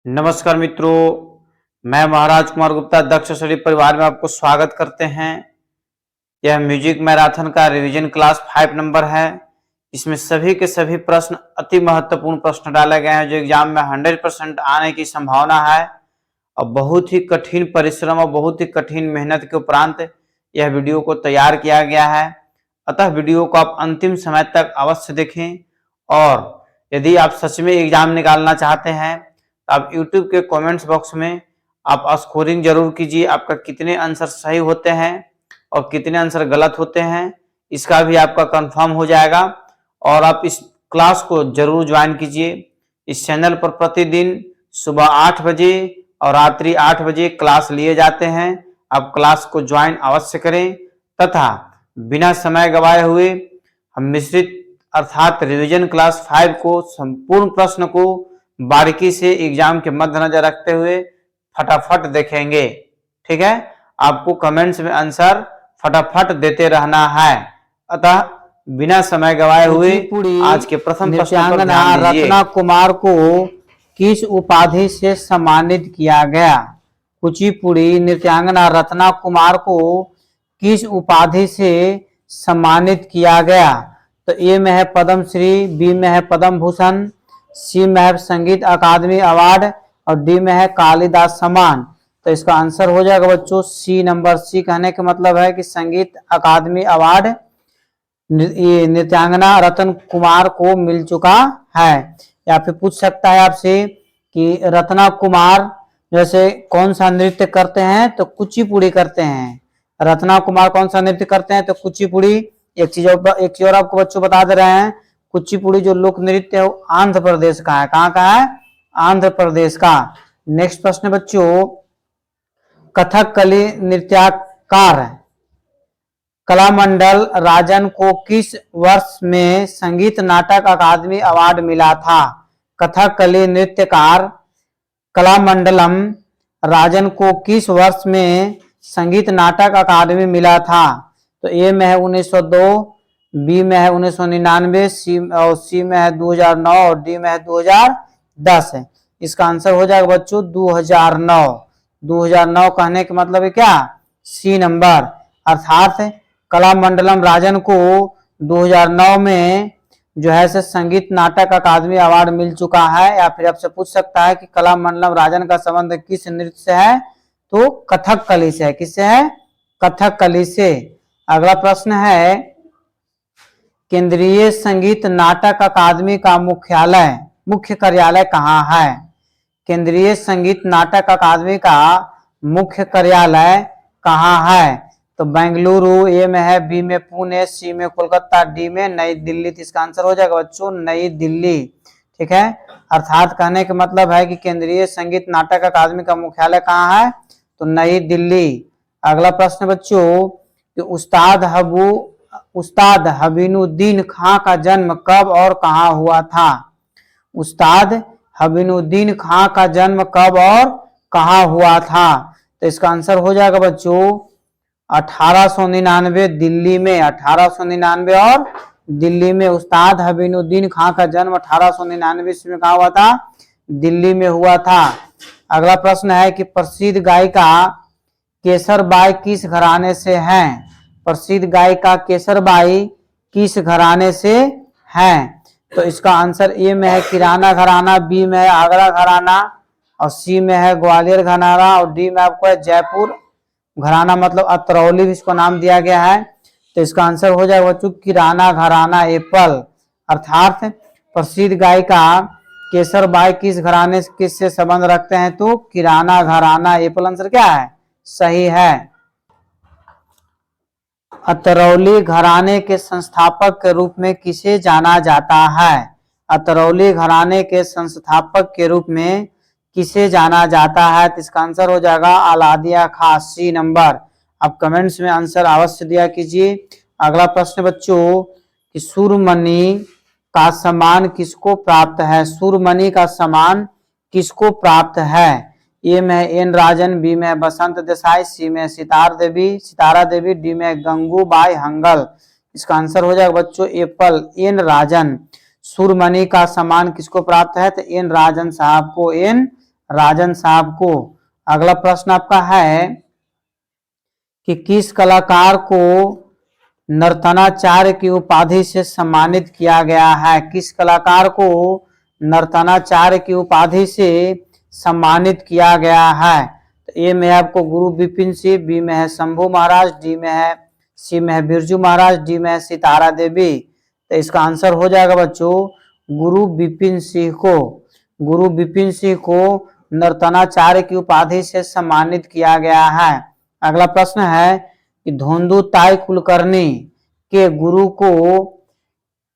नमस्कार मित्रों, मैं महाराज कुमार गुप्ता दक्ष स्टडी परिवार में आपको स्वागत करते हैं। यह म्यूजिक मैराथन का रिवीजन क्लास 5 नंबर है। इसमें सभी के सभी प्रश्न अति महत्वपूर्ण प्रश्न डाले गए हैं जो एग्जाम में 100% आने की संभावना है और बहुत ही कठिन परिश्रम और बहुत ही कठिन मेहनत के उपरांत यह वीडियो को तैयार किया गया है। अतः वीडियो को आप अंतिम समय तक अवश्य देखें और यदि आप सच में एग्जाम निकालना चाहते हैं तो आप YouTube के कमेंट्स बॉक्स में आप स्कोरिंग जरूर कीजिए। आपका कितने आंसर सही होते हैं और कितने आंसर गलत होते हैं इसका भी आपका कंफर्म हो जाएगा। और आप इस क्लास को जरूर ज्वाइन कीजिए। इस चैनल पर प्रतिदिन सुबह 8 बजे और रात्रि 8 बजे क्लास लिए जाते हैं। आप क्लास को ज्वाइन अवश्य करें तथा बिना समय गवाए हुए हम मिश्रित अर्थात रिवीजन क्लास 5 को संपूर्ण प्रश्न को बारीकी से एग्जाम के मद्देनजर रखते हुए फटाफट देखेंगे। ठीक है, आपको कमेंट्स में आंसर फटाफट देते रहना है। अतः बिना समय गवाए हुए आज के प्रथम प्रश्न पर ध्यान दीजिए। रत्ना कुमार को किस उपाधि से सम्मानित किया गया? कुचिपुड़ी नृत्यांगना रत्ना कुमार को किस उपाधि से सम्मानित किया गया? तो ए में है पद्मश्री, बी में है पद्म भूषण, सी में है संगीत अकादमी अवार्ड और डी में है कालिदास सम्मान। तो इसका आंसर हो जाएगा बच्चों सी नंबर। सी कहने का मतलब है कि संगीत अकादमी अवार्ड नृत्यांगना रत्न कुमार को मिल चुका है। या फिर पूछ सकता है आपसे कि रत्ना कुमार जैसे कौन सा नृत्य करते हैं? तो कुचिपुड़ी करते हैं। रत्ना कुमार कौन सा नृत्य करते हैं? तो कुचिपुड़ी। एक चीज और आपको बच्चों बता दे रहे हैं, कुचिपुड़ी जो लोक नृत्य है वो आंध्र प्रदेश का है। कहाँ का है? आंध्र प्रदेश का। नेक्स्ट प्रश्न बच्चों, कथकली नृत्यकार कलामंडल राजन को किस वर्ष में संगीत नाटक अकादमी अवार्ड मिला था? कथकली नृत्यकार कलामंडलम राजन को किस वर्ष में संगीत नाटक अकादमी मिला था? तो ए में है 1902, बी में है 1999, सी में है 2009 और डी में है 2010 है। इसका आंसर हो जाएगा बच्चों 2009। 2009 कहने का मतलब है क्या? C number. अर्थात कलामंडलम राजन को 2009 में जो है से संगीत नाटक अकादमी अवार्ड मिल चुका है। या फिर आपसे पूछ सकता है कि कलामंडलम राजन का संबंध किस नृत्य से है? तो कथकली से है। किससे है? कथकली से। अगला प्रश्न है, केंद्रीय संगीत नाटक अकादमी का मुख्य कार्यालय कहाँ है? केंद्रीय संगीत नाटक अकादमी का मुख्य कार्यालय कहाँ है? तो बेंगलुरु। ए में है, बी में पुणे, सी में कोलकाता, डी में नई दिल्ली। तो इसका आंसर हो जाएगा बच्चों नई दिल्ली। ठीक है, अर्थात कहने का मतलब है कि केंद्रीय संगीत नाटक अकादमी का मुख्यालय कहाँ है? तो नई दिल्ली। अगला प्रश्न बच्चों, कि उस्ताद हबीनुद्दीन खां का जन्म कब और कहाँ हुआ था? उस्ताद हबीनुद्दीन खां का जन्म कब और कहाँ हुआ था? तो इसका आंसर हो जाएगा बच्चों 1899 दिल्ली में। 1899 और दिल्ली में उस्ताद हबीनुद्दीन खां का जन्म 1899 ईस्वी में कहाँ हुआ था? दिल्ली में हुआ था। अगला प्रश्न है कि प्रसिद्ध गायिका केसरबाई किस घराने से हैं? प्रसिद्ध गायिका केसरबाई किस घराने से हैं? तो इसका आंसर ए में है किराना घराना, बी में है आगरा घराना और सी में है ग्वालियर घराना और डी में आपको है जयपुर घराना, मतलब अतरौली भी इसको नाम दिया गया है। तो इसका आंसर हो जाएगा बच्चों किराना घराना एप्पल। अर्थात प्रसिद्ध गायिका केसरबाई किस घराने किससे संबंध रखते हैं? तो किराना घराना एप्पल आंसर क्या है? सही है। अतरौली घराने के संस्थापक के रूप में किसे जाना जाता है? अतरौली घराने के संस्थापक के रूप में किसे जाना जाता है? तो इसका आंसर हो जाएगा अलादिया खां। C number. आप कमेंट्स में आंसर अवश्य दिया कीजिए। अगला प्रश्न बच्चों, कि सूरमणि का सम्मान किसको प्राप्त है? सूरमणि का सम्मान किसको प्राप्त है? ए में एन राजन, बी में बसंत देसाई, सी में सितारा देवी, डी में गंगूबाई हंगल। इसका आंसर हो जाएगा बच्चों एप्पल, एन राजन। सूरमणि का सम्मान किसको प्राप्त है? तो एन राजन साहब को एन राजन साहब को। अगला प्रश्न आपका है कि किस कलाकार को नर्तनाचार्य की उपाधि से सम्मानित किया गया है? किस कलाकार को नर्तनाचार्य की उपाधि से सम्मानित किया गया है? तो ए में आपको गुरु विपिन सिंह, बी में है शंभू महाराज, डी में है, सी में है बिरजू महाराज, डी में है सितारा देवी। तो इसका आंसर हो जाएगा बच्चों गुरु विपिन सिंह को। गुरु विपिन सिंह को नर्तनाचार्य की उपाधि से सम्मानित किया गया है। अगला प्रश्न है कि धोंदुताई कुलकर्णी के गुरु को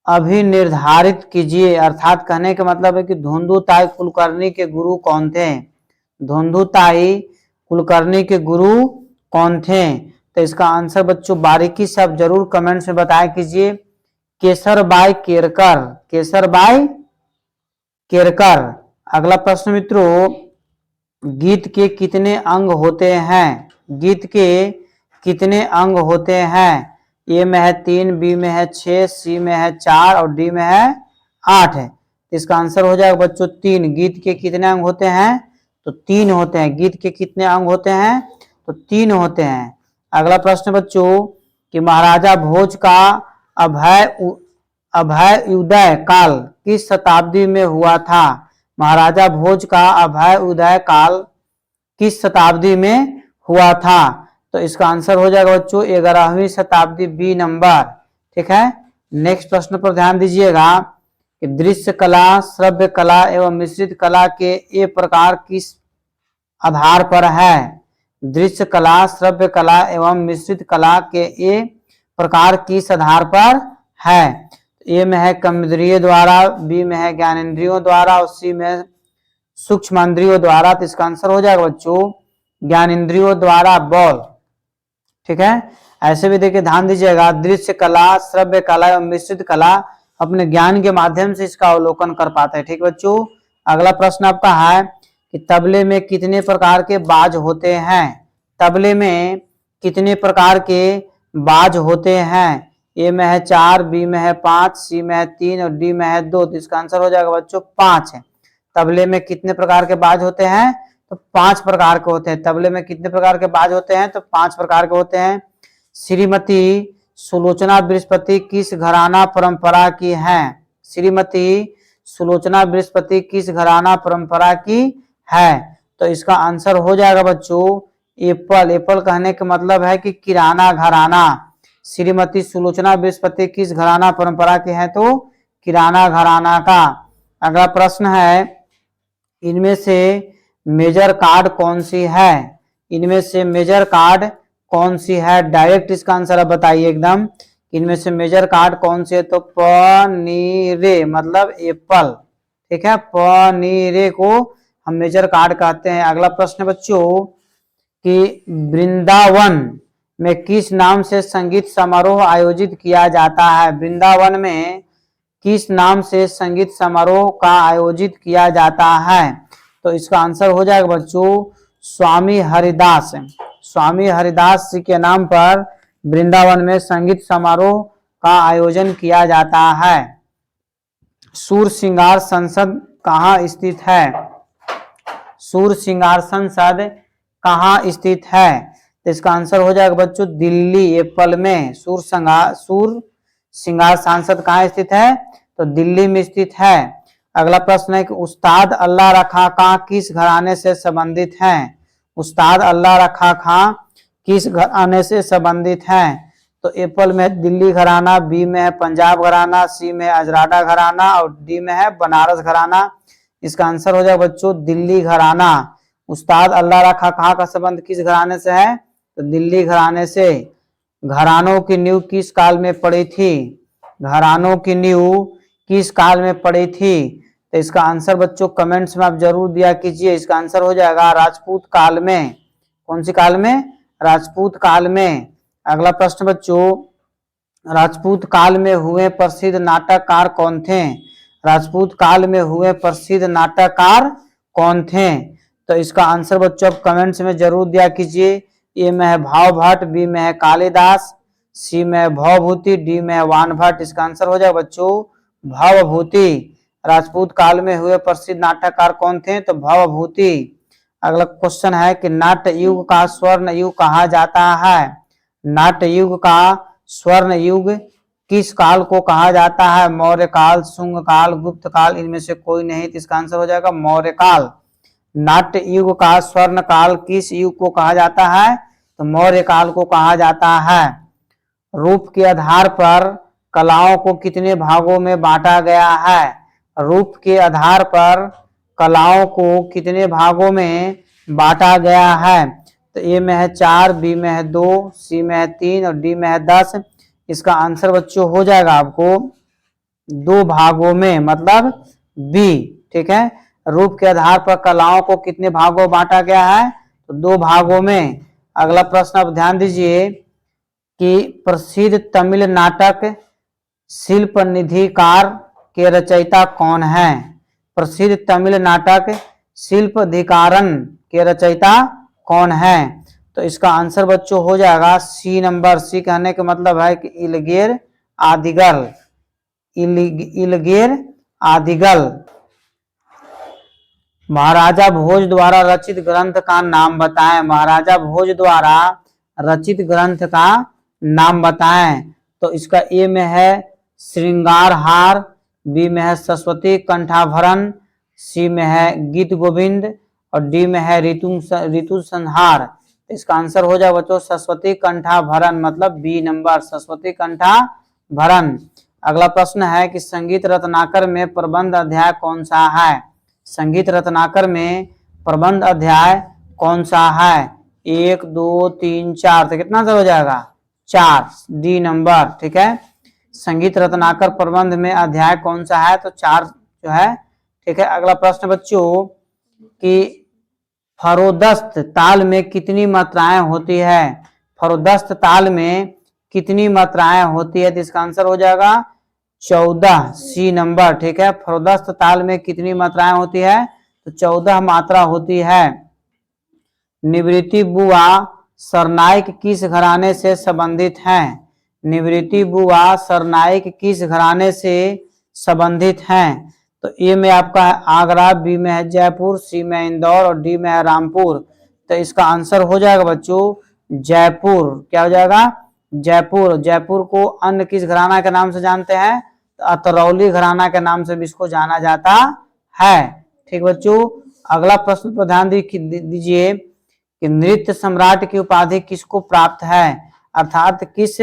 अभिनिर्धारित कीजिए। अर्थात कहने का मतलब है कि धोंदुताई कुलकर्णी के गुरु कौन थे? धोंदुताई कुलकर्णी के गुरु कौन थे? तो इसका आंसर बच्चों बारीकी से आप जरूर कमेंट्स में बताया कीजिए। केसरबाई केरकर, केसरबाई केरकर। अगला प्रश्न मित्रों, गीत के कितने अंग होते हैं? गीत के कितने अंग होते हैं? ए में है 3, बी में है 6, सी में है 4 और डी में है 8 है। इसका आंसर हो जाएगा बच्चों 3। गीत के कितने अंग होते हैं? तो 3 होते हैं। गीत के कितने अंग होते हैं? तो 3 होते हैं। अगला प्रश्न बच्चों कि महाराजा भोज का अभ्युदय काल किस शताब्दी में हुआ था? महाराजा भोज का अभ्युदय काल किस शताब्दी में हुआ था? तो इसका आंसर हो जाएगा बच्चों 11वीं शताब्दी, बी नंबर। ठीक है। नेक्स्ट प्रश्न पर ध्यान दीजिएगा कि दृश्य कला, श्रव्य कला एवं मिश्रित कला के ये प्रकार किस आधार पर है? दृश्य कला, श्रव्य कला एवं मिश्रित कला के ये प्रकार किस आधार पर है? ए में है कर्मेंद्रियों द्वारा, बी में है ज्ञानेंद्रियों द्वारा और सी में सूक्ष्मेंद्रियों द्वारा। तो इसका आंसर हो जाएगा बच्चों ज्ञानेंद्रियों द्वारा बॉल। ठीक है। ऐसे भी देखिए ध्यान दीजिएगा, दृश्य कला, श्रव्य कला एवं मिश्रित कला अपने ज्ञान के माध्यम से इसका अवलोकन कर पाते हैं। ठीक बच्चों। अगला प्रश्न आपका है कि तबले में कितने प्रकार के बाज होते हैं? तबले में कितने प्रकार के बाज होते हैं? ए में है 4, बी में है 5, सी में है 3 और डी में है 2। तो इसका आंसर हो जाएगा बच्चों 5 है। तबले में कितने प्रकार के बाज होते हैं? तो 5 प्रकार के होते हैं। तबले में कितने प्रकार के बाज होते हैं? तो 5 प्रकार के होते हैं। श्रीमती सुलोचना बृहस्पति किस घराना परंपरा की हैं? श्रीमती सुलोचना बृहस्पति किस घराना परंपरा की है? तो इसका आंसर हो जाएगा बच्चों एप्पल। एप्पल कहने का मतलब है कि किराना घराना। श्रीमती सुलोचना बृहस्पति किस घराना परंपरा के हैं? तो किराना घराना का। अगला प्रश्न है इनमें से मेजर कार्ड कौन सी है? इनमें से मेजर कार्ड कौन सी है? डायरेक्ट इसका आंसर आप बताइए एकदम। इनमें से मेजर कार्ड कौन सी है? तो पनीरे मतलब एप्पल। ठीक है। पनीरे को हम मेजर कार्ड कहते हैं। अगला प्रश्न बच्चों कि वृंदावन में किस नाम से संगीत समारोह आयोजित किया जाता है? वृंदावन में किस नाम से संगीत समारोह का आयोजित किया जाता है? तो इसका आंसर हो जाएगा बच्चों स्वामी हरिदास। स्वामी हरिदास जी के नाम पर वृंदावन में संगीत समारोह का आयोजन किया जाता है। सूर श्रृंगार संसद कहाँ स्थित है? सूर श्रृंगार संसद कहाँ स्थित है? तो इसका आंसर हो जाएगा बच्चों दिल्ली एप्पल में। सूर श्रृंगार संसद कहाँ स्थित है? तो दिल्ली में स्थित है। अगला प्रश्न है कि उस्ताद अल्लाह रखा खां किस घराने से संबंधित हैं? उस्ताद अल्लाह रखा खां किस घराने से संबंधित हैं? तो एप्पल में दिल्ली घराना, बी में है पंजाब घराना, सी में अजराडा घराना और डी में है बनारस घराना। इसका आंसर हो जाएगा बच्चों दिल्ली घराना। उस्ताद अल्लाह रखा खां का संबंध किस घराने से है? तो दिल्ली घराने से। घरानों की नींव किस काल में पड़ी थी? घरानों की नींव किस काल में पड़ी थी? तो इसका आंसर बच्चों कमेंट्स में आप जरूर दिया कीजिए। इसका आंसर हो जाएगा राजपूत काल में। कौन सी काल में? राजपूत काल में। अगला प्रश्न बच्चों राजपूत काल में हुए प्रसिद्ध नाटककार कौन थे? राजपूत काल में हुए प्रसिद्ध नाटककार कौन थे? तो इसका आंसर बच्चों आप कमेंट्स में जरूर दिया कीजिए। ए में है भाव भट्ट, बी में है कालिदास, सी में है भवभूति, डी में है वान भट्ट। इसका आंसर हो जाएगा बच्चों भवभूति। राजपूत काल में हुए प्रसिद्ध नाटककार कौन थे? तो भवभूति। अगला क्वेश्चन है कि नाट्य युग का स्वर्ण युग कहा जाता है? नाट्य युग का स्वर्ण युग किस काल को कहा जाता है? मौर्य काल, शुंग काल, गुप्त काल, इनमें से कोई नहीं। तो इसका आंसर हो जाएगा मौर्य काल। नाट्य युग का स्वर्ण काल किस युग को कहा जाता है? तो मौर्य काल को कहा जाता है। रूप के आधार पर कलाओं को कितने भागों में बांटा गया है? रूप के आधार पर कलाओं को कितने भागों में बांटा गया है? तो ए में है 4, बी में है 2, सी में है 3 और डी में है 10। इसका आंसर बच्चों हो जाएगा आपको 2 भागों में, मतलब बी। ठीक है, रूप के आधार पर कलाओं को कितने भागों में बांटा गया है? तो 2 भागों में। अगला प्रश्न आप ध्यान दीजिए कि प्रसिद्ध तमिल नाटक शिल्प निधिकार के रचयिता कौन है? प्रसिद्ध तमिल नाटक शिल्पधिकारन के रचयिता कौन है? तो इसका आंसर बच्चों हो जाएगा सी नंबर। सी कहने का मतलब है कि इलगेर आदिगल। इलगेर आदिगल। महाराजा भोज द्वारा रचित ग्रंथ का नाम बताएं। महाराजा भोज द्वारा रचित ग्रंथ का नाम बताएं। तो इसका ए में है श्रृंगार हार, बी में है सरस्वती कंठाभरण, सी में है गीत गोविंद और डी में है ऋतु संहार। इसका आंसर हो जाए बच्चों सरस्वती कंठाभरण, मतलब बी नंबर, सरस्वती कंठाभरण। अगला प्रश्न है कि संगीत रत्नाकर में प्रबंध अध्याय कौन सा है? संगीत रत्नाकर में प्रबंध अध्याय कौन सा है? 1, 2, 3, 4। तो कितना हो जाएगा? 4, डी नंबर। ठीक है, संगीत रत्नाकर प्रबंध में अध्याय कौन सा है? तो 4 जो है। ठीक है, अगला प्रश्न बच्चों कि फरोदस्त ताल में कितनी मात्राएं होती है? फरोदस्त ताल में कितनी मात्राएं होती है? तो इसका आंसर हो जाएगा 14, सी नंबर। ठीक है, फरोदस्त ताल में कितनी मात्राएं होती है? तो 14 मात्रा होती है। निवृत्ति बुआ सरनाइक किस घराने से संबंधित हैं? निवृत्ति बुआ सरनाइक किस घराने से संबंधित हैं? तो ए में आपका है आगरा, बी में है जयपुर, सी में इंदौर और डी में है रामपुर। तो इसका आंसर हो जाएगा बच्चों जयपुर। क्या हो जाएगा? जयपुर। जयपुर को अन्य किस घराना के नाम से जानते हैं? तो अतरौली घराना के नाम से भी इसको जाना जाता है। ठीक बच्चों, अगला प्रश्न पर ध्यान दीजिए कि नृत्य सम्राट की उपाधि किसको प्राप्त है? अर्थात किस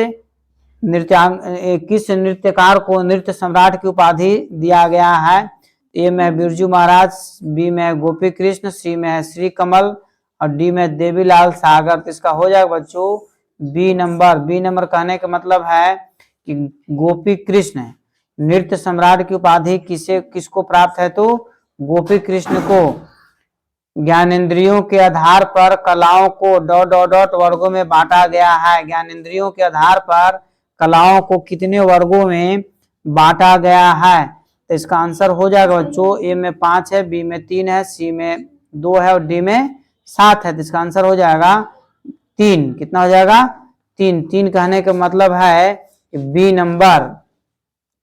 नृत्यकार को नृत्य सम्राट की उपाधि दिया गया है? ए में बिरजू महाराज, बी में गोपी कृष्ण, सी में श्री कमल और डी में देवीलाल सागर। तो इसका हो जाएगा बच्चों बी नंबर। बी नंबर कहने का मतलब है कि गोपी कृष्ण नृत्य सम्राट की उपाधि किसको प्राप्त है? तो गोपी कृष्ण को। ज्ञानेंद्रियों के आधार पर कलाओं को ... वर्गों में बांटा गया है। ज्ञानेंद्रियों के आधार पर कलाओं को कितने वर्गों में बांटा गया है? तो इसका आंसर हो जाएगा बच्चों ए में 5 है, बी में 3 है, सी में 2 है और डी में 7 है। तो इसका आंसर हो जाएगा 3। कितना हो जाएगा? 3। 3 कहने का मतलब है कि बी नंबर।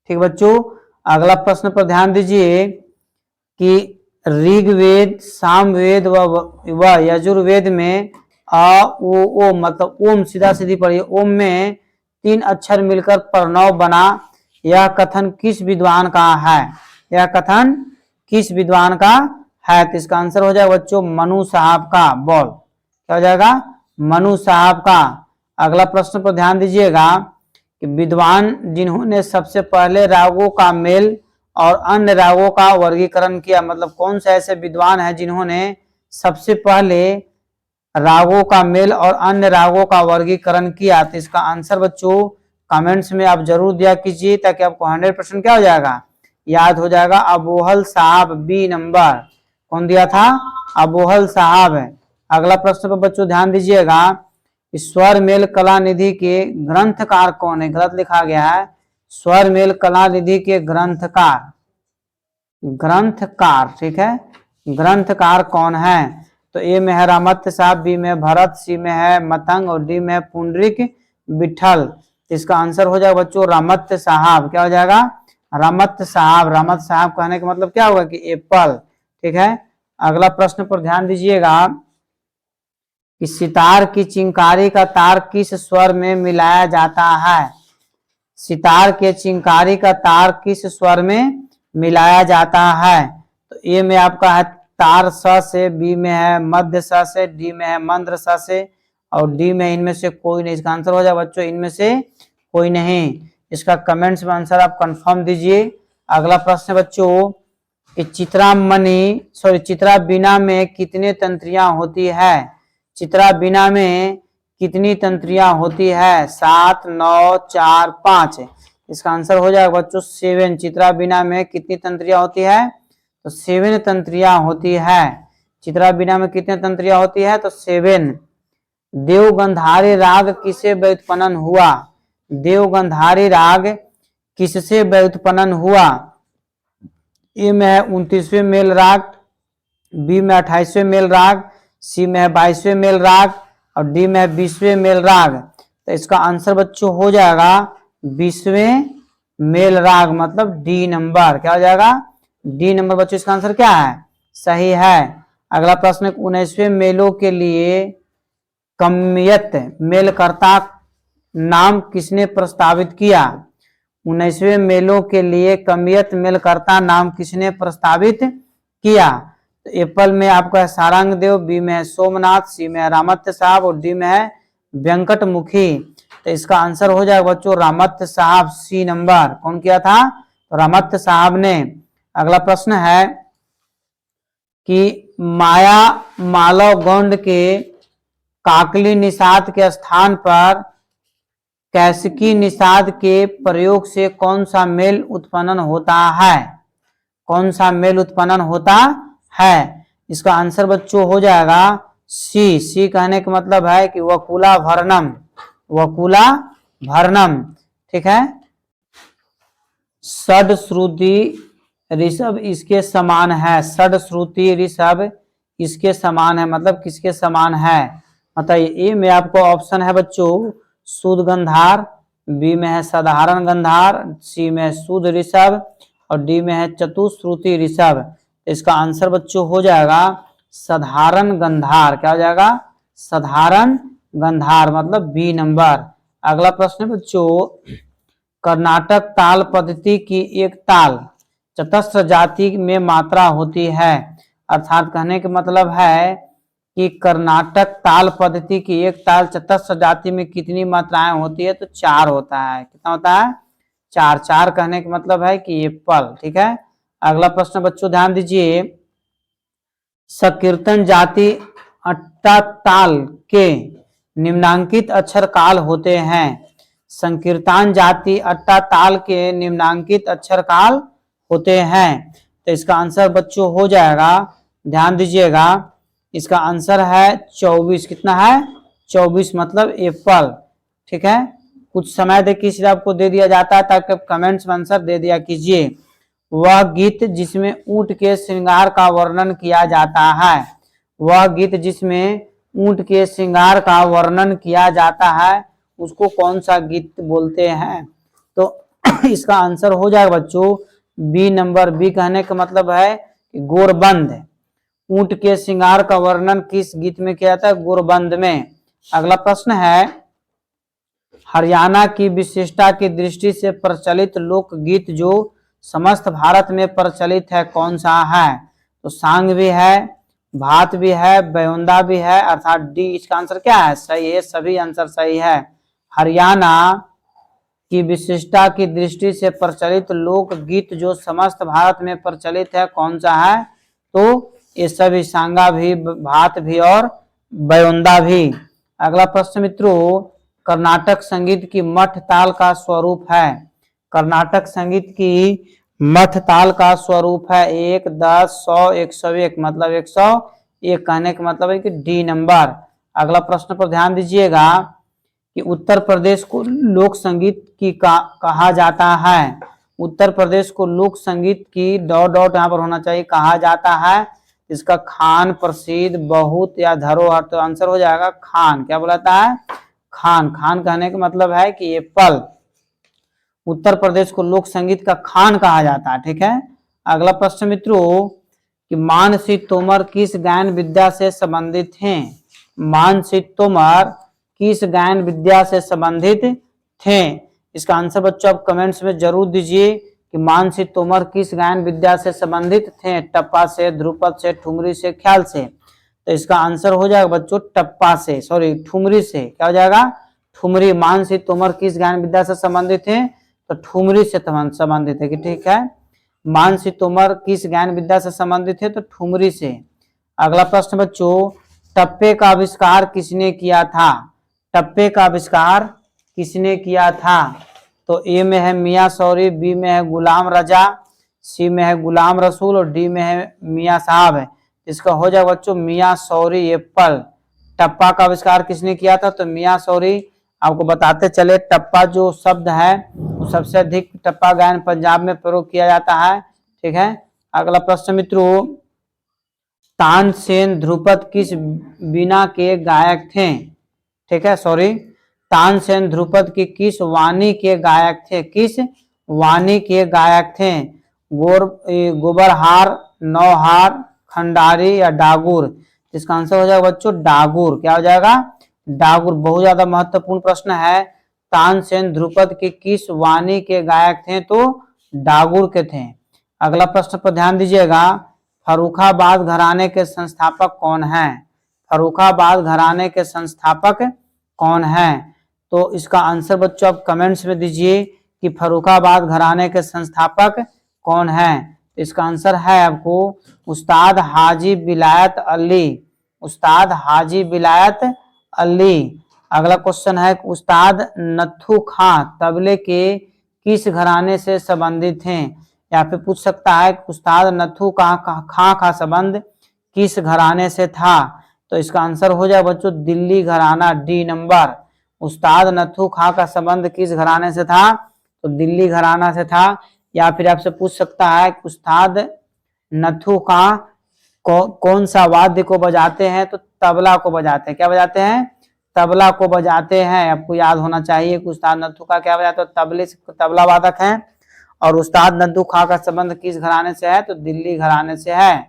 ठीक बच्चों, अगला प्रश्न पर ध्यान दीजिए कि ऋग्वेद, सामवेद व यजुर्वेद में अ ओ मतलब ओम, सीधा सीधी पढ़िए, ओम में 3 अक्षर मिलकर प्रणव बना। यह कथन किस विद्वान का है? यह कथन किस विद्वान का है? तो इसका आंसर हो जाएगा बच्चों मनु साहब का। बोल क्या हो जाएगा? मनु साहब का। अगला प्रश्न पर ध्यान दीजिएगा कि विद्वान जिन्होंने सबसे पहले रागों का मेल और अन्य रागों का वर्गीकरण किया, मतलब कौन से ऐसे विद्वान हैं जिन्होंने सबसे पहले रागों का मेल और अन्य रागों का वर्गीकरण किया? तो इसका आंसर बच्चों कमेंट्स में आप जरूर दिया कीजिए ताकि आपको 100% क्या हो जाएगा? याद हो जाएगा। अबोहल साहब, बी नंबर। कौन दिया था? अबोहल साहब है। अगला प्रश्न पर बच्चों ध्यान दीजिएगा, स्वर मेल कला निधि के ग्रंथकार कौन है? गलत लिखा गया है। स्वर मेल कला निधि के ग्रंथकार, ग्रंथकार, ठीक है, ग्रंथकार कौन है? तो ए में है रामत्य साहब, बी में भरत, सी में है मतंग और डी में पुंडरीक विठल। इसका आंसर हो जाएगा बच्चों रामत्य साहब। क्या हो जाएगा? रहमत साहब कहने का मतलब क्या होगा कि एप्पल। ठीक है, अगला प्रश्न पर ध्यान दीजिएगा कि सितार की चिंकारी का तार किस स्वर में मिलाया जाता है। सितार के चिंकारी का तार किस स्वर में मिलाया जाता है। तो ए में आपका है तार स से, बी में है मध्य स से, डी में है मंद्र स से और डी में इनमें से कोई नहीं। इसका आंसर हो जाए बच्चों इनमें से कोई नहीं। इसका कमेंट्स में आंसर आप कंफर्म दीजिए। अगला प्रश्न बच्चों कि चित्रा बीना में कितने तंत्रियां होती है। चित्रा बीना में कितनी तंत्रियां होती है। 7, 9, 4, 5। इसका आंसर हो जाएगा बच्चों 7। चित्रा बीना में कितनी तंत्रियां होती है तो 7 तंत्रियां होती है। चित्रा बीना में कितने तंत्रियां होती है तो 7। देवगंधारी राग किसे व्युत्पन्न हुआ। देवगंधारी राग किससे व्युत्पन्न हुआ। ए में है 29वें मेल राग, बी में 28वें मेल राग, सी में है 22वें मेल राग और डी में है 20वें मेल राग। तो इसका आंसर बच्चों हो जाएगा 20वें मेल राग मतलब डी नंबर। क्या हो जाएगा डी नंबर बच्चों। इसका आंसर क्या है सही है। अगला प्रश्न 19वें मेलों के लिए कमियत मेलकर्ता नाम किसने प्रस्तावित किया। 19वें मेलों के लिए कमियत मेलकर्ता नाम किसने प्रस्तावित किया। तो एप्पल में आपका सारंग देव, बी में है सोमनाथ, सी में है रामत्य साहब और डी में है वेंकट मुखी। तो इसका आंसर हो जाएगा बच्चों रामत्य साहब, सी नंबर। कौन किया था तो रामत्य साहब ने। अगला प्रश्न है कि माया मालव गौंड के काकली निषाद के स्थान पर कैसिकी निषाद के प्रयोग से कौन सा मेल उत्पन्न होता है। कौन सा मेल उत्पन्न होता है। इसका आंसर बच्चों हो जाएगा सी। सी कहने का मतलब है कि वकुला भरनम, वकुला भरनम। ठीक है, षड श्रुति ऋषभ इसके समान है। षड श्रुति ऋषभ इसके समान है मतलब किसके समान है। मतलब ए में आपको ऑप्शन है बच्चों शुद्ध गंधार, बी में है साधारण गंधार, सी में है शुद्ध ऋषभ और डी में है चतुश्रुति ऋषभ। इसका आंसर बच्चों हो जाएगा साधारण गंधार। क्या हो जाएगा साधारण गंधार मतलब बी नंबर। अगला प्रश्न बच्चों कर्नाटक ताल पद्धति की एक ताल चतस्र जाति में मात्रा होती है। अर्थात कहने का मतलब है कि कर्नाटक ताल पद्धति की एक ताल चतस्र जाति में कितनी मात्राएं होती है तो 4 होता है। कितना होता है 4। 4 कहने का मतलब है कि एप्पल। ठीक है, अगला प्रश्न बच्चों ध्यान दीजिए संकीर्तन जाति अट्टा ताल के निम्नांकित अक्षर काल होते हैं। संकीर्तन जाति अट्टा ताल के निम्नांकित अक्षर काल होते हैं। तो इसका आंसर बच्चों हो जाएगा ध्यान दीजिएगा इसका आंसर है 24। कितना है 24 मतलब एप्पल। ठीक है, कुछ समय देखिए इसलिए आपको दे दिया जाता है ताकि आप कमेंट्स में आंसर दे दिया कीजिए। वह गीत जिसमें ऊंट के श्रृंगार का वर्णन किया जाता है। वह गीत जिसमें ऊंट के श्रृंगार का वर्णन किया जाता है उसको कौन सा गीत बोलते हैं। तो इसका आंसर हो जाएगा बच्चों बी नंबर। बी कहने का मतलब है कि गोरबंद। ऊंट के श्रृंगार का वर्णन किस गीत में किया जाता है गोरबंद में। अगला प्रश्न है हरियाणा की विशिष्टता की दृष्टि से प्रचलित लोकगीत जो समस्त भारत में प्रचलित है कौन सा है। तो सांग भी है, भात भी है, बयोंदा भी है अर्थात डी। इसका आंसर क्या है सही है, सभी आंसर सही है। हरियाणा की विशिष्टता की दृष्टि से प्रचलित लोकगीत जो समस्त भारत में प्रचलित है कौन सा है तो ये सभी सांगा भी, भात भी और बयोंदा भी। अगला प्रश्न मित्रों कर्नाटक संगीत की मठ ताल का स्वरूप है। कर्नाटक संगीत की मठ ताल का स्वरूप है 1, 10, 100, 101 मतलब 101 कहने का मतलब है कि डी नंबर। अगला प्रश्न पर ध्यान दीजिएगा कि उत्तर प्रदेश को लोक संगीत की कहा जाता है। उत्तर प्रदेश को लोक संगीत की डॉट डॉट यहाँ पर होना चाहिए कहा जाता है। इसका खान, प्रसिद्ध, बहुत या धरोहर। तो आंसर हो जाएगा खान। क्या बोलाता है खान। खान कहने का मतलब है कि एप्पल। उत्तर प्रदेश को लोक संगीत का खान कहा जाता है। ठीक है। अगला प्रश्न मित्रों कि मानसी तोमर किस गायन विद्या से संबंधित हैं? मानसी तोमर किस गायन विद्या से संबंधित थे? इसका आंसर बच्चों आप कमेंट्स में जरूर दीजिए कि मानसी तोमर किस गायन विद्या से संबंधित थे? टप्पा से, ध्रुपद से, ठुमरी से, ख्याल से। तो इसका आंसर हो जाएगा बच्चों टप्पा से, सॉरी ठुमरी से। क्या हो जाएगा? ठुमरी। मानसी तोमर किस गायन विद्या से संबंधित है? तो ठुमरी से संबंधित है कि ठीक है। मानसी तोमर किस गायन विद्या से संबंधित है? तो ठुमरी से। अगला प्रश्न बच्चों टप्पे का आविष्कार किसने किया था? टप्पे का आविष्कार किसने किया था? तो ए में है मियां शौरी, बी में है गुलाम रजा, सी में है गुलाम रसूल और डी में है मियां साहब है। इसका हो जाएगा बच्चों मियां शौरी एप्पल। टप्पा का आविष्कार किसने किया था? तो मियां शौरी। आपको बताते चले टप्पा जो शब्द है वो सबसे अधिक टप्पा गायन पंजाब में प्रयोग किया जाता है। ठीक है। अगला प्रश्न मित्रों तानसेन ध्रुपद किस बीना के गायक थे? ठीक है, सॉरी तानसेन ध्रुपद की किस वाणी के गायक थे? किस वाणी के गायक थे? गोबरहार, नौहार, खंडारी या डागुर? इसका आंसर हो जाएगा बच्चों डागुर। क्या हो जाएगा? डागुर। बहुत ज्यादा महत्वपूर्ण प्रश्न है। तानसेन ध्रुपद के किस वाणी के गायक थे? तो डागुर के थे। अगला प्रश्न पर ध्यान दीजिएगा फर्रुखाबाद घराने के संस्थापक कौन है? फर्रुखाबाद घराने के संस्थापक कौन है? तो इसका आंसर बच्चों आप कमेंट्स में दीजिए कि फर्रुखाबाद घराने के संस्थापक कौन है। इसका आंसर है आपको उस्ताद हाजी विलायत अली। उस्ताद हाजी विलायत अली। अगला क्वेश्चन है उस्ताद नत्थू खां तबले के किस घराने से संबंधित हैं? या फिर पूछ सकता है उस्ताद नत्थू खां का संबंध किस घराने से था? तो इसका आंसर हो जाए बच्चों दिल्ली घराना, डी नंबर। उस्ताद नत्थू खां का संबंध किस घराने से था? तो दिल्ली घराना से था। या फिर आपसे पूछ सकता है उस्ताद नत्थू खां कौन सा वाद्य को बजाते हैं? तो तबला को बजाते हैं। क्या बजाते हैं? तबला को बजाते हैं। आपको याद होना चाहिए कि उस्ताद नत्थू खां क्या बजाते हैं? तबले से तबला वादक हैं। और उस्ताद नत्थू खां का संबंध किस घराने से है? तो दिल्ली घराने से है।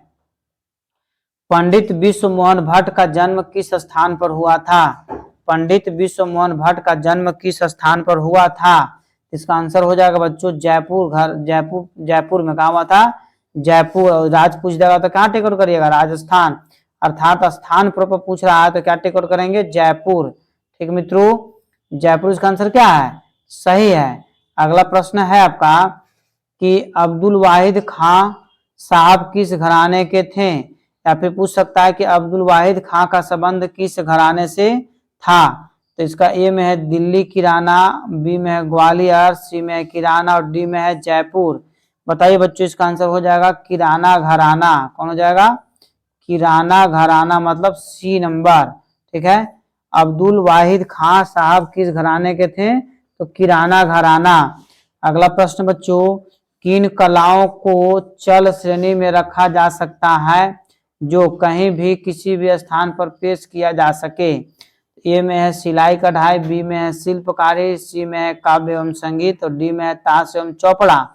पंडित विश्व मोहन भट्ट का जन्म किस स्थान पर हुआ था? पंडित विश्व मोहन भट्ट का जन्म किस स्थान पर हुआ था? इसका आंसर हो जाएगा बच्चों जयपुर में। कहा हुआ था? जयपुर। राज पूछ देगा तो क्या टिक आउट करिएगा? राजस्थान। अर्थात स्थान पर पूछ रहा है तो क्या टिक आउट करेंगे? जयपुर। ठीक मित्रों जयपुर इसका आंसर क्या है? सही है। अगला प्रश्न है आपका कि अब्दुल वाहिद खां साहब किस घराने के थे? या फिर पूछ सकता है कि अब्दुल वाहिद खां का संबंध किस घराने से था? तो इसका ए में है दिल्ली किराना, बी में है ग्वालियर, सी में है किराना और डी में है जयपुर। बताइए बच्चों इसका आंसर हो जाएगा किराना घराना। कौन हो जाएगा? किराना घराना मतलब सी नंबर। ठीक है। अब्दुल वाहिद खां साहब किस घराने के थे? तो किराना घराना। अगला प्रश्न बच्चों किन कलाओं को चल श्रेणी में रखा जा सकता है जो कहीं भी किसी भी स्थान पर पेश किया जा सके? ए में है सिलाई कढ़ाई, बी में है शिल्पकारी, सी में है काव्य एवं संगीत और डी में है ताश एवं चौपड़ा।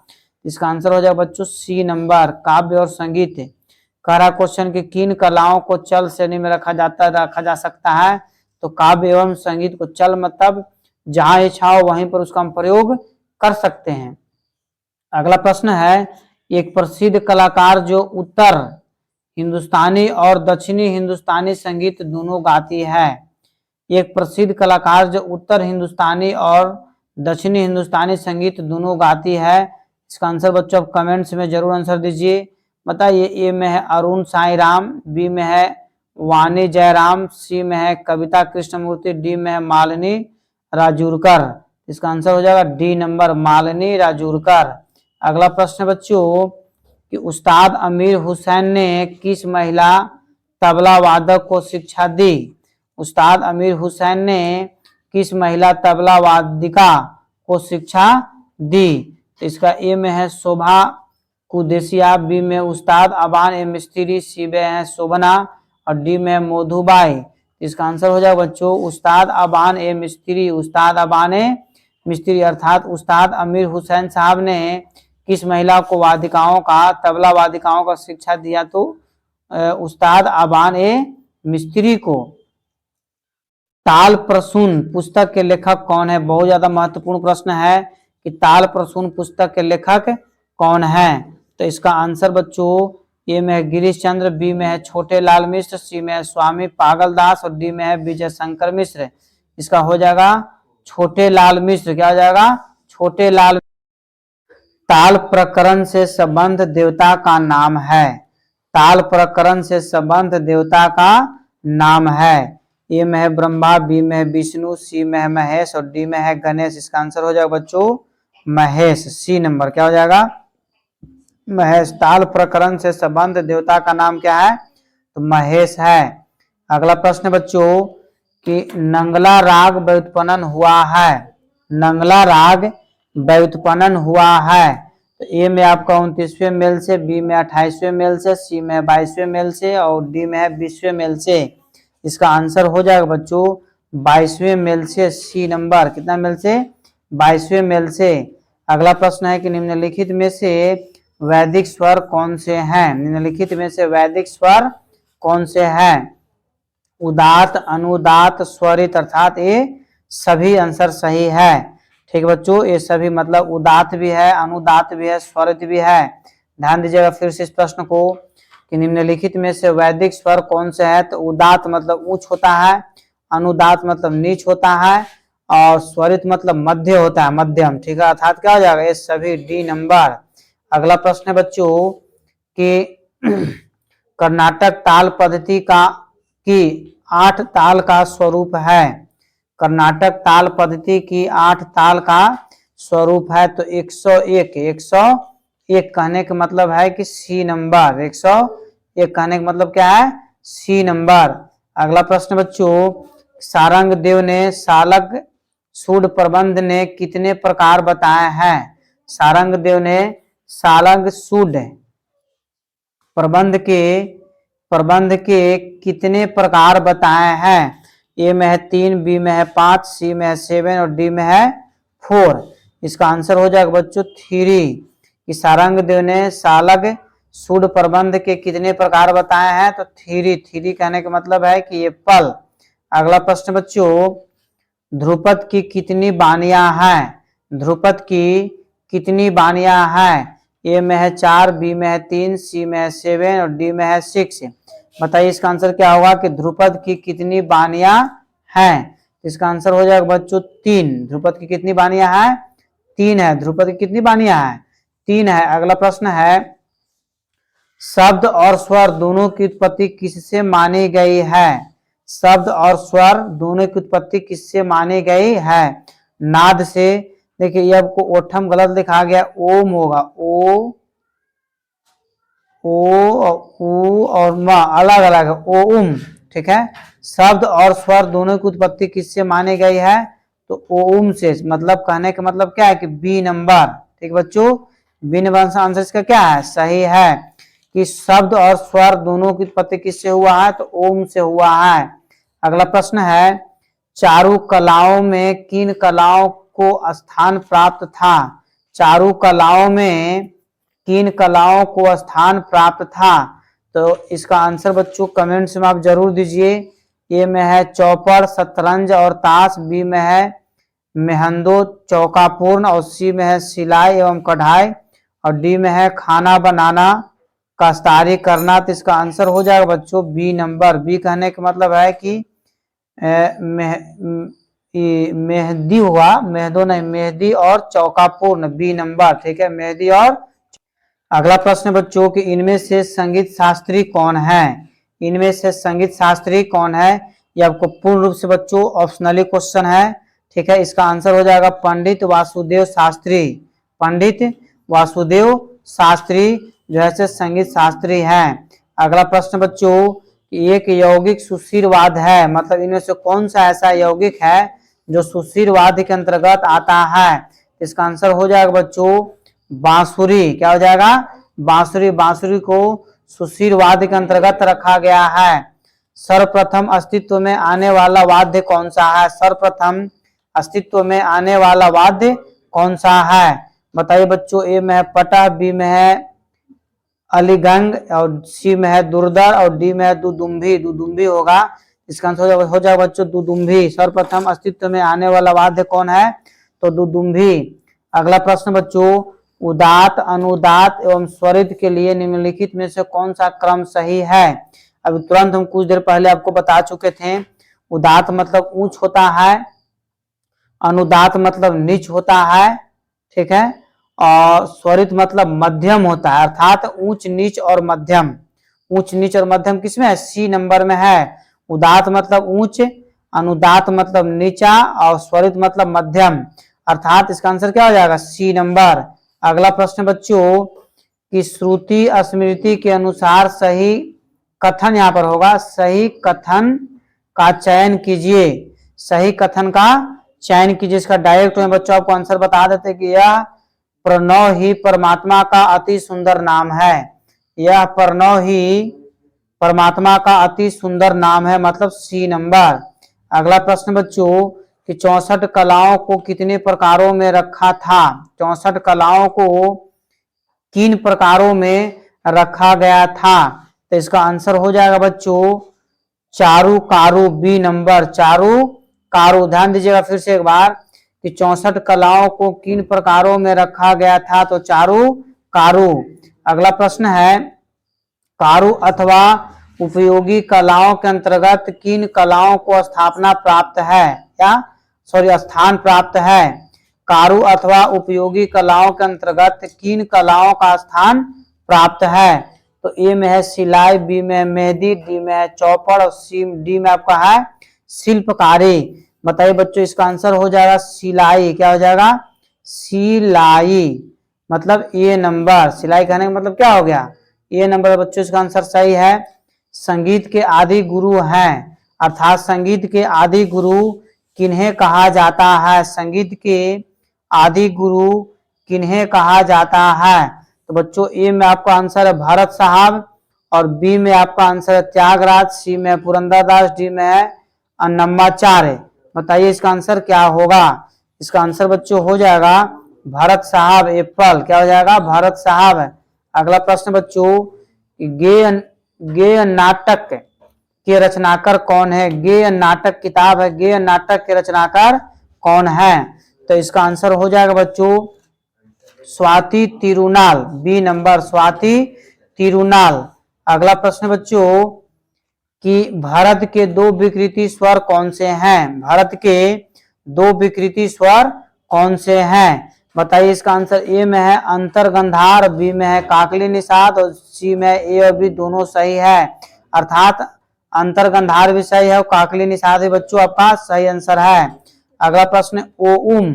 इसका आंसर हो जाएगा बच्चों सी नंबर काव्य और संगीत। करा क्वेश्चन की किन कलाओं को चल श्रेणी में रखा जा सकता है? तो काव्य एवं संगीत को चल मतलब जहां इच्छा हो वहीं पर उसका हम प्रयोग कर सकते हैं। अगला प्रश्न है एक प्रसिद्ध कलाकार जो उत्तर हिंदुस्तानी और दक्षिणी हिंदुस्तानी संगीत दोनों गाती है। एक प्रसिद्ध कलाकार जो उत्तर हिंदुस्तानी और दक्षिणी हिंदुस्तानी संगीत दोनों गाती है। इसका आंसर बच्चों आप कमेंट्स में जरूर आंसर दीजिए। बताइए ए में है अरुण साई राम, बी में है वाणी जयराम, सी में है कविता कृष्णमूर्ति, डी में है मालिनी राजूरकर। इसका आंसर हो जाएगा डी नंबर मालिनी राजूरकर। अगला प्रश्न बच्चों कि उस्ताद अमीर हुसैन ने किस महिला तबला वादक को शिक्षा दी? उस्ताद अमीर हुसैन ने किस महिला तबला वादिका को शिक्षा दी? तो इसका ए में है शोभा कुदेसिया, बी में उस्ताद अबान ए मिस्त्री, सी में है शोभना और डी में मोधुबाई। इसका आंसर हो जाएगा बच्चों उस्ताद अबान ए मिस्त्री। उस्ताद अबान ए मिस्त्री अर्थात उस्ताद अमीर हुसैन साहब ने किस महिला को वादिकाओं का तबला वादिकाओं का शिक्षा दिया? तो उस्ताद अबान ए मिस्त्री को। ताल प्रसून पुस्तक के लेखक कौन है? बहुत ज्यादा महत्वपूर्ण प्रश्न है कि ताल प्रसून पुस्तक के लेखक कौन है? तो इसका आंसर बच्चों ए में है गिरीश चंद्र, बी में है छोटे लाल मिश्र, सी में है स्वामी पागलदास और डी में है विजय शंकर मिश्र। इसका हो जाएगा छोटे लाल मिश्र। क्या हो जाएगा? छोटे लाल। ताल प्रकरण से संबंध देवता का नाम है। ताल प्रकरण से संबंध देवता का नाम है। ए में है ब्रह्मा, बी में है विष्णु, सी में है महेश और डी में है गणेश। इसका आंसर हो जाएगा बच्चों महेश, सी नंबर। क्या हो जाएगा? महेश। ताल प्रकरण से संबंध देवता का नाम क्या है? तो महेश है। अगला प्रश्न बच्चों कि नंगला राग व्युत्पन्न हुआ है। नंगला राग व्युत्पन्न हुआ है। तो ए में आपका 29वें मेल से, बी में 28वें मेल से, सी में 22वें मेल से और डी में है 20वें मेल से। इसका आंसर हो जाएगा बच्चों 22वें मेल से, सी नंबर। कितना मेल से? 22वें मेल से। अगला प्रश्न है कि निम्नलिखित में से वैदिक स्वर कौन से हैं? निम्नलिखित में से वैदिक स्वर कौन से हैं? उदात, अनुदात, स्वरित अर्थात ये सभी आंसर सही है। ठीक बच्चों, ये सभी मतलब उदात भी है, अनुदात भी है, स्वरित भी है। ध्यान दीजिएगा फिर से इस प्रश्न को कि निम्नलिखित में से वैदिक स्वर कौन से है? तो उदात मतलब उच्च होता है, अनुदात मतलब नीच होता है और स्वरित मतलब मध्य होता है, मध्यम। ठीक है, अर्थात क्या हो जाएगा? ये सभी डी नंबर। अगला प्रश्न है बच्चों कि कर्नाटक ताल पद्धति की 8 ताल का स्वरूप है। कर्नाटक ताल पद्धति की 8 ताल का स्वरूप है। तो 101 कहने का मतलब है कि सी नंबर। 101 कहने का मतलब क्या है? C number. अगला प्रश्न बच्चों सारंग देव ने सालग सूड प्रबंध ने कितने प्रकार बताए हैं? सारंग देव ने सालग सूड प्रबंध के कितने प्रकार बताए हैं? ए में है 3, बी में है 5, सी में है 7 और डी में है 4। इसका आंसर हो जाएगा बच्चों 3 कि सारंग देव ने सालग सूड प्रबंध के कितने प्रकार बताए हैं? तो 3 कहने का मतलब है कि ये पल। अगला प्रश्न बच्चों ध्रुपद की कितनी बानियां हैं? ध्रुपद की कितनी बानियां हैं? ए में है 4, बी में है 3, सी में है 7 और डी में है 6। बताइए इसका आंसर क्या होगा कि ध्रुपद की कितनी बानियां हैं? इसका आंसर हो जाएगा बच्चों 3। ध्रुपद की कितनी बानियां हैं? 3 है। ध्रुपद की कितनी बानियां हैं? 3 है। अगला प्रश्न है शब्द और स्वर दोनों की उत्पत्ति किससे मानी गई है? शब्द और स्वर दोनों की उत्पत्ति किससे मानी गई है? नाद से। देखिए ये आपको ओठम गलत लिखा गया, ओम होगा। ओ उ और म अलग अलग है, ओम। ठीक है, शब्द और स्वर दोनों की उत्पत्ति किससे मानी गई है? तो ओम से। मतलब कहने का मतलब क्या है कि बी नंबर। ठीक बच्चों, बी नंबर आंसर इसका क्या है? सही है कि शब्द और स्वर दोनों की उत्पत्ति किससे हुआ है? तो ओम से हुआ है। अगला प्रश्न है चारु कलाओं में किन कलाओं को स्थान प्राप्त था? चारु कलाओं में किन कलाओं को स्थान प्राप्त था? तो इसका आंसर बच्चों कमेंट्स में आप जरूर दीजिए। ए में है चौपड़, शतरंज और ताश, बी में है मेहंदो चौकापूर्ण और सी में है सिलाई एवं कढ़ाई और डी में है खाना बनाना काश्तकारी करना। तो इसका आंसर हो जाएगा बच्चों बी नंबर। बी कहने का मतलब है कि मेहंदी हुआ, मेहंदो नहीं, मेहंदी और चौकापूर्ण, बी नंबर। ठीक है, मेहंदी और। अगला प्रश्न बच्चों कि इनमें से संगीत शास्त्री कौन है? इनमें से संगीत शास्त्री कौन है? ये आपको पूर्ण रूप से बच्चों ऑप्शनली क्वेश्चन है। ठीक है, इसका आंसर हो जाएगा पंडित वासुदेव शास्त्री। पंडित वासुदेव शास्त्री जो है संगीत शास्त्री हैं। अगला प्रश्न बच्चों एक यौगिक सुशीरवाद है, मतलब इनमें से कौन सा ऐसा यौगिक है जो सुशीरवाद के अंतर्गत आता है? इसका आंसर हो जाएगा बच्चों बांसुरी। क्या हो जाएगा? बांसुरी। बांसुरी को सुशीरवाद के अंतर्गत रखा गया है। सर्वप्रथम अस्तित्व में आने वाला वाद्य कौन सा है? सर्वप्रथम अस्तित्व में आने वाला वाद्य कौन सा है? बताइए बच्चों। ए में है पटह, बी में है अलीगंग, और सी में है दुर्दर, और डी में है दुदुम्भी। दुदुम्भी होगा इसका आंसर हो जाएगा बच्चों दुदुम्भी। सर्वप्रथम अस्तित्व में आने वाला वाद्य कौन है? तो दुदुम्भी। अगला प्रश्न बच्चों, उदात्त, अनुदात्त एवं स्वरित के लिए निम्नलिखित में से कौन सा क्रम सही है? अभी तुरंत हम कुछ देर पहले आपको बता चुके थे। उदात्त मतलब ऊंच होता है, अनुदात्त मतलब नीच होता है, ठीक है, और स्वरित मतलब मध्यम होता है, अर्थात ऊंच नीच और मध्यम। ऊंच नीच और मध्यम किसमें है? सी नंबर में है। उदात्त मतलब ऊंच, अनुदात्त मतलब नीचा, और स्वरित मतलब मध्यम, अर्थात इसका आंसर क्या हो जाएगा? C number. अगला प्रश्न बच्चों, कि श्रुति स्मृति के अनुसार सही कथन यहाँ पर होगा। सही कथन का चयन कीजिए। सही कथन का चयन कीजिए। इसका डायरेक्ट में बच्चों आपको आंसर बता देते कि यह प्रणव ही परमात्मा का अति सुंदर नाम है। यह प्रणव ही परमात्मा का अति सुंदर नाम है, मतलब सी नंबर। अगला प्रश्न बच्चों, कि 64 कलाओं को कितने प्रकारों में रखा था? 64 कलाओं को किन प्रकारों में रखा गया था? तो इसका आंसर हो जाएगा बच्चों चारु कारु, बी नंबर, चारु कारु। ध्यान दीजिएगा फिर से एक बार कि 64 कलाओं को किन प्रकारों में रखा गया था? तो चारु कारु। अगला प्रश्न है, कारु अथवा उपयोगी कलाओं के अंतर्गत किन कलाओं को स्थापना प्राप्त है? स्थान प्राप्त है? कारु अथवा उपयोगी कलाओं के अंतर्गत किन कलाओं का स्थान प्राप्त है? तो ए में है सिलाई, बी में है मेहंदी, डी में है चौपड़, और डी में आपका है शिल्पकारी। बताइए बच्चों, इसका आंसर हो जाएगा सिलाई। क्या हो जाएगा? सिलाई, मतलब ए नंबर। सिलाई कहने का मतलब क्या हो गया? ए नंबर। बच्चों इसका आंसर सही है। संगीत के आदि गुरु हैं, अर्थात संगीत के आदि गुरु किन्हें कहा जाता है? संगीत के आदि गुरु किन्हें कहा जाता है? तो बच्चों ए में आपका आंसर है भरत साहब, और बी में आपका आंसर है त्यागराज, सी में पुरंदरदास, डी में है अन्नमाचार्य। बताइए इसका आंसर क्या होगा? इसका आंसर बच्चों हो जाएगा भरत साहब, एप्पल। क्या हो जाएगा? भरत साहब। अगला प्रश्न बच्चों, गेय नाटक के रचनाकार कौन है? गेय नाटक किताब है, गेय नाटक के रचनाकार कौन है? तो इसका आंसर हो जाएगा बच्चों स्वाति तिरुनाल, बी नंबर, स्वाति तिरुनाल। अगला प्रश्न बच्चों, कि भारत के दो विकृति स्वर कौन से हैं? भारत के दो विकृति स्वर कौन से हैं? बताइए इसका आंसर। ए में है अंतर्गंधार, बी में है काकली निषाद, और सी में ए और बी दोनों सही है, अर्थात अंतर्गंधार भी सही है और काकली निषाद भी बच्चों आपका सही आंसर है। अगला प्रश्न, ओम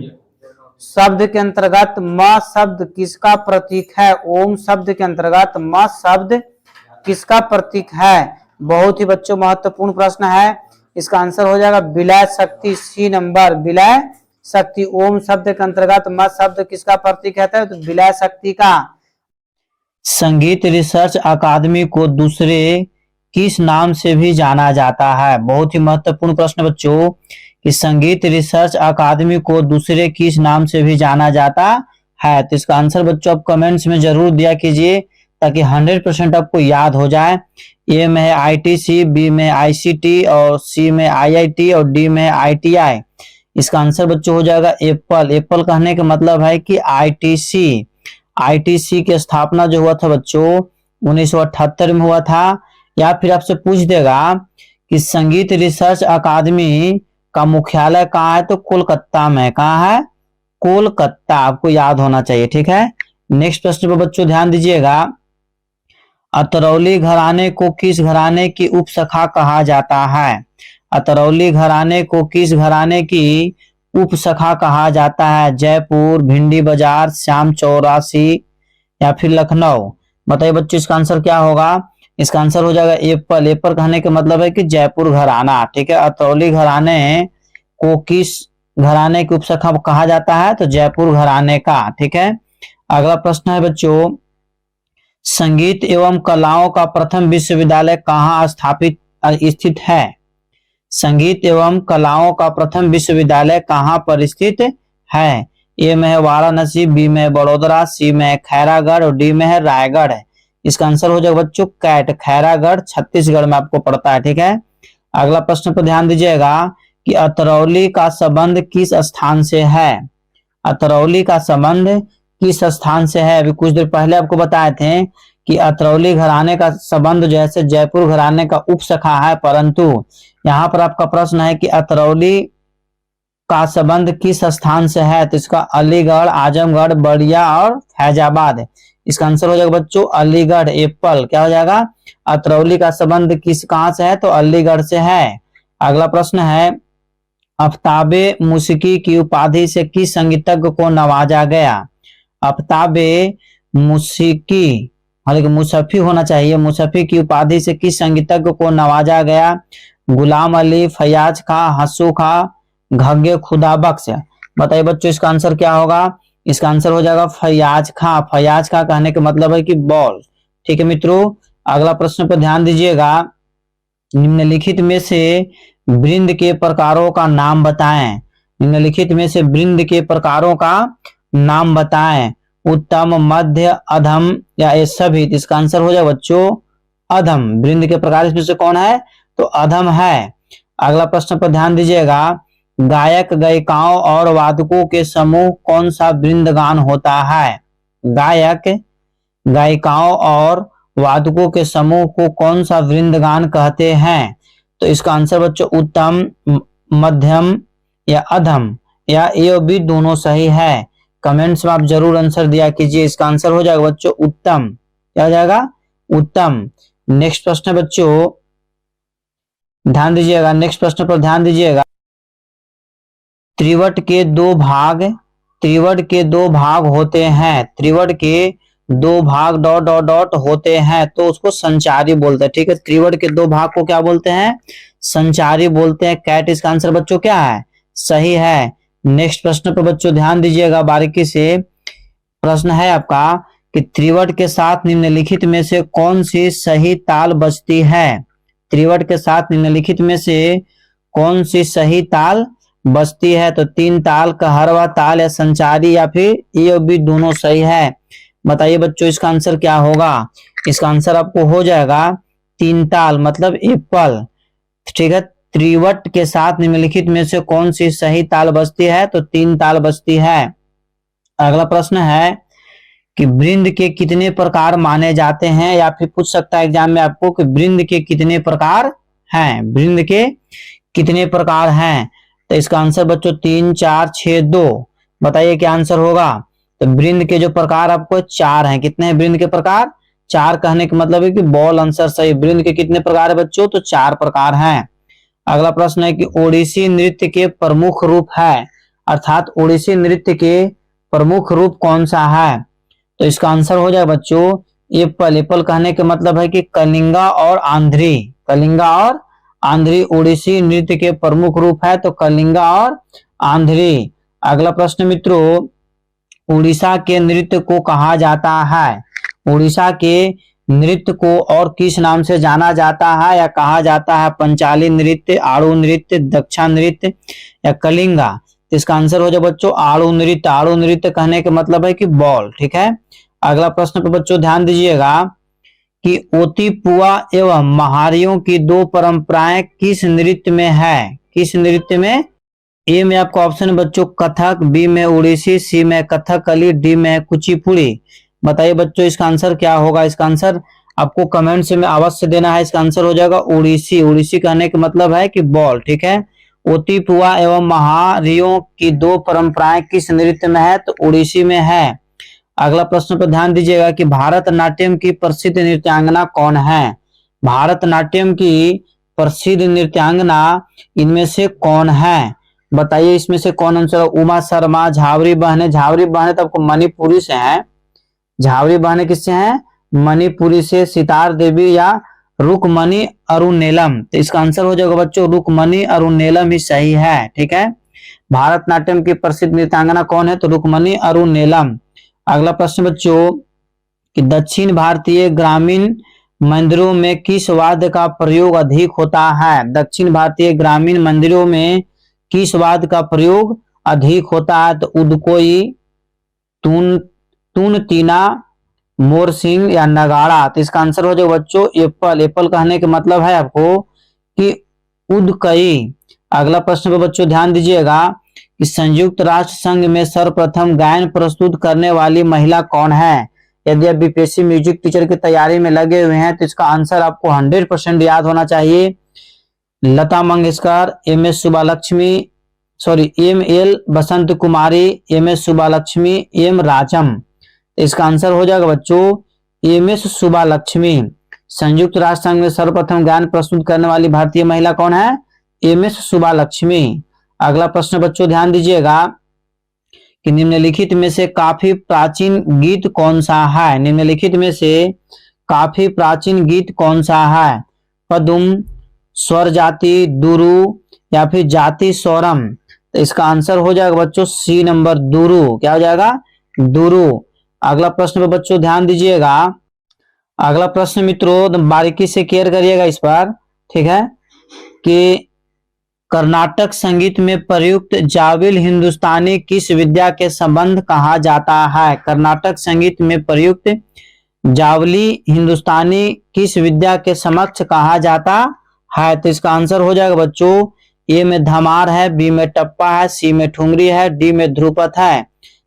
शब्द के अंतर्गत म शब्द किसका प्रतीक है? ओम शब्द के अंतर्गत म शब्द किसका प्रतीक है? बहुत ही बच्चों महत्वपूर्ण प्रश्न है। इसका आंसर हो जाएगा विलय शक्ति, सी नंबर, विलय शक्ति। ओम शब्द के अंतर्गत म शब्द किसका प्रतीक है? तो विलय शक्ति का। संगीत रिसर्च अकादमी को दूसरे किस नाम से भी जाना जाता है? बहुत ही महत्वपूर्ण प्रश्न बच्चों, कि संगीत रिसर्च अकादमी को दूसरे किस नाम से भी जाना जाता है? तो इसका आंसर बच्चों आप कमेंट्स में जरूर दिया कीजिए, ताकि 100% आपको याद हो जाए। ए में है ITC, बी में ICT, और सी में IIT, और डी में ITI। इसका आंसर बच्चों हो जाएगा एप्पल। एप्पल कहने का मतलब है कि ITC की स्थापना जो हुआ था बच्चों 1978 में हुआ था। या फिर आपसे पूछ देगा कि संगीत रिसर्च अकादमी का मुख्यालय कहाँ है? तो कोलकाता में। कहाँ है? कोलकाता। आपको याद होना चाहिए, ठीक है। नेक्स्ट प्रश्न पर बच्चों ध्यान दीजिएगा। अतरौली घराने को किस घराने की उपशाखा कहा जाता है? अतरौली घराने को किस घराने की उपशाखा कहा जाता है? जयपुर, भिंडी बाजार, श्याम चौरासी, या फिर लखनऊ। बताइए बच्चों इसका आंसर क्या होगा? इसका आंसर हो जाएगा एप्पल। एप्पल कहने का मतलब है कि जयपुर घराना, ठीक है। अतरौली घराने को किस घराने की उपशाखा कहा जाता है? तो जयपुर घराने का, ठीक है। अगला प्रश्न है बच्चों, संगीत एवं कलाओं का प्रथम विश्वविद्यालय कहाँ स्थापित स्थित है? संगीत एवं कलाओं का प्रथम विश्वविद्यालय कहाँ पर स्थित है? ए में है वाराणसी, बी में है बड़ोदरा, सी में है खैरागढ़ और डी में है रायगढ़ है। इसका आंसर हो जाएगा बच्चों कैट, खैरागढ़ छत्तीसगढ़ में आपको पड़ता है। ठीक है, अगला प्रश्न पर ध्यान दीजिएगा कि अतरौली का संबंध किस स्थान से है? अतरौली का संबंध किस स्थान से है? अभी कुछ देर पहले आपको बताए थे कि अतरौली घराने का संबंध जैसे जयपुर घराने का उपशाखा है, परंतु यहाँ पर आपका प्रश्न है कि अतरौली का संबंध किस स्थान से है? तो इसका अलीगढ़, आजमगढ़, बड़िया और फैजाबाद। इसका आंसर हो जाएगा बच्चों अलीगढ़, एप्पल। क्या हो जाएगा? अतरौली का संबंध कहाँ से है? तो अलीगढ़ से है। अगला प्रश्न है आफ्ताबे मूसिकी की उपाधि से किस संगीतज्ञ को नवाजा गया? आफ्ताबे मूसिकी, हालांकि मुसफ़ी होना चाहिए, मुसफ़ी की उपाधि से किस संगीतज्ञ को नवाजा गया? गुलाम अली, फयाज खां, हसू खां, घगे खुदा बख्श। बताइए बच्चों इसका आंसर क्या होगा? इसका आंसर हो जाएगा फयाज खां। फयाज खां कहने का मतलब है कि बॉल। ठीक है मित्रों, अगला प्रश्न पर ध्यान दीजिएगा। निम्नलिखित में से वृंद के प्रकारों का नाम बताएं। निम्नलिखित में से वृंद के प्रकारों का नाम बताएं। उत्तम, मध्य, अधम या ये सभी? इसका आंसर हो जाए बच्चों अधम। वृंद के प्रकार इसमें से कौन है? तो अधम है। अगला प्रश्न पर ध्यान दीजिएगा। गायक, गायिकाओं और वादकों के समूह कौन सा वृंदगान होता है? गायक, गायिकाओं और वादकों के समूह को कौन सा वृंदगान कहते हैं? तो इसका आंसर बच्चों उत्तम, मध्यम या अधम या ये भी दोनों सही है। कमेंट्स में आप जरूर आंसर दिया कीजिए। इसका आंसर हो जाएगा बच्चों उत्तम। क्या हो जाएगा? उत्तम। नेक्स्ट प्रश्न है बच्चों, ध्यान दीजिएगा। नेक्स्ट प्रश्न पर ध्यान दीजिएगा। त्रिवट के दो भाग, त्रिवट के दो भाग होते हैं, त्रिवट के दो भाग डॉट डॉट डॉट होते हैं तो उसको संचारी बोलते हैं। ठीक है, त्रिवट के दो भाग को क्या बोलते हैं? संचारी बोलते हैं। कैट इसका आंसर बच्चों क्या है? सही है। नेक्स्ट प्रश्न पर बच्चों ध्यान दीजिएगा बारीकी से। प्रश्न है आपका कि त्रिवट के साथ निम्नलिखित में से कौन सी सही ताल बजती है? त्रिवट के साथ निम्नलिखित में से कौन सी सही ताल बजती है? तो तीन ताल, कहरवा ताल या संचारी या फिर ये भी दोनों सही है। बताइए बच्चों इसका आंसर क्या होगा? इसका आंसर आपको हो जाएगा तीन ताल, मतलब एप्पल। ठीक है, त्रिवट के साथ निम्नलिखित में से कौन सी सही ताल बजती है? तो तीन ताल बजती है। अगला प्रश्न है कि वृंद के कितने प्रकार माने जाते हैं, या फिर पूछ सकता है एग्जाम में आपको कि वृंद के कितने प्रकार हैं? वृंद के कितने प्रकार हैं? तो इसका आंसर बच्चों 3, 4, 6, 2। बताइए क्या आंसर होगा? तो वृंद के जो प्रकार आपको 4 हैं। कितने हैं वृंद के प्रकार? 4। कहने का मतलब है कि बॉल आंसर सही। वृंद के कितने प्रकार है बच्चों? तो 4 प्रकार हैं। अगला प्रश्न है कि ओडिसी नृत्य के प्रमुख रूप है, अर्थात ओडिसी नृत्य के प्रमुख रूप कौन सा है? तो इसका आंसर हो जाए बच्चों एप्पल। एप्पल कहने का मतलब है कि कलिंगा और आंध्री। कलिंगा और आंध्री ओडिसी नृत्य के प्रमुख रूप है, तो कलिंगा और आंध्री। अगला प्रश्न मित्रों, उड़ीसा के नृत्य को कहा जाता है? उड़ीसा के नृत्य को और किस नाम से जाना जाता है या कहा जाता है? पंचाली नृत्य, आड़ू नृत्य, दक्षा नृत्य या कलिंगा? तो इसका आंसर हो जाए बच्चों आड़ू नृत्य। आड़ू नृत्य कहने का मतलब है कि बॉल। ठीक है, अगला प्रश्न पर बच्चों ध्यान दीजिएगा कि ओतीपुआ एवं महारियों की दो परंपराएं किस नृत्य में है? किस नृत्य में? ए में आपको ऑप्शन बच्चों कथक, बी में उड़ीसी, सी में कथकली, डी में कुचिपुड़ी। बताइए बच्चों इसका आंसर क्या होगा? इसका आंसर आपको कमेंट्स में अवश्य देना है। इसका आंसर हो जाएगा उड़ीसी। उड़ीसी कहने का मतलब है कि बॉल। ठीक है, ओतीपुआ एवं महारियों की दो परंपराएं किस नृत्य में है? तो उड़ीसी में है। अगला प्रश्न पर ध्यान दीजिएगा कि भारतनाट्यम की प्रसिद्ध नृत्यांगना कौन है? भारतनाट्यम की प्रसिद्ध नृत्यांगना इनमें से कौन है? बताइए इसमें से कौन आंसर? उमा शर्मा, झावरी बहने। झावरी बहने तो आपको मणिपुरी से है। झावरी बहने किससे हैं? मणिपुरी से। सितार देवी या रुकमणी अरुणेलम। तो इसका आंसर हो जाएगा बच्चों रुकमणी अरुणेलम ही सही है। ठीक है, भारतनाट्यम की प्रसिद्ध नृत्यांगना कौन है? तो रुकमणी अरुणेलम। अगला प्रश्न बच्चों कि दक्षिण भारतीय ग्रामीण मंदिरों में किस वाद्य का प्रयोग अधिक होता है? दक्षिण भारतीय ग्रामीण मंदिरों में किस वाद्य का प्रयोग अधिक होता है? तो उदकोई, तून तून तीना, मोरसिंह या नगाड़ा। तो इसका आंसर हो जाएगा बच्चों एप्पल। एप्पल कहने के मतलब है आपको कि उदकई। अगला प्रश्न पर बच्चों ध्यान दीजिएगा कि संयुक्त राष्ट्र संघ में सर्वप्रथम गायन प्रस्तुत करने वाली महिला कौन है? यदि आप बीपीएससी म्यूजिक टीचर की तैयारी में लगे हुए हैं तो इसका आंसर आपको 100% याद होना चाहिए। लता मंगेशकर, एम.एल. बसंत कुमारी, एम.एस. सुब्बालक्ष्मी, एम. राजम। इसका आंसर हो जाएगा बच्चों एम.एस. सुब्बालक्ष्मी। संयुक्त राष्ट्र संघ में सर्वप्रथम गायन प्रस्तुत करने वाली भारतीय महिला कौन है? एम.एस. सुब्बालक्ष्मी। अगला प्रश्न बच्चों ध्यान दीजिएगा कि निम्नलिखित में से काफी प्राचीन गीत कौन सा है? निम्नलिखित में से काफी प्राचीन गीत कौन सा है? पदुम, स्वर जाति, दुरु या फिर जाति स्वरम। तो इसका आंसर हो जाएगा बच्चों सी नंबर दुरु। क्या हो जाएगा? दुरु। अगला प्रश्न पर बच्चों ध्यान दीजिएगा। अगला प्रश्न मित्रों बारीकी से केयर करिएगा इस पर, ठीक है, कि कर्नाटक संगीत में प्रयुक्त जाविल हिंदुस्तानी किस विद्या के संबंध कहा जाता है? कर्नाटक संगीत में प्रयुक्त जावली हिंदुस्तानी किस विद्या के समक्ष कहा जाता है? तो इसका आंसर हो जाएगा बच्चों ए में धमार है, बी में टप्पा है, सी में ठुमरी है, डी में ध्रुपद है।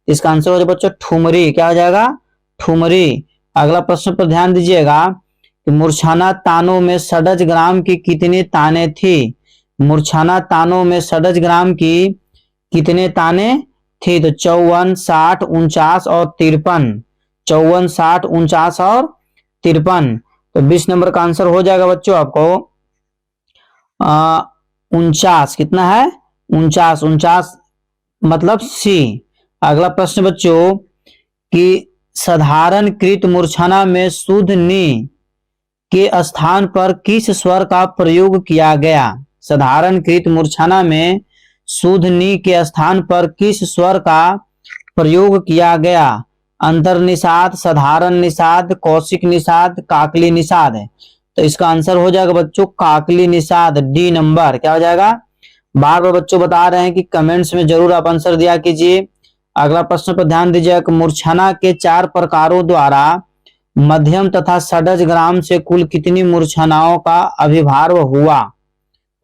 इसका आंसर हो जाएगा बच्चों ठुमरी। क्या हो जाएगा? ठुमरी। अगला प्रश्न पर ध्यान दीजिएगा कि मूर्छना तानों में षड्ज ग्राम की कितनी ताने थी? मूर्छना तानों में षड्ज ग्राम की कितने ताने थी? तो 54, 60, 49 और 53। 54, 60, 49 और 53। तो 20 नंबर का आंसर हो जाएगा बच्चों आपको 49। कितना है? 49। 49 मतलब सी। अगला प्रश्न बच्चों कि साधारणकृत मूर्छना में शुद्ध नी के स्थान पर किस स्वर का प्रयोग किया गया? साधारणकृत मूर्छना में शुद्ध नी के स्थान पर किस स्वर का प्रयोग किया गया? अंतर निषाद, साधारण निषाद, कौशिक निषाद, काकली निषाद। तो इसका आंसर हो जाएगा बच्चों काकली निषाद, डी नंबर। क्या हो जाएगा? बार बार बच्चों बता रहे हैं कि कमेंट्स में जरूर आप आंसर दिया कीजिए। अगला प्रश्न पर ध्यान दीजिएगा कि मूर्छना के 4 प्रकारों द्वारा मध्यम तथा षड्ज ग्राम से कुल कितनी मूर्छनाओं का अभिभार्व हुआ?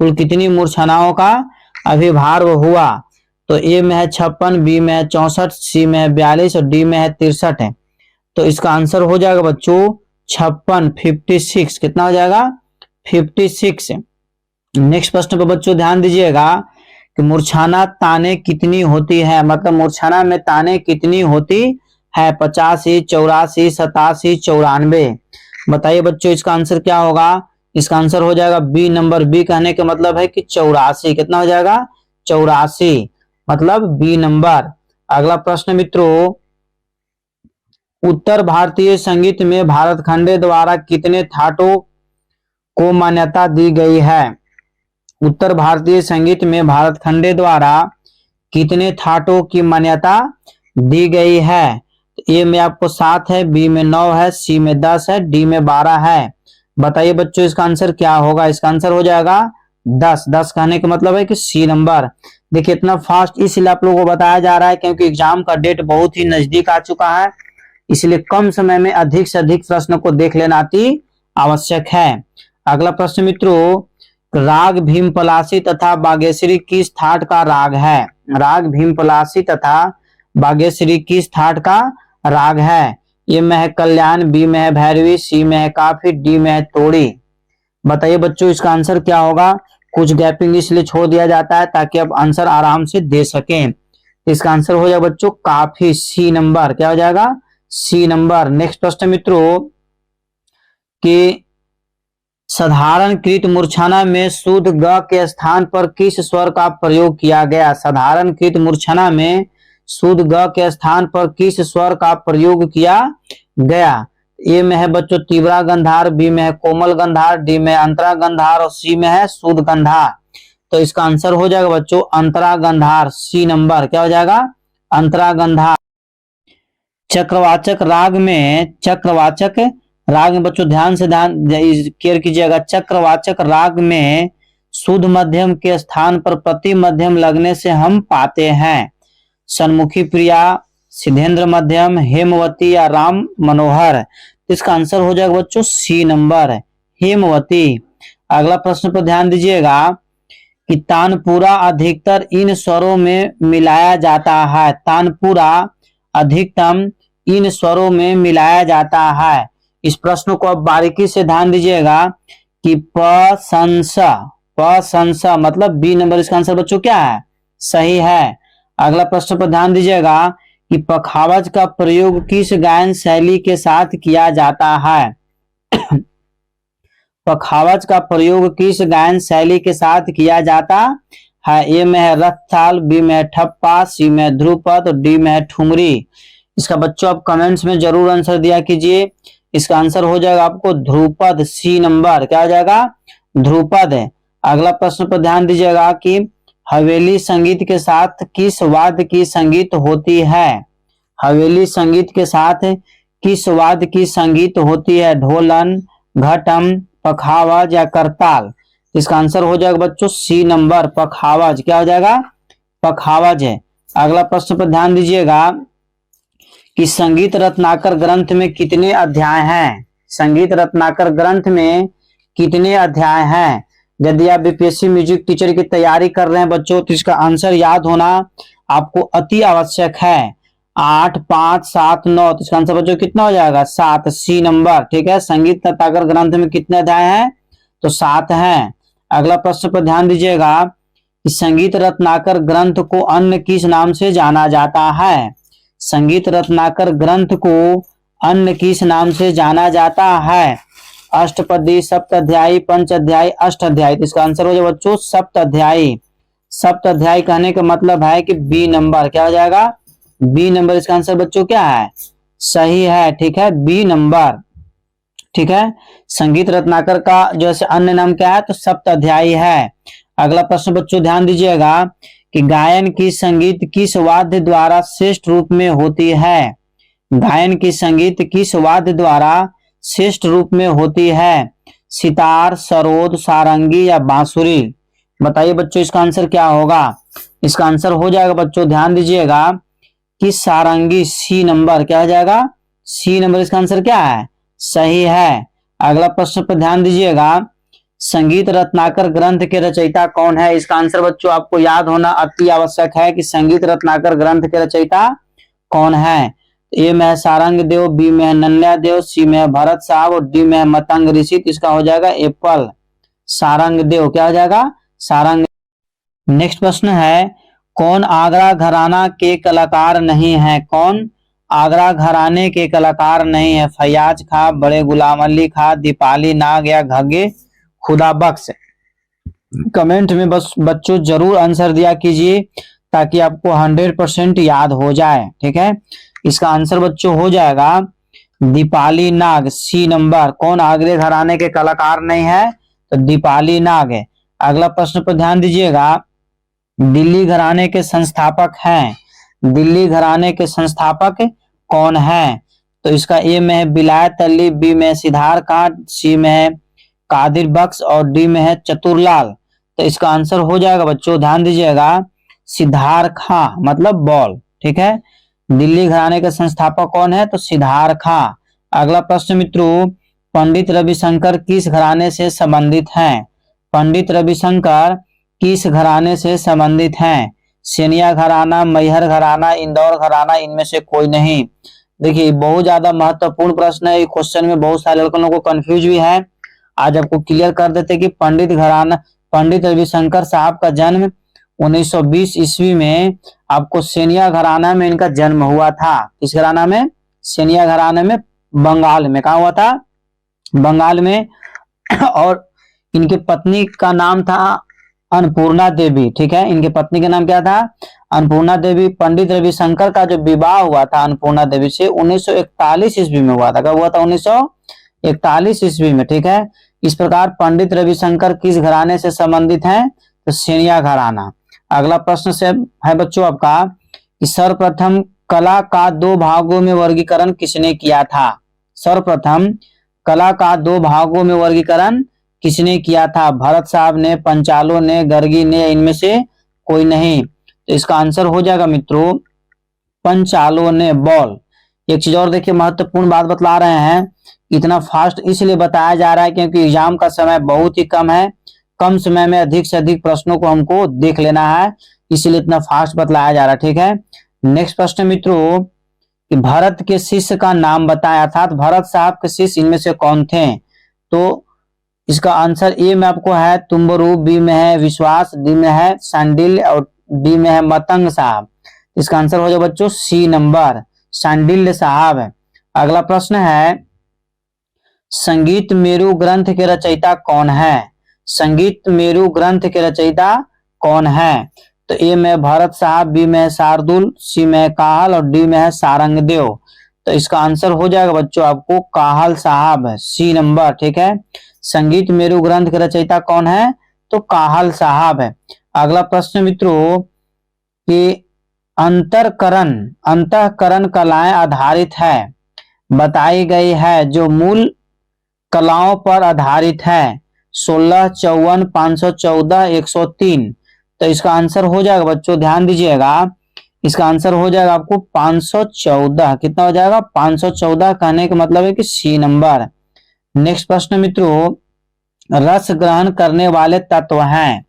कुल कितनी मूर्छनाओं का अभिभार्व हुआ? तो ए में है 56, बी में है 64, सी में है 42 और डी में है 63 है। तो इसका आंसर हो जाएगा बच्चों 56, 56। कितना हो जाएगा? 56। नेक्स्ट प्रश्न पर बच्चों ध्यान दीजिएगा कि मूर्छना ताने कितनी होती है? मतलब मूर्छना में ताने कितनी होती है? 85, 84, 87, 94। बताइए बच्चों इसका आंसर क्या होगा? इसका आंसर हो जाएगा बी नंबर। बी कहने का मतलब है कि 84। कितना हो जाएगा? 84 मतलब बी नंबर। अगला प्रश्न मित्रों उत्तर भारतीय संगीत में भारतखंडे द्वारा कितने थाटों को मान्यता दी गई है? उत्तर भारतीय संगीत में भारतखंडे द्वारा कितने थाटों की मान्यता दी गई है? ए में आपको 7 है, बी में 9 है, सी में 10 है, डी में 12 है। बताइए बच्चों इसका आंसर क्या होगा? इसका आंसर हो जाएगा 10। 10 कहने का मतलब है कि सी नंबर। देखिए इतना फास्ट इसलिए आप लोगों को बताया जा रहा है क्योंकि एग्जाम का डेट बहुत ही नजदीक आ चुका है, इसलिए कम समय में अधिक से अधिक प्रश्न को देख लेना अति आवश्यक है। अगला प्रश्न मित्रों राग भीमपलासी तथा बागेश्वरी किस थाट का राग है? राग भीमपलासी तथा बागेश्वरी किस थाट का राग है? ए में है कल्याण, बी में है भैरवी, सी में है काफी, डी में है तोड़ी। बताइए बच्चों इसका आंसर क्या होगा? कुछ गैपिंग इसलिए छोड़ दिया जाता है ताकि आप आंसर आराम से दे सकें। इसका आंसर हो जाएगा बच्चों काफी, सी नंबर। क्या हो जाएगा? C number. नेक्स्ट प्रश्न मित्रों कि साधारणकृत मूर्छना में शुद्ध ग के स्थान पर किस स्वर का प्रयोग किया गया? साधारणकृत मूर्छना में शुद्ध ग के स्थान पर किस स्वर का प्रयोग किया गया? ए में है बच्चों तीव्रा गंधार, बी में है कोमल गंधार, डी में अंतरा गंधार और सी में है शुद्ध गंधार। तो इसका आंसर हो जाएगा बच्चों अंतरा गंधार, सी नंबर। क्या हो जाएगा? अंतरा गंधार। चक्रवाचक राग में चक्रवाचक राग में बच्चों ध्यान से केयर कीजिएगा। चक्रवाचक राग में शुद्ध मध्यम के स्थान पर प्रति मध्यम लगने से हम पाते हैं सन्मुखी प्रिया, सिद्धेंद्र मध्यम, हेमवती या राम मनोहर। इसका आंसर हो जाएगा बच्चों सी नंबर, हेमवती। अगला प्रश्न पर ध्यान दीजिएगा कि तानपुरा अधिकतर इन स्वरों में मिलाया जाता है। तानपुरा अधिकतम इन स्वरों में मिलाया जाता है। इस प्रश्न को अब बारीकी से ध्यान दीजिएगा कि प्रशंसा मतलब बी नंबर इसका आंसर बच्चों क्या है, सही है। अगला प्रश्न पर ध्यान दीजिएगा कि पखावज का प्रयोग किस गायन शैली के साथ किया जाता है। पखावज का प्रयोग किस गायन शैली के साथ किया जाता है। ए में है रथ ताल, बी में है ठप्पा, सी में है ध्रुपद और डी में है ठुमरी। इसका बच्चों आप कमेंट्स में जरूर आंसर दिया कीजिए। इसका आंसर हो जाएगा आपको ध्रुपद, सी नंबर क्या हो जाएगा, ध्रुपद है। अगला प्रश्न पर ध्यान दीजिएगा कि हवेली संगीत के साथ किस वाद्य की संगीत होती है। हवेली संगीत के साथ किस वाद्य की संगीत होती है, ढोलन, घटम, पखावज या करताल। इसका आंसर हो जाएगा बच्चों सी नंबर, पखावज क्या हो जाएगा, पखावज है। अगला प्रश्न पर ध्यान दीजिएगा कि संगीत रत्नाकर ग्रंथ में कितने अध्याय हैं। संगीत रत्नाकर ग्रंथ में कितने अध्याय हैं। यदि आप बीपीएससी म्यूजिक टीचर की तैयारी कर रहे हैं बच्चों तो इसका आंसर याद होना आपको अति आवश्यक है। 8, 5, 7, 9 तो इसका आंसर बच्चों कितना हो जाएगा, 7, सी नंबर। ठीक है, संगीत रत्नाकर ग्रंथ में कितने अध्याय हैं तो 7 हैं। अगला प्रश्न पर ध्यान दीजिएगा कि संगीत रत्नाकर ग्रंथ को अन्य किस नाम से जाना जाता है। संगीत रत्नाकर ग्रंथ को अन्य किस नाम से जाना जाता है। अष्टपदी, सप्ताध्यायी, पंचाध्यायी, अष्टाध्यायी। तो इसका आंसर हो जाएगा बच्चों सप्ताध्यायी। सप्ताध्यायी कहने का मतलब है कि बी नंबर क्या हो जाएगा, बी नंबर इसका आंसर बच्चों क्या है, सही है। ठीक है, बी नंबर। ठीक है, संगीत रत्नाकर का जो है अन्य नाम क्या है तो सप्ताध्यायी है। अगला प्रश्न बच्चों ध्यान दीजिएगा कि गायन की संगीत किस वाद्य द्वारा श्रेष्ठ रूप में होती है। गायन की संगीत किस वाद्य द्वारा श्रेष्ठ रूप में होती है, सितार, सरोद, सारंगी या बांसुरी। बताइए बच्चों इसका आंसर क्या होगा। इसका आंसर हो जाएगा बच्चों ध्यान दीजिएगा कि सारंगी, सी नंबर क्या हो जाएगा, सी नंबर इसका आंसर क्या है, सही है। अगला प्रश्न पर ध्यान दीजिएगा संगीत रत्नाकर ग्रंथ के रचयिता कौन है। इसका आंसर बच्चों आपको याद होना अति आवश्यक है कि संगीत रत्नाकर ग्रंथ के रचयिता कौन है। ए में है सारंग देव, बी में है नन्या देव, सी में है भरत साहब और डी में है मतंग ऋषि। तो इसका हो जाएगा एप्पल, सारंग देव क्या हो जाएगा, सारंग। नेक्स्ट प्रश्न है कौन आगरा घराना के कलाकार नहीं है। कौन आगरा घराने के कलाकार नहीं है। फैयाज खां, बड़े गुलाम अली खां, दीपाली नाग या घगे खुदा बख्श। कमेंट में बस बच्चों जरूर आंसर दिया कीजिए ताकि आपको 100% याद हो जाए। ठीक है, इसका आंसर बच्चों हो जाएगा दीपाली नाग, सी नंबर। कौन आगरे घराने के कलाकार नहीं है तो दीपाली नाग है। अगला प्रश्न पर ध्यान दीजिएगा दिल्ली घराने के संस्थापक हैं। दिल्ली घराने के संस्थापक कौन है। तो इसका ए में है विलायत अली, बी में सिद्धार्थ खां, सी में है कादिर बख्श और डी में है चतुरलाल। तो इसका आंसर हो जाएगा बच्चों ध्यान दीजिएगा सिद्धार्थ खां मतलब बॉल। ठीक है, दिल्ली घराने के संस्थापक कौन है तो सिद्धार्थ खां। अगला प्रश्न मित्रों पंडित रविशंकर किस घराने से संबंधित हैं। पंडित रविशंकर किस घराने से संबंधित हैं। सेनिया घराना, मैहर घराना, इंदौर घराना, इनमें से कोई नहीं। देखिए बहुत ज्यादा महत्वपूर्ण प्रश्न है। क्वेश्चन में बहुत सारे लड़कों को कंफ्यूज भी है। आज आपको क्लियर कर देते कि पंडित रविशंकर साहब का जन्म 1920 ईस्वी में आपको सेनिया घराना में इनका जन्म हुआ था। किस घराना में, सेनिया घराना में, बंगाल में। कहा हुआ था, बंगाल में। और इनकी पत्नी का नाम था अन्नपूर्णा देवी। ठीक है, इनकी पत्नी का नाम क्या था, अन्नपूर्णा देवी। पंडित रविशंकर का जो विवाह हुआ था अन्नपूर्णा देवी से 1941 ईस्वी में हुआ था। कब हुआ था, 1941 ईस्वी में। ठीक है, इस प्रकार पंडित रविशंकर किस घराने से संबंधित हैं तो सेनिया घराना। अगला प्रश्न से है बच्चों आपका कि सर्वप्रथम कला का 2 भागों में वर्गीकरण किसने किया था। सर्वप्रथम कला का दो भागों में वर्गीकरण किसने किया था? भरत साहब ने, पंचालों ने, गर्गी ने, इनमें से कोई नहीं। तो इसका आंसर हो जाएगा मित्रों पंचालों ने। बॉल। एक चीज और देखिए, महत्वपूर्ण बात बतला रहे हैं, इतना फास्ट इसलिए बताया जा रहा है क्योंकि एग्जाम का समय बहुत ही कम है, कम समय में अधिक से अधिक प्रश्नों को हमको देख लेना है, इसलिए इतना फास्ट बतलाया जा रहा है। ठीक है, नेक्स्ट प्रश्न मित्रों कि भरत के शिष्य का नाम बताया, अर्थात भरत साहब के शिष्य इनमें से कौन थे? तो इसका आंसर ए में आपको है तुम्बरू, बी में है विश्वास, डी में है शांडिल्य और डी में है मतंग साहब। इसका आंसर हो जाए बच्चों सी नंबर, शांडिल्य साहब। अगला प्रश्न है संगीत मेरु ग्रंथ के रचयिता कौन है? संगीत मेरु ग्रंथ के रचयिता कौन है? तो ए में भरत साहब, बी में है शार्दुल, सी में है काहल और डी में है सारंगदेव। तो इसका आंसर हो जाएगा बच्चों आपको काहल साहब, सी नंबर। ठीक है, संगीत मेरु ग्रंथ के रचयिता कौन है? तो काहल साहब है। अगला प्रश्न मित्रों कि अंतःकरण कलाएं आधारित है, बताई गई है, जो मूल कलाओं पर आधारित है 16, 54, 514, 103। तो इसका आंसर हो जाएगा बच्चों, ध्यान दीजिएगा, इसका आंसर हो जाएगा आपको 514। कितना हो जाएगा? 514 कहने का मतलब है कि सी नंबर। नेक्स्ट प्रश्न मित्रों रस ग्रहण करने वाले तत्व हैं,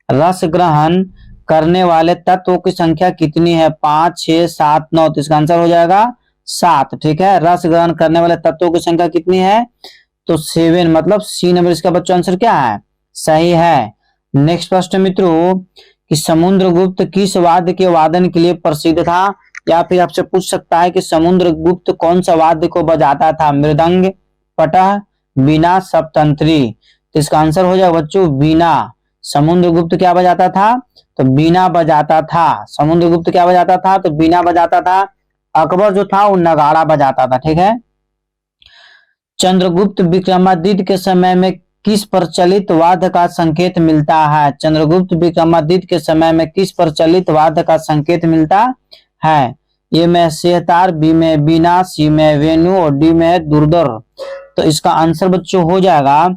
रस ग्रहण करने वाले तत्वों की संख्या कितनी है? 5, 6, 7, 9। तो इसका आंसर हो जाएगा 7। ठीक है, रस ग्रहण करने वाले तत्वों की संख्या कितनी है? तो 7, मतलब सी नंबर इसका बच्चों आंसर क्या है? सही है। नेक्स्ट प्रश्न मित्रों कि समुद्रगुप्त किस वाद्य के वादन के लिए प्रसिद्ध था? या फिर आपसे पूछ सकता है कि समुद्रगुप्त कौन सा वाद्य को बजाता था? मृदंग, पटह, बीना, सप्तंत्री। तो इसका आंसर हो जाएगा बच्चों बीना। समुद्रगुप्त क्या बजाता था? तो बीना बजाता था। समुद्रगुप्त क्या बजाता था? तो बीना बजाता था। अकबर जो था वो नगाड़ा बजाता था। ठीक है, चंद्रगुप्त विक्रमादित्य के समय में किस प्रचलित वाद्य का संकेत मिलता है? चंद्रगुप्त विक्रमादित्य के समय में किस प्रचलित वाद्य का संकेत मिलता है? ए में सेहतार, बी में बीना, सी में वेणु और डी में दुर्दर। तो इसका आंसर बच्चों हो जाएगा,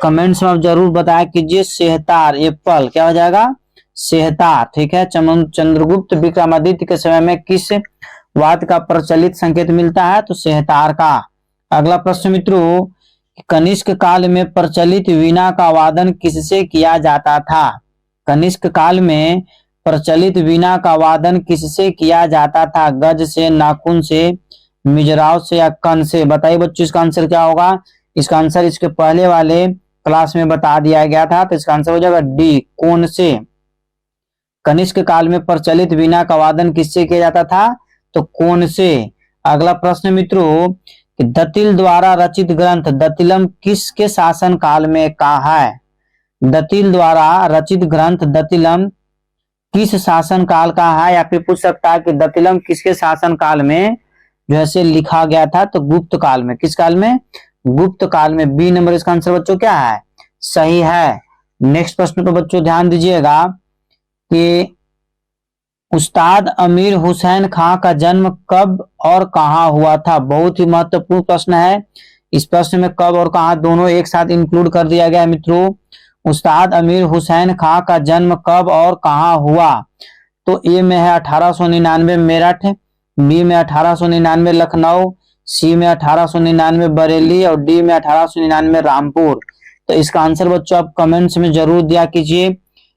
कमेंट्स में आप जरूर बताया कीजिए, सेहतार, एप्पल। क्या हो जाएगा? सेहतार। ठीक है, चंद्रगुप्त विक्रमादित्य के समय में किस वाद्य का प्रचलित संकेत मिलता है? तो सेहतार का। अगला प्रश्न मित्रों कनिष्क काल में प्रचलित वीणा का वादन किससे किया जाता था? कनिष्क काल में प्रचलित वीणा का वादन किससे किया जाता था? गज से, नाखून से, मिजराव से या कन से? बताइए बच्चों इसका आंसर क्या होगा? इसका आंसर इसके पहले वाले क्लास में बता दिया गया था, तो इसका आंसर हो जाएगा डी, कोन से। कनिष्क काल में प्रचलित वीणा का वादन किससे किया जाता था? तो कोन से। अगला प्रश्न मित्रों दतिल द्वारा रचित ग्रंथ दतिलम किसके शासन काल में कहा है? दतिल द्वारा रचित ग्रंथ दतिलम किस शासन काल का है? या फिर पूछ सकता है कि दतिलम किसके शासन काल में जैसे लिखा गया था? तो गुप्त काल में। किस काल में? गुप्त काल में। बी नंबर इसका आंसर बच्चों क्या है? सही है। नेक्स्ट प्रश्न पर बच्चों ध्यान दीजिएगा कि उस्ताद अमीर हुसैन खां का जन्म कब और कहां हुआ था? बहुत ही महत्वपूर्ण प्रश्न है। इस प्रश्न में कब और कहां दोनों एक साथ इंक्लूड कर दिया गया है मित्रों। उस्ताद अमीर हुसैन खां का जन्म कब और कहां हुआ? तो ए में है 1899 मेरठ, बी में 1899 लखनऊ, सी में 1899 बरेली और डी में 1899 रामपुर। तो इसका आंसर बच्चों आप कमेंट्स में जरूर दिया कीजिए।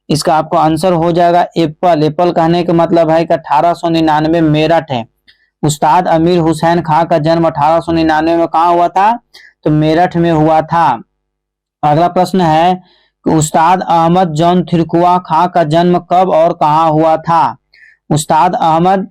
इसका आपको आंसर हो जाएगा एप्पल। एप्पल कहने का मतलब है कि 1899 मेरठ है। उस्ताद अमीर हुसैन खां का जन्म 1899 में कहाँ हुआ था? तो मेरठ में हुआ था। अगला प्रश्न है कि उस्ताद अहमद जौन थिरकुआ खां का जन्म कब और कहाँ हुआ था? उस्ताद अहमद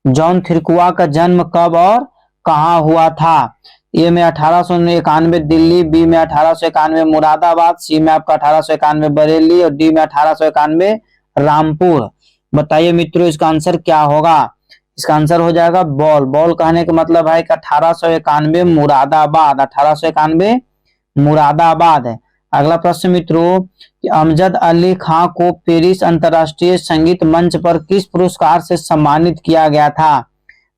जौन थिरकुआ का जन्म कब और कहाँ हुआ था? ए में 1891 दिल्ली, बी में 1891 मुरादाबाद, सी में आपका 1891 बरेली और डी में 1891 रामपुर। बताइए मित्रों इसका आंसर क्या होगा? इसका आंसर हो जाएगा बॉल। बॉल कहने का मतलब है कि 1891 मुरादाबाद, 1891 मुरादाबाद है। अगला प्रश्न मित्रों कि अमजद अली खां को पेरिस अंतरराष्ट्रीय संगीत मंच पर किस पुरस्कार से सम्मानित किया गया था?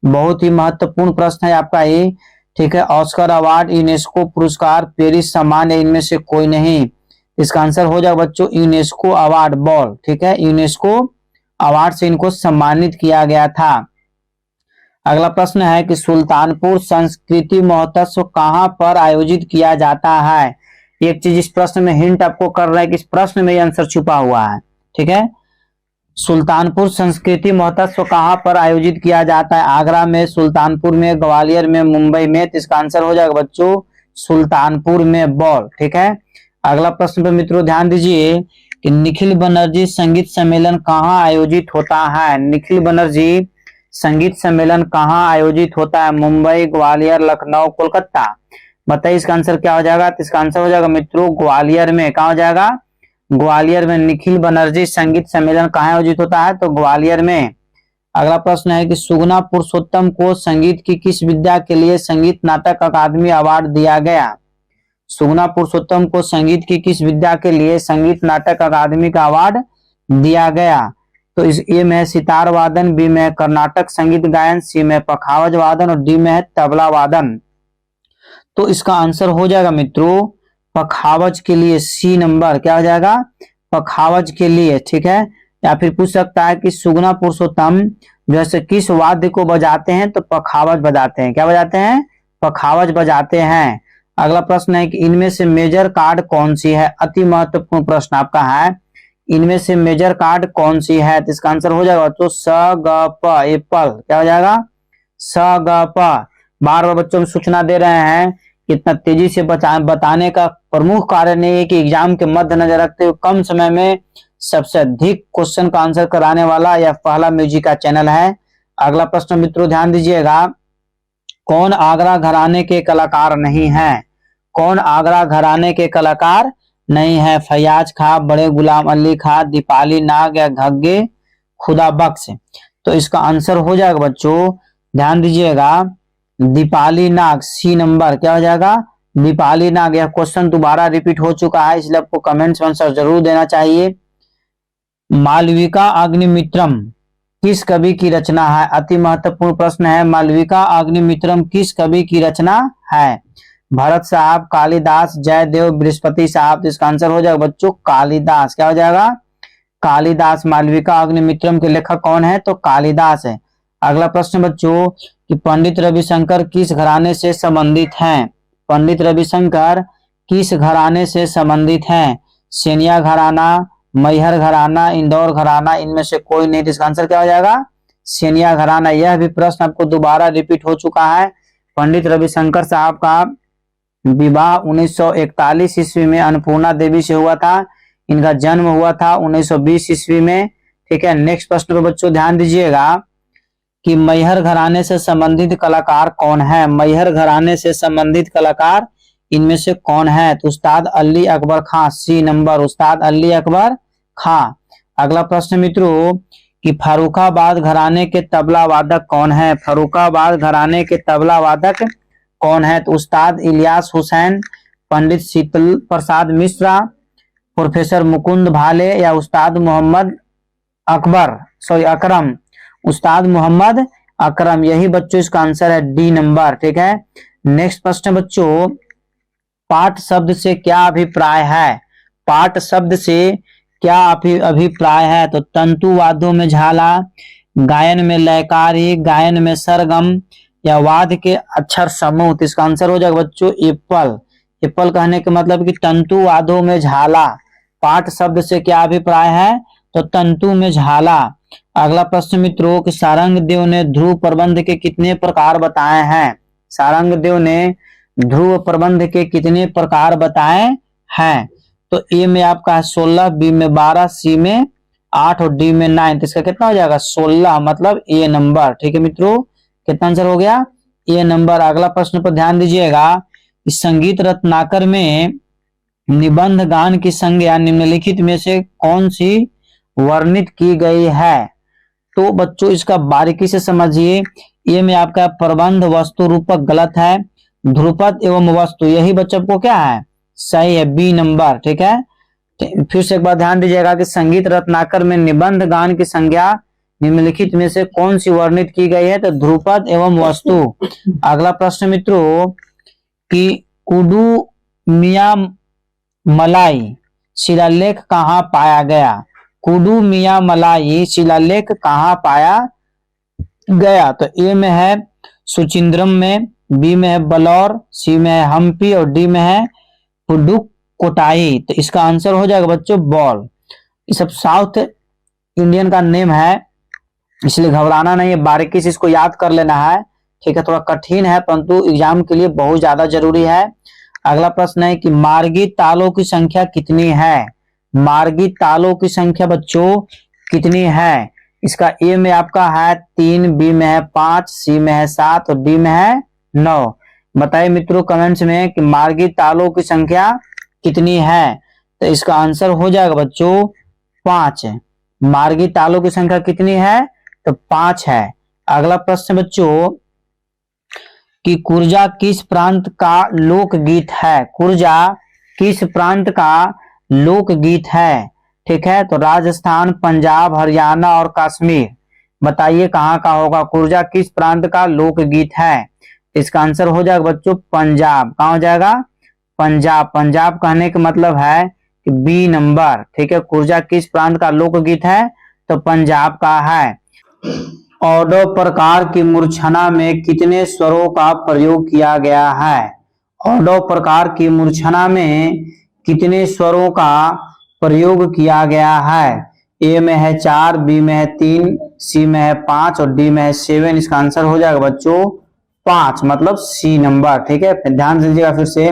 बहुत ही महत्वपूर्ण प्रश्न है आपका ये ठीक है, ऑस्कर अवार्ड, यूनेस्को पुरस्कार, पेरिस सम्मान, इनमें से कोई नहीं। इसका आंसर हो जाएगा बच्चों यूनेस्को अवार्ड बॉल। ठीक है, यूनेस्को अवार्ड से इनको सम्मानित किया गया था। अगला प्रश्न है कि सुल्तानपुर संस्कृति महोत्सव कहां पर आयोजित किया जाता है। एक चीज इस प्रश्न में हिंट आपको कर रहा है कि इस प्रश्न में आंसर छुपा हुआ है। ठीक है, सुल्तानपुर संस्कृति महोत्सव कहां पर आयोजित किया जाता है। आगरा में, सुल्तानपुर में, ग्वालियर में, मुंबई में। तो इसका आंसर हो जाएगा बच्चों सुल्तानपुर में बॉल। ठीक है, अगला प्रश्न पर मित्रों ध्यान दीजिए कि निखिल बनर्जी संगीत सम्मेलन कहाँ आयोजित होता है। निखिल बनर्जी संगीत सम्मेलन कहाँ आयोजित होता है। मुंबई, ग्वालियर, लखनऊ, कोलकाता। बताइए इसका आंसर क्या हो जाएगा। तो इसका आंसर हो जाएगा मित्रों ग्वालियर में। कहाँ हो जाएगा, ग्वालियर में। निखिल बनर्जी संगीत सम्मेलन कहाँ आयोजित होता है, तो ग्वालियर में। अगला प्रश्न है कि सुगना पुरुषोत्तम को संगीत की किस विद्या के लिए संगीत नाटक अकादमी अवार्ड दिया गया। सुगना पुरुषोत्तम को संगीत की किस विद्या के लिए संगीत नाटक अकादमी का अवार्ड दिया गया। तो इस ए में है सितार वादन, बी में है कर्नाटक संगीत गायन, सी में पखावज वादन और डी में है तबला वादन। तो इसका आंसर हो जाएगा मित्रों पखावज के लिए सी नंबर। क्या हो जाएगा, पखावज के लिए। ठीक है, या फिर पूछ सकता है कि सुगना पुरुषोत्तम जैसे किस वाद्य को बजाते हैं, तो पखावज बजाते हैं। क्या बजाते हैं, पखावज बजाते हैं। अगला प्रश्न है कि इनमें से मेजर कार्ड कौन सी है। अति महत्वपूर्ण प्रश्न आपका है, इनमें से मेजर कार्ड कौन सी है। तो इसका आंसर हो जाएगा तो स ग प एप्पल। क्या हो जाएगा, स ग प। बार बार बच्चों में सूचना दे रहे हैं कि इतना तेजी से बताने का प्रमुख कारण ये है कि एग्जाम के मद्देनजर रखते हुए कम समय में सबसे अधिक क्वेश्चन का आंसर कराने वाला यह पहला म्यूजिक का चैनल है। अगला प्रश्न मित्रों ध्यान दीजिएगा, कौन आगरा घराने के कलाकार नहीं है। कौन आगरा घराने के कलाकार नहीं है। फैयाज खां, बड़े गुलाम अली खां, दीपाली नाग या घग्गे खुदा बख्श। तो इसका आंसर हो जाएगा बच्चों ध्यान दीजिएगा दीपाली नाग, सी नंबर। क्या हो जाएगा, दीपाली नाग। यह क्वेश्चन दोबारा रिपीट हो चुका है, इसलिए आपको कमेंट्स में आंसर जरूर देना चाहिए। मालविका अग्निमित्रम किस कवि की रचना है। अति महत्वपूर्ण प्रश्न है, मालविका अग्निमित्रम किस कवि की रचना है। भरत साहब, कालिदास, जयदेव, बृहस्पति साहब। तो इसका आंसर हो जाएगा बच्चों कालिदास। क्या हो जाएगा, कालिदास। मालविका अग्निमित्रम के लेखक कौन है, तो कालिदास है। अगला प्रश्न बच्चों कि पंडित रविशंकर किस घराने से संबंधित हैं। पंडित रविशंकर किस घराने से संबंधित हैं। सेनिया घराना, मैहर घराना, इंदौर घराना, इनमें से कोई नहीं। तो इसका आंसर क्या हो जाएगा, सेनिया घराना। यह भी प्रश्न आपको दोबारा रिपीट हो चुका है। पंडित रविशंकर साहब का विवाह 1941 ईस्वी में अन्नपूर्णा देवी से हुआ था। इनका जन्म हुआ था 1920 ईस्वी में। ठीक है, नेक्स्ट प्रश्न पर बच्चों ध्यान दीजिएगा कि मैहर घराने से संबंधित कलाकार कौन है। मैहर घराने से संबंधित कलाकार इनमें से कौन है, तो उस्ताद अली अकबर खां, सी नंबर। उस्ताद अली अकबर खां। अगला प्रश्न मित्रों कि फर्रुखाबाद घराने के तबला वादक कौन है। फर्रुखाबाद घराने के तबला वादक कौन है, तो उस्ताद इलियास हुसैन, पंडित शीतल प्रसाद मिश्रा, प्रोफेसर मुकुंद भाले या उस्ताद मोहम्मद अकरम। उस्ताद मोहम्मद अकरम। यही बच्चों इसका आंसर है डी नंबर। ठीक है, नेक्स्ट प्रश्न बच्चों पाठ शब्द से क्या अभिप्राय है। पाठ शब्द से क्या अभिप्राय है, तो तंतु वाद्यों में झाला, गायन में लयकारी, गायन में सरगम या वाद्य के अक्षर समूह। तो इसका आंसर हो जाएगा बच्चों एप्पल। एप्पल कहने के मतलब कि तंतु वाद्यों में झाला। पाठ शब्द से क्या अभिप्राय है, तो तंतु में झाला। अगला प्रश्न मित्रों कि सारंगदेव ने ध्रुव प्रबंध के कितने प्रकार बताए हैं। सारंगदेव ने ध्रुव प्रबंध के कितने प्रकार बताए हैं, तो ए में आपका 16, बी में 12, सी में 8 और डी में 9। तो इसका कितना हो जाएगा 16, मतलब ए नंबर। ठीक है मित्रों, कितना आंसर हो गया, ए नंबर। अगला प्रश्न पर ध्यान दीजिएगा इस संगीत रत्नाकर में निबंध गान की संज्ञा निम्नलिखित में से कौन सी वर्णित की गई है। तो बच्चों इसका बारीकी से समझिए। ये में आपका प्रबंध वस्तु रूपक गलत है, ध्रुपद एवं वस्तु यही बच्चों को क्या है, सही है, बी नंबर। ठीक है, फिर से एक बार ध्यान दीजिएगा कि संगीत रत्नाकर में निबंध गान की संज्ञा निम्नलिखित में से कौन सी वर्णित की गई है? तो ध्रुपद एवं वस्तु। अगला प्रश्न मित्रों कि कुडू मियां मलाई शिलालेख कहाँ पाया गया? कुडू मियां मलाई शिलालेख कहाँ पाया गया? तो ए में है सुचिंद्रम में, बी में है बलौर, सी में है हम्पी और डी में है पुडुकोट्टाई। तो इसका आंसर हो जाएगा बच्चों बॉल। ये सब साउथ इंडियन का नेम है, इसलिए घबराना नहीं है, बारीकी से इसको याद कर लेना है। ठीक है, थोड़ा कठिन है परंतु एग्जाम के लिए बहुत ज्यादा जरूरी है। अगला प्रश्न है कि मार्गी तालों की संख्या कितनी है? मार्गी तालों की संख्या बच्चों कितनी है? इसका ए में आपका है 3, बी में है 5, सी में है 7 और डी में है 9। बताइए मित्रों कमेंट्स में कि मार्गी तालों की संख्या कितनी है? तो इसका आंसर हो जाएगा बच्चों 5। मार्गी तालों की संख्या कितनी है? तो 5 है। अगला प्रश्न बच्चों कि कुर्जा किस प्रांत का लोकगीत है? कुर्जा किस प्रांत का लोकगीत है? ठीक है, तो राजस्थान, पंजाब, हरियाणा और कश्मीर। बताइए कहाँ का होगा? कुर्जा किस प्रांत का लोकगीत है? इसका आंसर हो जाएगा बच्चों पंजाब। कहाँ हो जाएगा? पंजाब। पंजाब कहने का मतलब है कि बी नंबर। ठीक है, कुर्जा किस प्रांत का लोकगीत है? तो पंजाब का है। औडो प्रकार की मूर्छना में कितने स्वरों का प्रयोग किया गया है? औडो प्रकार की मूर्छना में कितने स्वरों का प्रयोग किया गया है? ए में है 4, बी में है 3, सी में है 5 और डी में है 7। इसका आंसर हो जाएगा बच्चों 5, मतलब सी नंबर। ठीक है, ध्यान से दीजिएगा फिर से।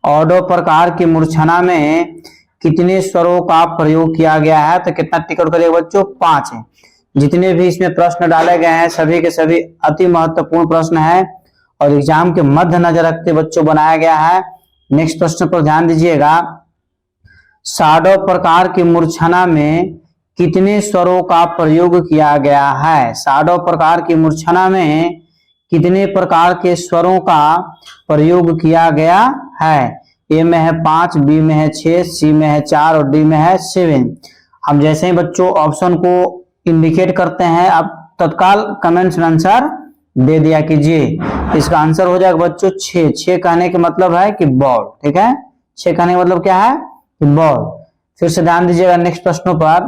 औडो प्रकार की मूर्छना में कितने स्वरों का प्रयोग किया गया है? तो कितना टिकट करिएगा बच्चों? 5 है। जितने भी इसमें प्रश्न डाले गए हैं सभी के सभी अति महत्वपूर्ण प्रश्न है और एग्जाम के मध्य नजर रखते बच्चों बनाया गया है। नेक्स्ट प्रश्न पर ध्यान दीजिएगा। साडो प्रकार की मूर्छना में कितने स्वरों का प्रयोग किया गया है? साडो प्रकार की मूर्छना में कितने प्रकार के स्वरों का प्रयोग किया गया है? ए में है 5, बी में है 6, सी में है 4 और डी में है 7। हम जैसे ही बच्चों ऑप्शन को इंडिकेट करते हैं आप तत्काल कमेंट्स में आंसर दे दिया कीजिए। इसका आंसर हो जाएगा बच्चों 6। 6 कहने का मतलब है कि बॉल। ठीक है, 6 कहने का मतलब क्या है? कि बॉल। फिर से ध्यान दीजिएगा नेक्स्ट प्रश्नों पर।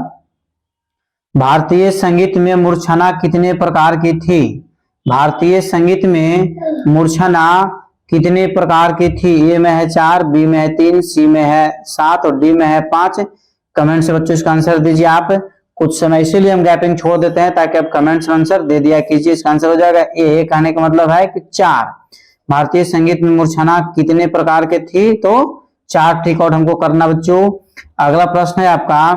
भारतीय संगीत में मूर्छना कितने प्रकार की थी? भारतीय संगीत में मूर्छना कितने प्रकार की थी? ए में है 4, बी में है 3, सी में है 7 और डी में है 5। कमेंट से बच्चों इसका आंसर दीजिए आप। कुछ समय इसीलिए हम गैपिंग छोड़ देते हैं ताकि आप कमेंट्स में आंसर दे दिया कीजिए। इसका आंसर हो जाएगा ए। कहने का मतलब है कि 4। भारतीय संगीत में मूर्छना कितने प्रकार के थी? तो 4 टिक आउट हमको करना बच्चों। अगला प्रश्न है आपका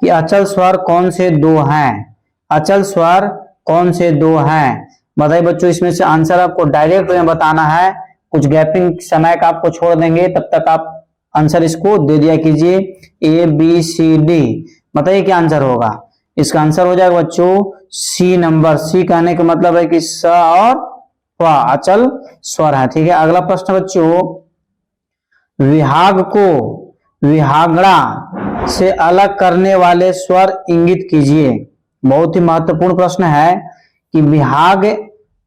कि अचल स्वर कौन से 2 हैं? अचल स्वर कौन से 2 हैं? बताइए बच्चों, इसमें से आंसर आपको डायरेक्ट में बताना है। कुछ गैपिंग समय का आपको छोड़ देंगे, तब तक आप आंसर इसको दे दिया कीजिए। ए, बी, सी, डी। बताइए क्या आंसर होगा? इसका आंसर हो जाएगा बच्चों सी नंबर। सी कहने का मतलब है कि स और व अचल स्वर है। ठीक है, अगला प्रश्न बच्चों, विभाग को विभागड़ा से अलग करने वाले स्वर इंगित कीजिए। बहुत ही महत्वपूर्ण प्रश्न है कि विभाग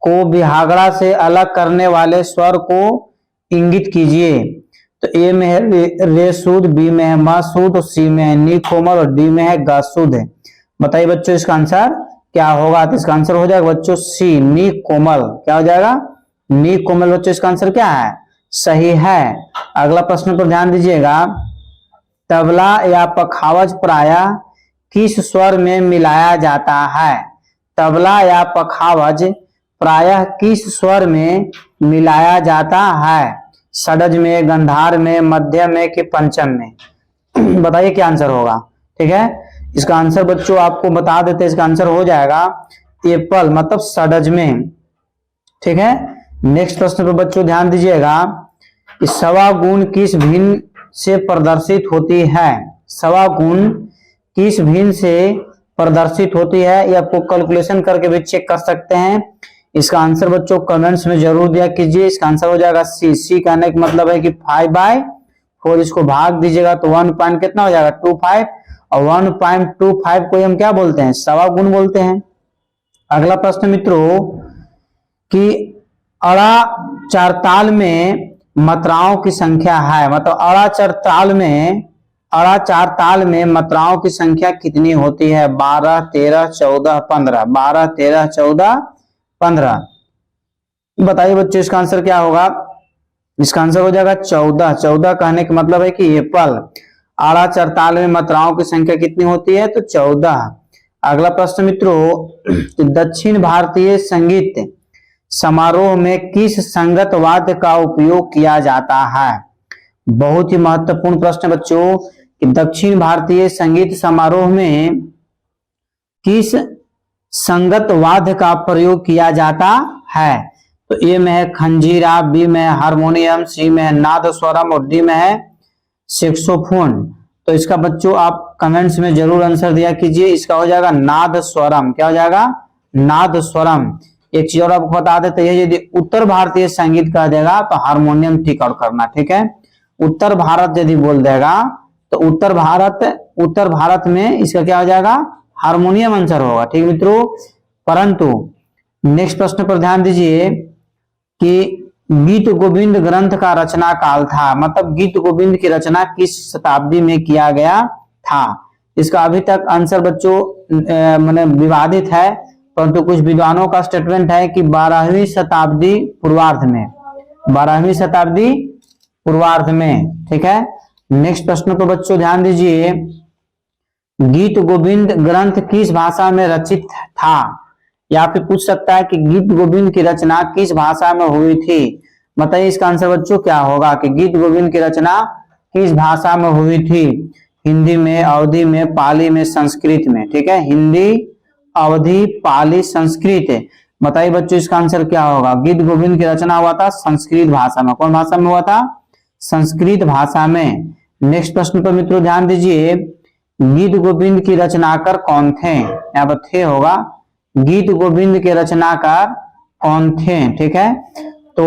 को विभागड़ा से अलग करने वाले स्वर को इंगित कीजिए। तो ए में है रे शुद्ध, बी में है म शुद्ध, सी में है नी कोमल और डी में है ग शुद्ध। बताइए बच्चों इसका आंसर क्या होगा? तो इसका आंसर हो जाएगा बच्चों सी नी कोमल। क्या हो जाएगा? नी कोमल। बच्चों इसका आंसर क्या है? सही है। अगला प्रश्न पर ध्यान दीजिएगा। तबला या पखावज प्रायः किस स्वर में मिलाया जाता है? तबला या पखावज प्रायः किस स्वर में मिलाया जाता है? षड्ज में, गंधार में, मध्यम में कि पंचम में? बताइए क्या आंसर होगा? ठीक है, इसका आंसर बच्चों आपको बता देते हैं। इसका आंसर हो जाएगा एप्पल, मतलब षड्ज में। ठीक है, नेक्स्ट प्रश्न पर बच्चों ध्यान दीजिएगा। सवा गुण किस भिन्न से प्रदर्शित होती है? सवा गुण किस भिन्न से प्रदर्शित होती है? ये आपको कैलकुलेशन करके भी चेक कर सकते हैं। इसका आंसर बच्चों कमेंट्स में जरूर दिया कीजिए। इसका आंसर हो जाएगा सी। सी कहने का मतलब है कि 5/4। इसको भाग दीजिएगा तो 1 पॉइंट कितना हो जाएगा? 25। और 1.25 को हम क्या बोलते हैं, सवा गुण बोलते हैं। अगला प्रश्न मित्रों कि अड़ा चरताल में मात्राओं की संख्या है, मतलब अड़ा चार ताल में मात्राओं की संख्या कितनी होती है? 12, 13, 14, 15। 12, 13, 14, 15। बताइए बच्चों इसका आंसर क्या होगा? इसका आंसर हो जाएगा 14। 14 कहने का मतलब है कि एप्पल। आड़ा चरताल में मात्राओं की संख्या कितनी होती है? तो 14। अगला प्रश्न मित्रों, दक्षिण भारतीय संगीत समारोह में किस संगत वाद्य का उपयोग किया जाता है? बहुत ही महत्वपूर्ण प्रश्न बच्चों कि दक्षिण भारतीय संगीत समारोह में किस संगत वाद्य का प्रयोग किया जाता है? तो ए में है खंजीरा, बी में है हारमोनियम, सी में है नाद स्वरम और डी में है सैक्सोफोन। तो इसका बच्चों आप कमेंट्स में जरूर आंसर दिया कीजिए। इसका हो जाएगा नाद स्वरम। क्या हो जाएगा? नाद स्वरम। एक चीज और आपको बता देते हैं, यदि उत्तर भारतीय संगीत कह देगा तो हारमोनियम टिक आउट करना, ठीक है। उत्तर भारत यदि बोल देगा तो उत्तर भारत में इसका क्या हो जाएगा? हारमोनियम आंसर होगा, ठीक मित्रों। परंतु नेक्स्ट प्रश्न पर ध्यान दीजिए कि गीत गोविंद ग्रंथ का रचना काल था, मतलब गीत गोविंद की रचना किस शताब्दी में किया गया था? इसका अभी तक आंसर बच्चों माने विवादित है, परंतु कुछ विद्वानों का स्टेटमेंट है कि 12वीं शताब्दी पूर्वार्ध में, 12वीं शताब्दी पूर्वार्ध में, ठीक है। नेक्स्ट प्रश्न पर बच्चों ध्यान दीजिए, गीत गोविंद ग्रंथ किस भाषा में रचित था? या फिर पूछ सकता है कि गीत गोविंद की रचना किस भाषा में हुई थी? बताइए इसका आंसर बच्चों क्या होगा कि गीत गोविंद की रचना किस भाषा में हुई थी? हिंदी में, अवधी में, पाली में, संस्कृत में, ठीक है। हिंदी, अवधी, पाली, संस्कृत। बताइए बच्चों इसका आंसर क्या होगा? गीत गोविंद की रचना हुआ था संस्कृत भाषा में। कौन भाषा में हुआ था? संस्कृत भाषा में। नेक्स्ट प्रश्न पर मित्रों ध्यान दीजिए, गीत गोविंद की रचनाकार कौन थे? यहाँ पर थे होगा। गीत गोविंद के रचनाकार कौन थे? ठीक है, तो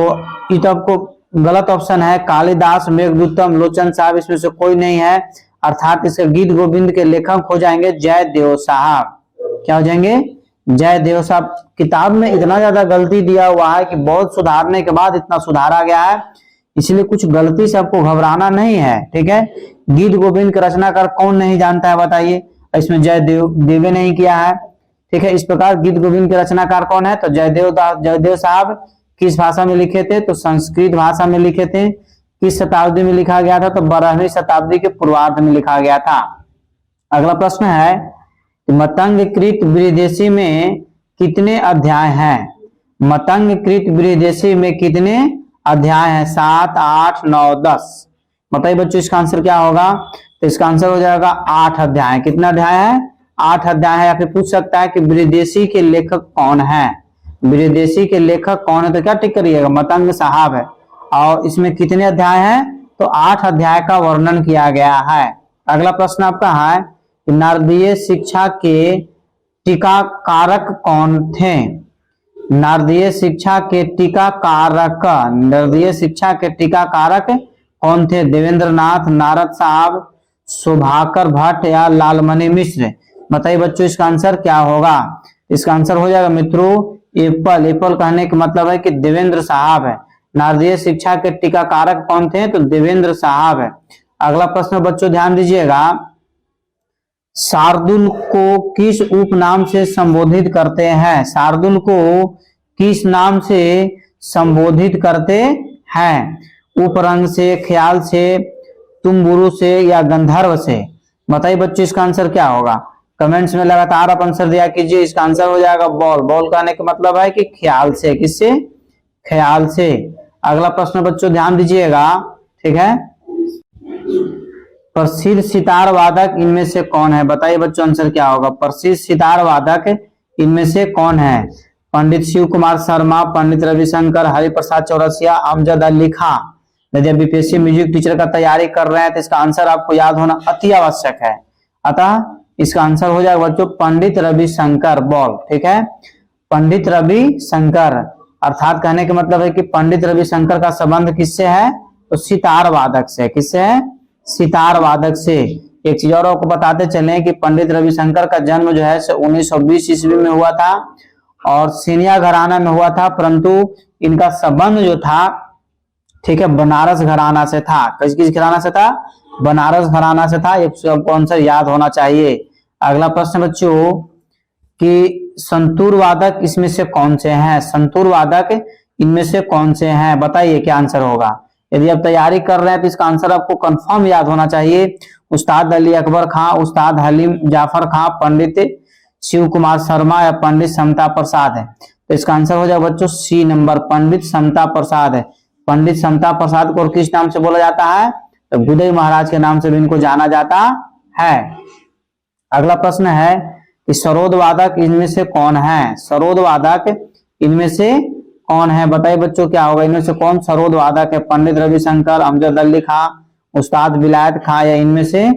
ये तो आपको गलत ऑप्शन है। कालिदास, मेघदूतम, लोचन साहब, इसमें से कोई नहीं है। अर्थात इसके गीत गोविंद के लेखक हो जाएंगे जयदेव साहब। क्या हो जाएंगे? जयदेव साहब। किताब में इतना ज्यादा गलती दिया हुआ है कि बहुत सुधारने के बाद इतना सुधारा गया है, इसलिए कुछ गलती से आपको घबराना नहीं है, ठीक है। गीत गोविंद के रचनाकार कौन नहीं जानता है बताइए? इसमें जयदेव नहीं किया है, ठीक है। इस प्रकार गीत गोविंद के रचनाकार कौन है? तो जयदेव साहब। किस भाषा में लिखे थे? तो संस्कृत भाषा में लिखे थे। किस शताब्दी में लिखा गया था? तो 12वीं शताब्दी के पूर्वार्ध में लिखा गया था। अगला प्रश्न है, मतंगकृत बृहदेशी में कितने अध्याय हैं? मतंगकृत बृहदेशी में कितने अध्याय हैं? 7, 8, 9, 10। बताइए बच्चों इसका आंसर क्या होगा? तो इसका आंसर हो जाएगा 8 अध्याय। कितना अध्याय है? 8 अध्याय है। या फिर पूछ सकता है कि बृहदेशी के लेखक कौन है? बृहदेशी के लेखक कौन है? तो क्या टिक करिएगा? मतंग साहब है। और इसमें कितने अध्याय हैं? तो 8 अध्याय का वर्णन किया गया है। अगला प्रश्न आपका है, नारदीय शिक्षा के टीकाकारक कौन थे? नारदीय शिक्षा के टीकाकारक, नारदीय शिक्षा के टीकाकारक कौन थे? देवेंद्रनाथ, नारद साहब, शोभाकर भट्ट या लालमणि मिश्र। बताइए बच्चों इसका आंसर क्या होगा? इसका आंसर हो जाएगा मित्रों एप्पल। एप्पल कहने का मतलब है कि देवेंद्र साहब है। नारदीय शिक्षा के टीकाकारक कौन थे? तो देवेंद्र साहब है। अगला प्रश्न बच्चों ध्यान दीजिएगा, शार्दुल को किस उपनाम से संबोधित करते हैं? शार्दुल को किस नाम से संबोधित करते हैं? उपरंग से, ख्याल से, तुम्बुरु से या गंधर्व से? बताइए बच्चों इसका आंसर क्या होगा? कमेंट्स में लगातार आप आंसर दिया कीजिए। इसका आंसर हो जाएगा बॉल। बॉल कहने का मतलब है कि ख्याल से। किससे? ख्याल से। अगला प्रश्न बच्चों ध्यान दीजिएगा, ठीक है। प्रसिद्ध सितार वादक इनमें से कौन है? बताइए बच्चों आंसर क्या होगा? प्रसिद्ध सितार वादक इनमें से कौन है? पंडित शिव कुमार शर्मा, पंडित रविशंकर, हरिप्रसाद चौरसिया, अमजद अली खां। यदि आप बीपीएससी म्यूजिक टीचर का तैयारी कर रहे हैं तो इसका आंसर आपको याद होना अति आवश्यक है। अतः इसका आंसर हो जाएगा बच्चों पंडित रविशंकर। बॉल, ठीक है। पंडित रविशंकर अर्थात कहने का मतलब है कि पंडित रविशंकर का संबंध किससे है? तो सितार वादक से। किससे है? सितार वादक से। एक चीज और आपको बताते चले कि पंडित रविशंकर का जन्म जो है 1920 ईस्वी में हुआ था और सिंधिया घराना में हुआ था, परंतु इनका संबंध जो था, ठीक है, बनारस घराना से था। किस घराना से था? बनारस घराना से था। एक आपको आंसर याद होना चाहिए। अगला प्रश्न बच्चों कि संतूर वादक इसमें से कौन से हैं? संतूर वादक इनमें से कौन से हैं? बताइए क्या आंसर होगा। यदि आप तैयारी कर रहे हैं तो इसका आंसर आपको कंफर्म याद होना चाहिए। उस्ताद अली अकबर खां, उस्ताद हलीम जाफर खां, पंडित शिव कुमार शर्मा या पंडित समता प्रसाद है। तो इसका आंसर हो जाएगा बच्चों सी नंबर, पंडित समता प्रसाद है। पंडित समता प्रसाद को किस नाम से बोला जाता है? तो गुदई महाराज के नाम से भी इनको जाना जाता है। अगला प्रश्न है कि सरोद वादक इनमें से कौन है? सरोद वादक इनमें से कौन है? बताइए बच्चों क्या होगा, इनमें से कौन सरोद वादक है? पंडित रविशंकर, अमजद अली खां, उस्ताद विलायत खां या इनमें से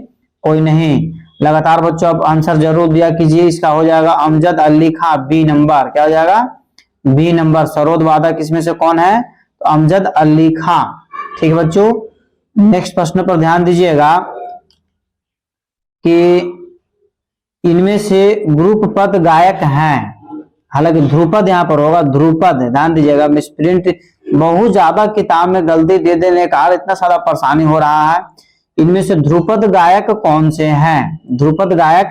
कोई नहीं? लगातार बच्चों आप आंसर जरूर दिया कीजिए। इसका हो जाएगा अमजद अली खां, बी नंबर। क्या हो जाएगा? B number. सरोद वादक इसमें से कौन है? तो अमजद अली खां। ठीक है बच्चों, नेक्स्ट प्रश्न पर ध्यान दीजिएगा कि इनमें से ग्रुप पद गायक हैं। हालांकि ध्रुपद यहाँ पर होगा, ध्रुपद। ध्यान दीजिएगा, मिसप्रिंट बहुत ज्यादा किताब में गलती दे देने का इतना सारा परेशानी हो रहा है। इनमें से ध्रुपद गायक कौन से हैं? ध्रुपद गायक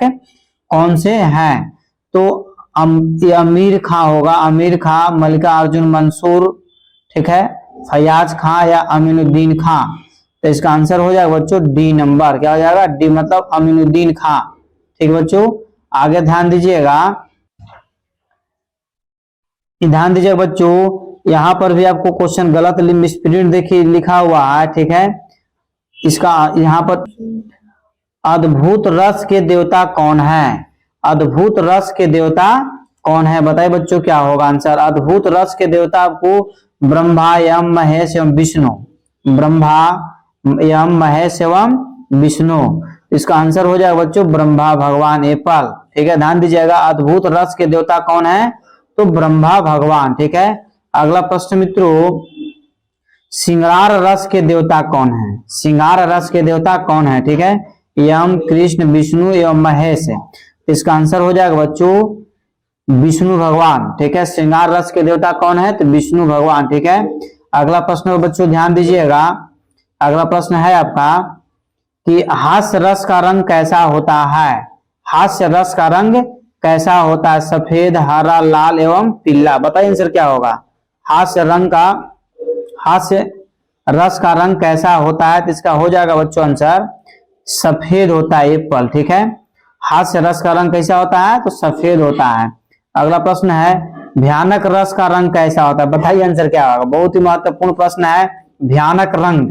कौन से हैं? तो अमीर खां होगा, अमीर खां, मल्लिका अर्जुन मंसूर, ठीक है, फयाज खां या अमीनुद्दीन खां। तो इसका आंसर हो जाएगा बच्चों डी नंबर। क्या हो जाएगा? डी मतलब अमीनुद्दीन खां। ठीक बच्चों, आगे ध्यान दीजिएगा। ध्यान दीजिएगा बच्चों, यहाँ पर भी आपको क्वेश्चन गलत मिसप्रिंट देखिए लिखा हुआ है, ठीक है। इसका यहाँ पर अद्भुत रस के देवता कौन है? अद्भुत रस के देवता कौन है? बताइए बच्चों क्या होगा आंसर। अद्भुत रस के देवता आपको ब्रह्मा यम महेश एवं विष्णु, ब्रह्मा यम महेश एवं विष्णु। इसका आंसर हो जाएगा बच्चों ब्रह्मा भगवान, एप्पल। ठीक है, ध्यान दीजिएगा, अद्भुत रस के देवता कौन है? तो ब्रह्मा भगवान। ठीक है, अगला प्रश्न मित्रों, श्रृंगार रस के देवता कौन है? श्रृंगार रस के देवता कौन है? ठीक है, यम, कृष्ण, विष्णु एवं महेश। इसका आंसर हो जाएगा बच्चों विष्णु भगवान। ठीक है, श्रृंगार रस के देवता कौन है? तो विष्णु भगवान। ठीक है, अगला प्रश्न बच्चों ध्यान दीजिएगा। अगला प्रश्न है आपका कि हास्य रस का रंग कैसा होता है? हास्य रस का रंग कैसा होता है? सफेद, हरा, लाल एवं पीला। बताइए आंसर क्या होगा। हास्य रस का रंग कैसा होता है? तो इसका हो जाएगा बच्चों आंसर सफेद होता है, एप्पल। ठीक है, हास्य रस का रंग कैसा होता है? तो सफेद होता है। अगला प्रश्न है भयानक रस का रंग कैसा होता है? बताइए आंसर क्या होगा। बहुत ही महत्वपूर्ण प्रश्न है, भयानक रंग।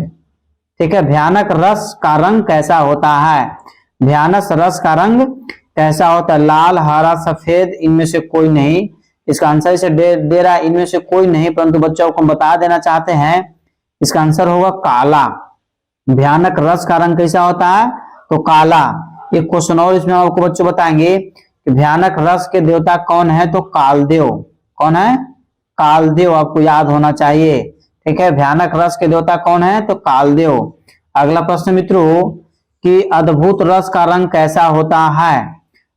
ठीक है, भयानक रस का रंग कैसा होता है? भयानक रस का रंग कैसा होता है? लाल, हरा, सफेद, इनमें से कोई नहीं। इसका आंसर इसे दे रहा है इनमें से कोई नहीं, परंतु बच्चों को हम बता देना चाहते हैं इसका आंसर होगा काला। भयानक रस का रंग कैसा होता है? तो काला। एक क्वेश्चन और इसमें आपको बच्चों बताएंगे कि भयानक रस के देवता कौन है? तो कालदेव। कौन है? कालदेव, आपको याद होना चाहिए। ठीक है, भयानक रस के देवता कौन है? तो कालदेव। अगला प्रश्न मित्रों कि अद्भुत रस का रंग कैसा होता है?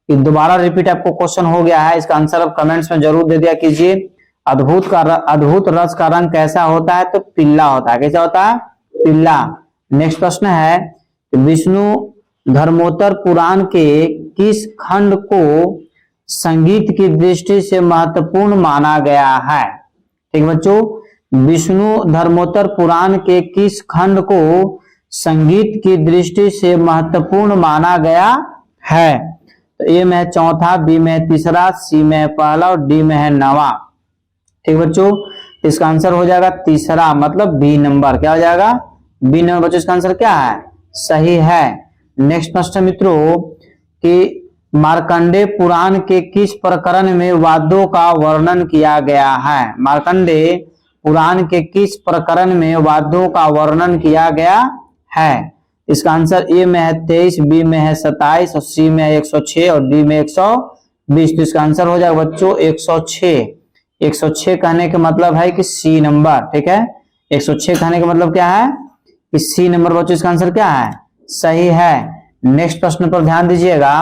दोबारा रिपीट आपको क्वेश्चन हो गया है, इसका आंसर आप कमेंट्स में जरूर दे दिया कीजिए। अद्भुत रस का रंग कैसा होता है? तो पीला होता है। कैसा होता है? पीला। नेक्स्ट प्रश्न है विष्णु धर्मोत्तर पुराण के किस खंड को संगीत की दृष्टि से महत्वपूर्ण माना गया है? ठीक बच्चों, विष्णु धर्मोत्तर पुराण के किस खंड को संगीत की दृष्टि से महत्वपूर्ण माना गया है? तो ए में है चौथा, बी में है तीसरा, सी में है पहला और डी में है नवा। ठीक बच्चों, इसका आंसर हो जाएगा तीसरा, मतलब बी नंबर। क्या हो जाएगा? B number. बच्चों इसका आंसर क्या है? सही है। नेक्स्ट प्रश्न मित्रों कि मार्कंडे पुराण के किस प्रकरण में वाद्यों का वर्णन किया गया है? मार्कंडे पुराण के किस प्रकरण में वाद्यों का वर्णन किया गया है? इसका आंसर ए में है 23, बी में है 27 और सी में है 106 और डी में 120। तो इसका आंसर हो जाएगा बच्चों 106। 106 कहने का मतलब है कि सी नंबर। ठीक है, 106 कहने का मतलब क्या है? कि सी नंबर। बच्चों इसका आंसर क्या है? सही है। नेक्स्ट प्रश्न पर ध्यान दीजिएगा।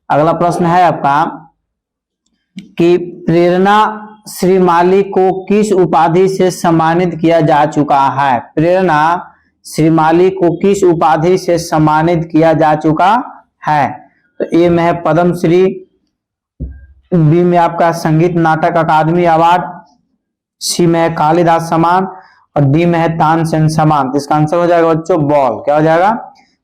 अगला प्रश्न है आपका कि प्रेरणा श्रीमाली को किस उपाधि से सम्मानित किया जा चुका है। प्रेरणा श्रीमाली को किस उपाधि से सम्मानित किया जा चुका है। तो ए में है पद्मश्री, बी में आपका संगीत नाटक अकादमी अवार्ड, सी में है कालिदास सम्मान और डी में है तानसेन सम्मान। तो इसका आंसर हो जाएगा बच्चों बॉल। क्या हो जाएगा?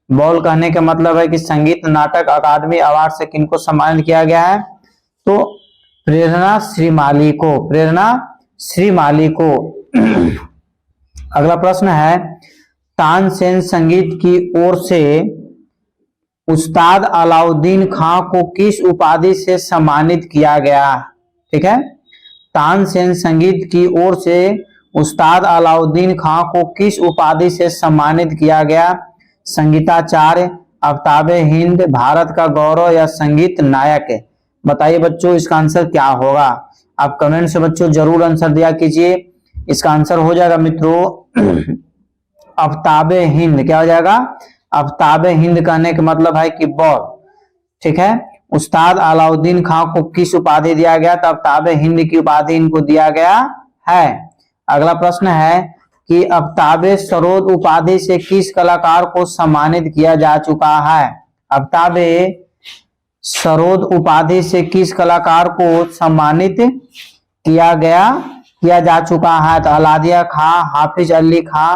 बॉल कहने का मतलब है कि संगीत नाटक अकादमी अवार्ड से किनको सम्मानित किया गया है? तो प्रेरणा श्रीमाली को, प्रेरणा श्रीमाली को। अगला प्रश्न है तानसेन संगीत की ओर से उस्ताद अलाउद्दीन खां को किस उपाधि से सम्मानित किया गया? ठीक है, तानसेन संगीत की ओर से उस्ताद अलाउद्दीन खां को किस उपाधि से सम्मानित किया गया? संगीताचार्य, आफ्ताबे हिंद, भारत का गौरव या संगीत नायक? बताइए बच्चों इसका आंसर क्या होगा? आप कमेंट से बच्चों जरूर आंसर दिया कीजिए। इसका आंसर हो जाएगा मित्रों आफ्ताबे हिंद। क्या हो जाएगा? आफ्ताबे हिंद कहने का मतलब है कि बॉल। ठीक है, उस्ताद अलाउद्दीन खां को किस उपाधि दिया गया? तो आफ्ताबे हिंद की उपाधि इनको दिया गया है। अगला प्रश्न है कि आफ्ताबे सरोद उपाधि से किस कलाकार को सम्मानित किया जा चुका है? आफ्ताबे सरोद उपाधि से किस कलाकार को सम्मानित किया जा चुका है? तो अलादिया खां, हाफिज अली खां,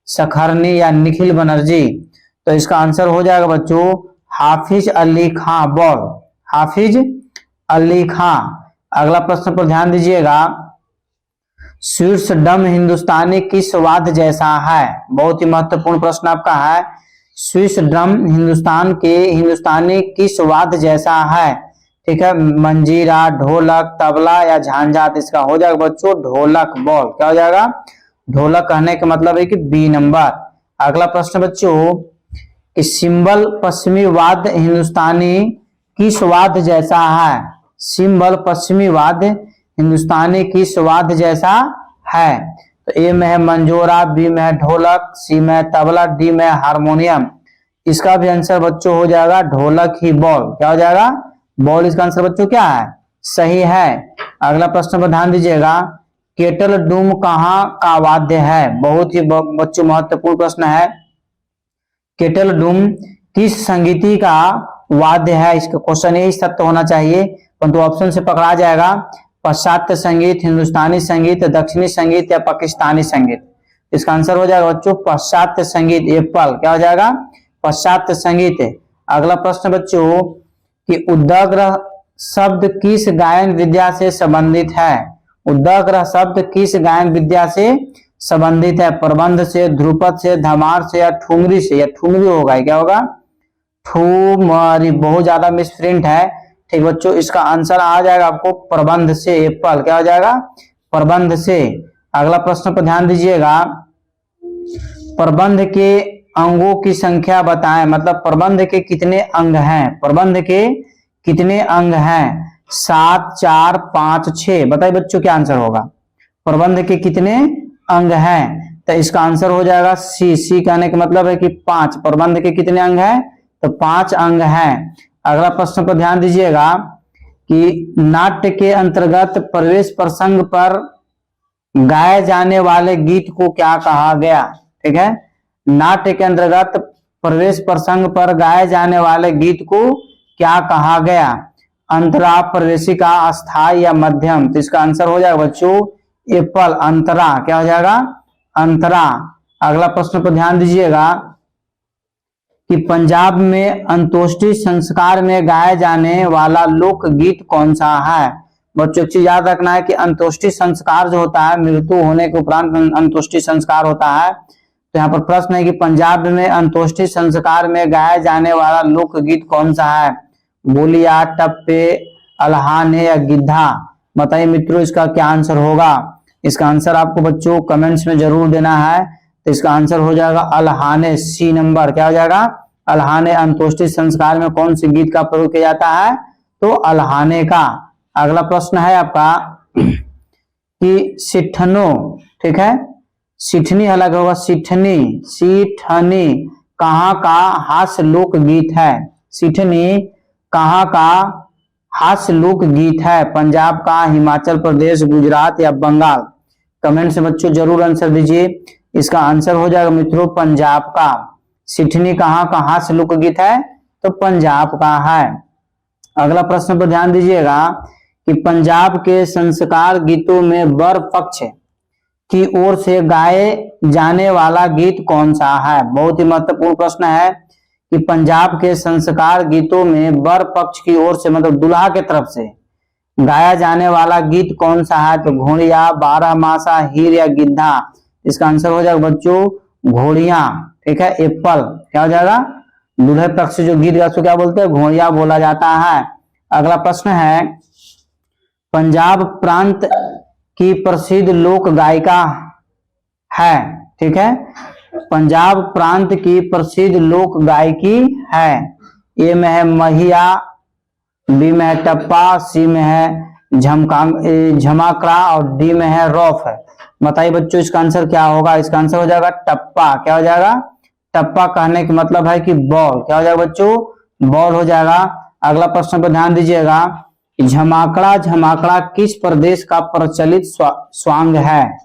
सखरनी या निखिल बनर्जी? तो इसका आंसर हो जाएगा बच्चों हाफिज अली खां, बॉल, हाफिज अली खां। अगला प्रश्न पर ध्यान दीजिएगा। शीर्षडम हिंदुस्तानी किस वाद्य जैसा है? बहुत ही महत्वपूर्ण प्रश्न आपका है। शीर्षडम हिंदुस्तानी किस वाद्य जैसा है? ठीक है, मंजीरा, ढोलक, तबला या झांझा? तो इसका हो जाएगा बच्चों ढोलक, बॉल। क्या हो जाएगा? ढोलक कहने का मतलब है कि बी नंबर। अगला प्रश्न बच्चों कि सिंबल पश्चिमी वाद्य हिंदुस्तानी किस वाद्य जैसा है? सिंबल पश्चिमी वाद्य हिंदुस्तानी किस वाद्य जैसा है? तो ए में है मंजोरा, बी में है ढोलक, सी में है तबला, डी में है हारमोनियम? इसका भी आंसर बच्चों हो जाएगा ढोलक ही, बॉल। क्या हो जाएगा? बॉल। इसका आंसर बच्चों क्या है? सही है। अगला प्रश्न पर ध्यान दीजिएगा। केटल डूम कहाँ का वाद्य है? बहुत ही बच्चों महत्वपूर्ण प्रश्न है। केटल डूम किस संगीति का वाद्य है? इसका क्वेश्चन यही सत्य होना चाहिए, परंतु ऑप्शन से पकड़ा जाएगा। पाश्चात्य संगीत, हिंदुस्तानी संगीत, दक्षिणी संगीत या पाकिस्तानी संगीत? इसका आंसर हो जाएगा बच्चों पाश्चात्य संगीत, एप्पल। क्या हो जाएगा? पाश्चात्य संगीत। अगला प्रश्न बच्चों कि उद्ग्रह शब्द किस गायन विद्या से संबंधित है? उद्ग्रह शब्द किस गायन विद्या से संबंधित है? प्रबंध से, ध्रुपद से, धमार से या ठुमरी से? या ठुमरी होगा। क्या होगा? ठुमरी। बहुत ज्यादा मिसप्रिंट है। ठीक बच्चों, इसका आंसर आ जाएगा आपको प्रबंध से, एप्पल। क्या हो जाएगा? प्रबंध से। अगला प्रश्न पर ध्यान दीजिएगा। प्रबंध के अंगों की संख्या बताएं। मतलब प्रबंध के कितने अंग हैं? प्रबंध के कितने अंग हैं? 7, 4, 5, 6? बताइए बच्चों क्या आंसर होगा? प्रबंध के कितने अंग हैं? तो इसका आंसर हो जाएगा सी। सी कहने का मतलब है कि 5। प्रबंध के कितने अंग हैं? तो 5 अंग हैं। अगला प्रश्न पर ध्यान दीजिएगा कि नाट्य के अंतर्गत प्रवेश प्रसंग पर गाए जाने वाले गीत को क्या कहा गया? ठीक है, नाट्य के अंतर्गत प्रवेश प्रसंग पर गाए जाने वाले गीत को क्या कहा गया? अंतरा, प्रवेशिका, अस्थाई या मध्यम? तो इसका आंसर हो जाएगा बच्चों एप्पल, अंतरा। क्या हो जाएगा? अंतरा। अगला प्रश्न पर ध्यान दीजिएगा कि पंजाब में अंत्येष्टि संस्कार में गाया जाने वाला लोकगीत कौन सा है? बच्चों एक चीज याद रखना है कि अंत्येष्टि संस्कार जो होता है, मृत्यु होने के उपरांत अंत्येष्टि संस्कार होता है। तो यहाँ पर प्रश्न है कि पंजाब में अंत्येष्टि संस्कार में गाया जाने वाला लोकगीत कौन सा है? बोलिया, टप्पे, अल्हाने या गिद्धा? बताइए मित्रों इसका क्या आंसर होगा? इसका आंसर आपको बच्चों कमेंट्स में जरूर देना है। तो इसका आंसर हो जाएगा अल्हाने, सी नंबर। क्या हो जाएगा? अल्हाने। अंत्येष्टि संस्कार में कौन से गीत का प्रयोग किया जाता है? तो अल्हाने का। अगला प्रश्न है आपका कि सिठनो, ठीक है, सिठनी अलग होगा, सिठनी, सिठनी कहाँ का हास्य लोक गीत है? सिडनी कहाँ का हास्य लोक गीत है? पंजाब का, हिमाचल प्रदेश, गुजरात या बंगाल? कमेंट से बच्चों जरूर आंसर दीजिए। इसका आंसर हो जाएगा मित्रों पंजाब का। सिडनी कहाँ का हास्य लोक गीत है? तो पंजाब का है। अगला प्रश्न पर ध्यान दीजिएगा कि पंजाब के संस्कार गीतों में वर पक्ष की ओर से गाए जाने वाला गीत कौन सा है? बहुत ही महत्वपूर्ण प्रश्न है कि पंजाब के संस्कार गीतों में वर पक्ष की ओर से मतलब दुल्हा के तरफ से गाया जाने वाला गीत कौन सा है? तो घोड़िया, बारहमासा, हीर या गिद्धा? इसका आंसर हो जाएगा बच्चों घोड़िया। ठीक है, एप्पल क्या हो जाएगा? दूल्हे पक्ष से जो गीत गाया उसको क्या बोलते हैं? घोड़िया बोला जाता है। अगला प्रश्न है पंजाब प्रांत की प्रसिद्ध लोक गायिका है। ठीक है, पंजाब प्रांत की प्रसिद्ध लोक गायकी है। ए में है महिया, बी में है टप्पा, सी में है झमाकड़ा और डी में है रौफ है। बताइए बच्चों इसका आंसर क्या होगा? इसका आंसर हो जाएगा टप्पा। क्या हो जाएगा? टप्पा कहने का मतलब है कि बॉल। क्या हो जाएगा बच्चों? बॉल हो जाएगा। अगला प्रश्न पर ध्यान दीजिएगा, झमाकड़ा किस प्रदेश का प्रचलित स्वांग है?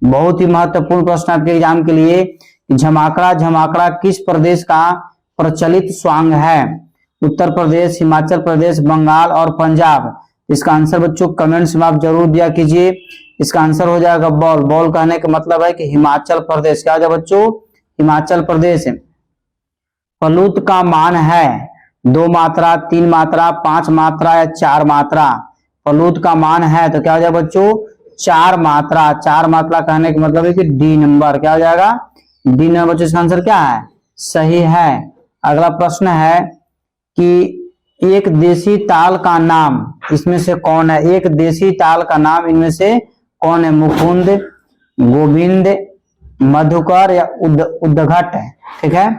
बहुत ही महत्वपूर्ण प्रश्न आपके एग्जाम के लिए। झमाकड़ा किस प्रदेश का प्रचलित स्वांग है? उत्तर प्रदेश, हिमाचल प्रदेश, बंगाल और पंजाब? इसका आंसर बच्चों कमेंट्स में आप जरूर दिया कीजिए। इसका आंसर हो जाएगा बॉल। बॉल कहने का मतलब है कि हिमाचल प्रदेश। क्या हो जाएगा बच्चों? हिमाचल प्रदेश। फलूत का मान है 2 मात्रा, 3 मात्रा, 5 मात्रा या 4 मात्रा? फलूत का मान है तो क्या हो जाएगा बच्चों? 4 मात्रा। 4 मात्रा कहने का मतलब है कि डी नंबर। क्या हो जाएगा? D number. बच्चों इसका आंसर क्या है? सही है। अगला प्रश्न है कि एक देसी ताल का नाम इसमें से कौन है? एक देसी ताल का नाम इनमें से कौन है? मुकुंद, गोविंद, मधुकर या उद्घट है? ठीक है,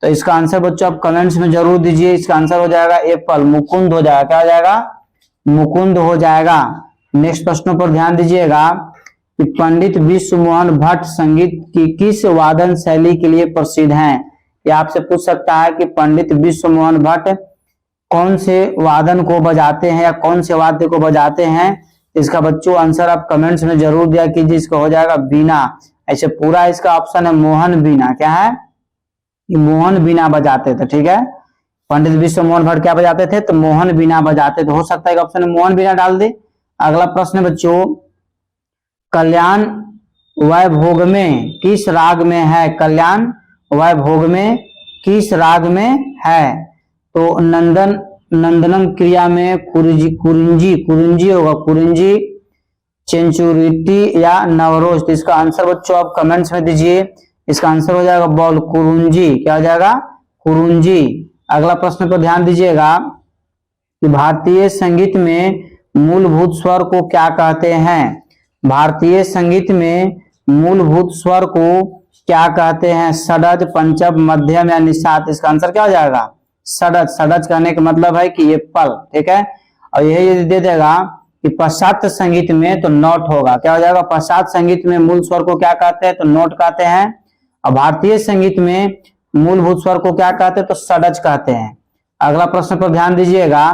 तो इसका आंसर बच्चों आप कमेंट्स में जरूर दीजिए। इसका आंसर हो जाएगा एप्पल, मुकुंद हो जाएगा। क्या हो जाएगा? मुकुंद हो जाएगा। नेक्स्ट प्रश्नों पर ध्यान दीजिएगा कि पंडित विश्व मोहन भट्ट संगीत की किस वादन शैली के लिए प्रसिद्ध हैं? यह आपसे पूछ सकता है कि पंडित विश्व मोहन भट्ट कौन से वादन को बजाते हैं या कौन से वाद्य को बजाते हैं? इसका बच्चों आंसर आप कमेंट्स में जरूर दिया कीजिए। इसका हो जाएगा बीना। ऐसे पूरा इसका ऑप्शन है मोहन बीना। क्या है? मोहन बीना बजाते थे। ठीक है, पंडित विश्व मोहन भट्ट क्या बजाते थे? तो मोहन बीना बजाते थे। हो सकता है कि ऑप्शन में मोहन बीना डाल दे। अगला प्रश्न बच्चों, कल्याण वैभोग में किस राग में है? कल्याण वैभोग में किस राग में है? तो नंदनम क्रिया में कुरिंजी होगा, कुरिंजी, चेंचुरिटी या नवरोज? तो इसका आंसर बच्चों आप कमेंट्स में दीजिए। इसका आंसर हो जाएगा बॉल, कुरुंजी। क्या हो जाएगा? कुरुंजी। अगला प्रश्न पर ध्यान दीजिएगा कि भारतीय संगीत में मूलभूत स्वर को क्या कहते हैं? भारतीय संगीत में मूलभूत स्वर को क्या कहते हैं? षडज, पंचम, मध्यम या निषाद? इसका आंसर क्या हो जाएगा? षडज। षडज कहने का मतलब है कि ये पल। ठीक है, और यही यदि दे देगा कि पाश्चात्य संगीत में तो नोट होगा। क्या हो जाएगा? पाश्चात्य संगीत में मूल स्वर को क्या कहते हैं? तो नोट कहते हैं। और भारतीय संगीत में मूलभूत स्वर को क्या कहते हैं? तो षडज कहते हैं। अगला प्रश्न पर ध्यान दीजिएगा,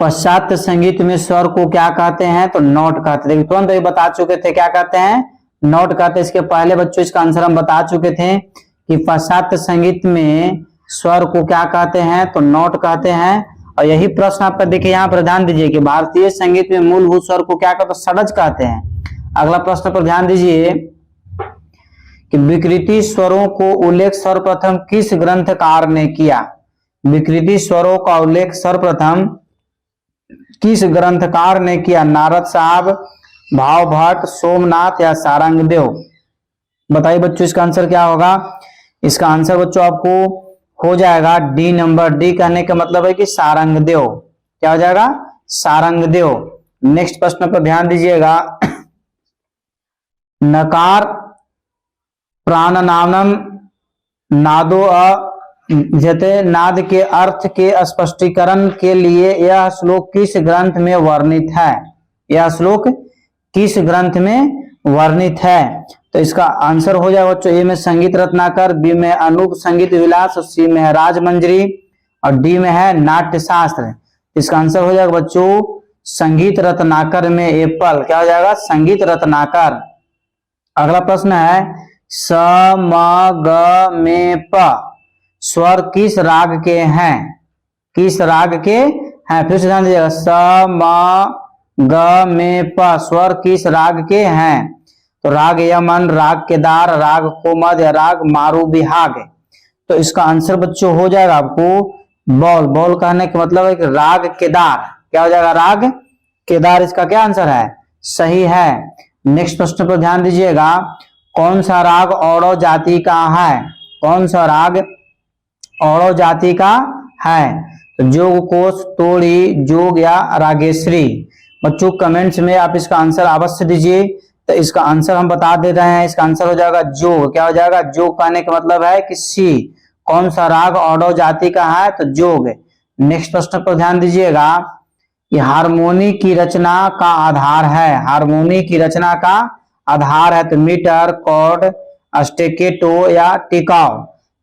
पाश्चात्य संगीत में स्वर को क्या कहते हैं? तो नोट कहते हैं। तुरंत बता चुके थे क्या कहते हैं? नोट कहते हैं। इसके पहले बच्चों इसका आंसर हम बता चुके थे कि पाश्चात्य संगीत में स्वर को क्या कहते हैं? तो नोट कहते हैं। और यही प्रश्न आपका देखिए यहाँ पर ध्यान दीजिए कि भारतीय संगीत में मूलभूत स्वर को क्या कहते हैं? षडज कहते हैं। अगला प्रश्न पर ध्यान दीजिए कि विकृति स्वरों को उल्लेख सर्वप्रथम किस ग्रंथकार ने किया? विकृति स्वरों का उल्लेख सर्वप्रथम किस ग्रंथकार ने किया? नारद साहब, भाव भट्ट, सोमनाथ या सारंगदेव? बताइए बच्चों इसका आंसर क्या होगा? इसका आंसर बच्चों आपको हो जाएगा डी नंबर। डी कहने का मतलब है कि सारंगदेव। क्या हो जाएगा? सारंगदेव। नेक्स्ट प्रश्न पर ध्यान दीजिएगा, नकार प्राणनामम नादो जते नाद के अर्थ के स्पष्टीकरण के लिए यह श्लोक किस ग्रंथ में वर्णित है? यह श्लोक किस ग्रंथ में वर्णित है? तो इसका आंसर हो जाएगा बच्चों ए में संगीत रत्नाकर, बी में अनूप संगीत विलास, और सी में है राजमंजरी, और डी में है नाट्य शास्त्र। इसका आंसर हो जाएगा बच्चों संगीत रत्नाकर में एप्पल। क्या हो जाएगा? संगीत रत्नाकर। अगला प्रश्न है स म ग मे प स्वर किस राग के हैं? किस राग के हैं? फिर से ध्यान दीजिएगा, स म ग मे प स्वर किस राग के हैं? तो राग यमन, राग केदार, राग कोमद या राग मारू बिहाग। तो इसका आंसर बच्चों हो जाएगा आपको बॉल। बॉल कहने का मतलब है कि राग केदार। क्या हो जाएगा? राग केदार इसका क्या आंसर है? सही है। नेक्स्ट प्रश्न पर ध्यान दीजिएगा, कौन सा राग औड़व जाति का है? कौन सा राग औड़व जाति का है? तो जोग, कोश, तोड़ी, जोग या रागेश्वरी। बच्चों कमेंट्स में आप इसका आंसर अवश्य दीजिए। तो इसका आंसर हम बता दे रहे हैं, इसका आंसर हो जाएगा जोग। क्या हो जाएगा? जोग कहने का मतलब है कि सी। कौन सा राग औड़व जाति का है? तो जोग। नेक्स्ट प्रश्न पर ध्यान दीजिएगा, ये हारमोनी की रचना का आधार है। हारमोनी की रचना का आधार है तो मीटर, कॉर्ड, स्टेकेटो या टिकाव।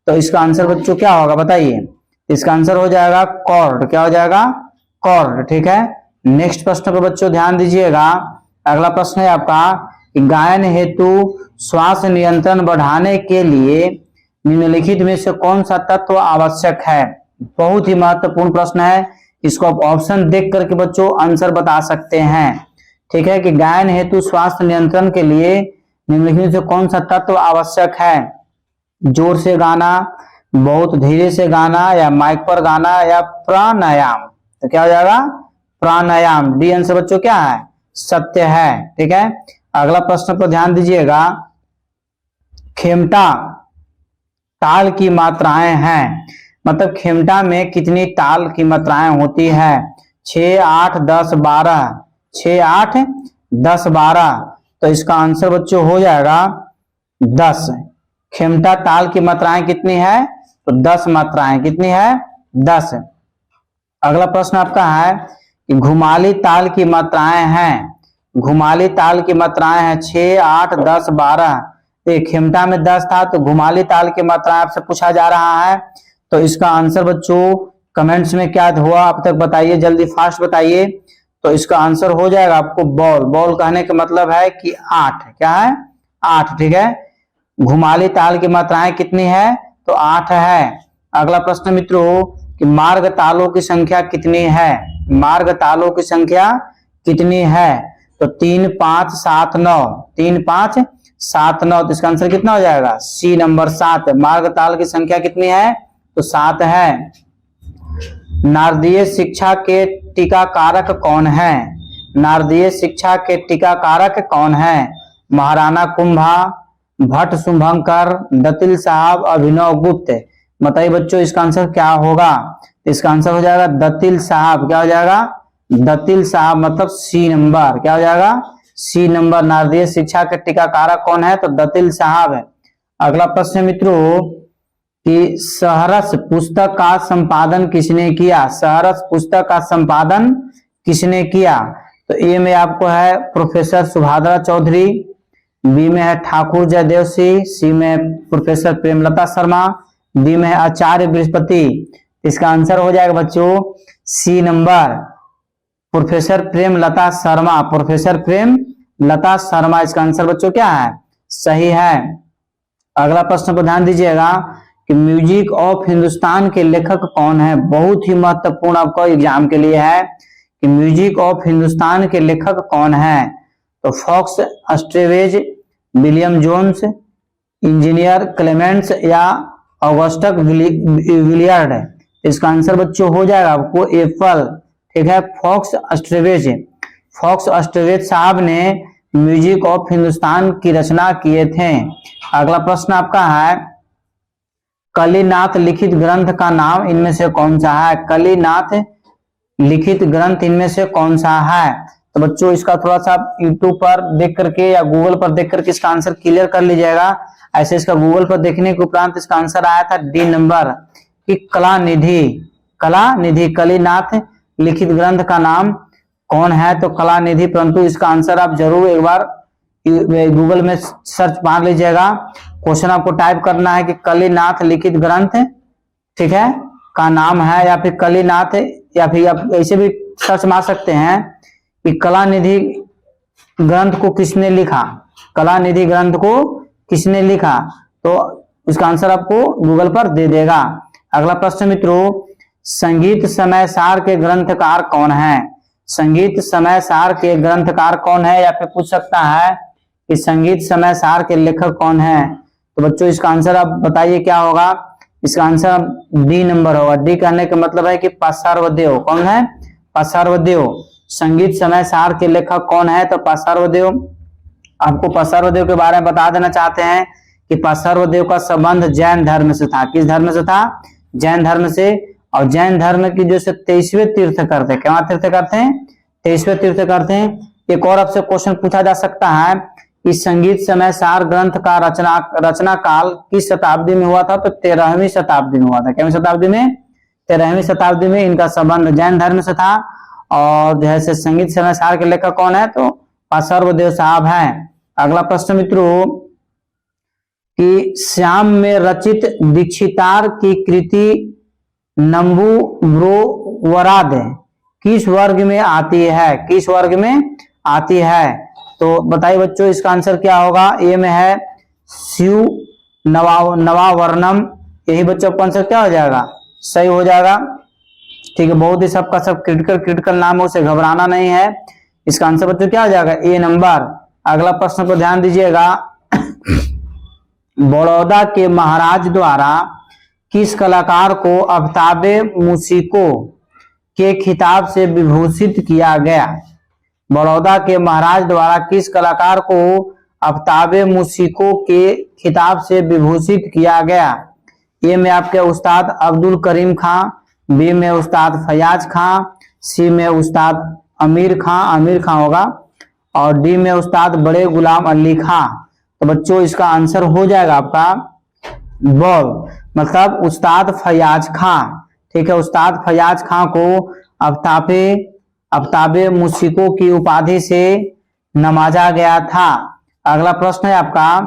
तो इसका आंसर बच्चों क्या होगा बताइए? इसका आंसर हो जाएगा कॉर्ड। क्या हो जाएगा? कॉर्ड। ठीक है। नेक्स्ट प्रश्न पर बच्चों ध्यान दीजिएगा, अगला प्रश्न है आपका कि गायन हेतु श्वास नियंत्रण बढ़ाने के लिए निम्नलिखित में से कौन सा तत्व आवश्यक है? बहुत ही महत्वपूर्ण प्रश्न है, इसको आप ऑप्शन देख करके बच्चों आंसर बता सकते हैं। ठीक है, कि गायन हेतु श्वास नियंत्रण के लिए निम्नलिखित में से कौन सा तत्व आवश्यक है? जोर से गाना, बहुत धीरे से गाना, या माइक पर गाना, या प्राणायाम। तो क्या हो जाएगा? प्राणायाम। डी आंसर बच्चों क्या है? सत्य है। ठीक है। अगला प्रश्न पर ध्यान दीजिएगा, खेमटा ताल की मात्राएं हैं, मतलब खेमटा में कितनी ताल की मात्राएं होती है? 6, 8, 10, 12। 6, 8, 10, 12। तो इसका आंसर बच्चों हो जाएगा 10। खेमटा ताल की मात्राएं कितनी है? तो 10 मात्राएं। कितनी है? 10। अगला प्रश्न आपका है कि घुमाली ताल की मात्राएं हैं। घुमाली ताल की मात्राएं हैं 6, 8, 10, 12। तो खेमटा में 10 था, तो घुमाली ताल की मात्राएं आपसे पूछा जा रहा है। तो इसका आंसर बच्चों कमेंट्स में क्या हुआ अब तक बताइए, जल्दी फास्ट बताइए। तो इसका आंसर हो जाएगा आपको बॉल। बॉल कहने का मतलब है कि 8। क्या है? 8। ठीक है। घुमाली ताल की मात्राएं कितनी है? तो 8 है। अगला प्रश्न मित्रों कि मार्ग तालों की संख्या कितनी है? मार्ग तालों की संख्या कितनी है? तो 3, 5, 7, 9। 3, 5, 7, 9। तो इसका आंसर कितना हो जाएगा? C number 7। मार्ग ताल की संख्या कितनी है? तो 7 है। नारदीय शिक्षा के टीकाकारक कौन है? नारदीय शिक्षा के टीकाकारक कौन है? महाराणा कुंभा, भट्ट शुभंकर, दतिल साहब, अभिनव गुप्त। बताइए बच्चों इसका आंसर क्या होगा? इसका आंसर हो जाएगा दतिल साहब। क्या हो जाएगा? दतिल साहब, मतलब सी नंबर। क्या हो जाएगा? C number. नारदीय शिक्षा के टीकाकारक कौन है? तो दतिल साहब है। अगला प्रश्न मित्रों कि सहरस पुस्तक का संपादन किसने किया? सहरस पुस्तक का संपादन किसने किया? तो ए में आपको है प्रोफेसर सुभाद्रा चौधरी, बी में है ठाकुर जयदेव सिंह, सी में प्रोफेसर प्रेमलता शर्मा, डी में है आचार्य बृहस्पति। इसका आंसर हो जाएगा बच्चों C number, professor Premlata Sharma. Professor Premlata Sharma इसका आंसर बच्चों क्या है? सही है। अगला प्रश्न पर ध्यान दीजिएगा कि म्यूजिक ऑफ हिंदुस्तान के लेखक कौन है? बहुत ही महत्वपूर्ण आपको एग्जाम के लिए है कि म्यूजिक ऑफ हिंदुस्तान के लेखक कौन है? तो Fox Strangways, William Jones, engineer Clements या ऑगस्टस विलियर्ड। इसका आंसर बच्चों हो जाएगा आपको एप्पल। ठीक है, फॉक्स अस्ट्रेवेज। फॉक्स अस्ट्रेवेज साहब ने म्यूजिक ऑफ हिंदुस्तान की रचना किए थे। अगला प्रश्न आपका है कलिनाथ लिखित ग्रंथ का नाम इनमें से कौन सा है? कलिनाथ लिखित ग्रंथ इनमें से कौन सा है? तो बच्चों इसका थोड़ा सा यूट्यूब पर देख करके या गूगल पर देख करके इसका आंसर क्लियर कर लीजिएगा। ऐसे इसका गूगल पर देखने के उपरांत इसका आंसर आया था डी नंबर कि कलानिधि। कलानिधि, कलिनाथ लिखित ग्रंथ का नाम कौन है? तो कलानिधि। परंतु इसका आंसर आप जरूर एक बार गूगल में सर्च मार लीजिएगा। क्वेश्चन आपको टाइप करना है कि कलिनाथ लिखित ग्रंथ, ठीक है, का नाम है, या फिर कलिनाथ, या फिर आप ऐसे भी सर्च मार सकते हैं कि कलानिधि ग्रंथ को किसने लिखा, कलानिधि ग्रंथ को किसने लिखा, तो इसका आंसर आपको गूगल पर दे देगा। अगला प्रश्न मित्रों, संगीत समय सार के ग्रंथकार कौन है? संगीत समय सार के ग्रंथकार कौन है, या फिर पूछ सकता है कि संगीत समय सार के लेखक कौन है। तो बच्चों इसका आंसर आप बताइए क्या होगा। इसका आंसर डी नंबर होगा। डी कहने का मतलब है कि पार्श्वदेव। कौन है? पार्श्वदेव। संगीत समय सार के लेखक कौन है? तो पार्श्वदेव। आपको पार्श्वदेव के बारे में बता देना चाहते हैं कि पार्श्वदेव का संबंध जैन धर्म से था। किस धर्म से था? जैन धर्म से। और जैन धर्म की जो 23वें तीर्थ करते हैं, क्या तीर्थ करते हैं? 23वें तीर्थ करते हैं। एक और आपसे क्वेश्चन पूछा जा सकता है कि संगीत समय सार ग्रंथ का रचना काल किस शताब्दी में हुआ था? तो 13वीं शताब्दी में हुआ था। क्या शताब्दी में? 13वीं शताब्दी में इनका संबंध जैन धर्म से था। और जैसे संगीत समय सार के लेखक कौन है? तो पार्श्वदेव साहब हैं। अगला प्रश्न मित्रों, कि श्याम में रचित दीक्षितार की कृति नंबूव्रोवराद किस वर्ग में आती है? किस वर्ग में आती है? तो बताइए बच्चों इसका आंसर क्या होगा। ए में है शिव नवावर्णम। यही बच्चों का आंसर क्या हो जाएगा? सही हो जाएगा। ठीक है, बहुत ही सबका सब क्रिटिकल नाम है, उसे घबराना नहीं है। इसका आंसर बच्चों क्या हो जाएगा? ए नंबर। अगला प्रश्न पर ध्यान दीजिएगा। बड़ौदा के महाराज द्वारा किस कलाकार को आफ्ताबे मूसिको के खिताब से विभूषित किया गया? बड़ौदा के महाराज द्वारा किस कलाकार को आफ्ताबे मूसिको के खिताब से विभूषित किया गया? ए में आपके उस्ताद अब्दुल करीम खां, बी में उस्ताद फयाज खां, सी में उस्ताद आमिर खां होगा, और डी में उस्ताद बड़े गुलाम अली खां। तो बच्चों इसका आंसर हो जाएगा आपका बॉल, मतलब उस्ताद फयाज खां। ठीक है, उस्ताद फयाज खां को आफ्ताबे मूसिको की उपाधि से नवाजा गया था। अगला प्रश्न है आपका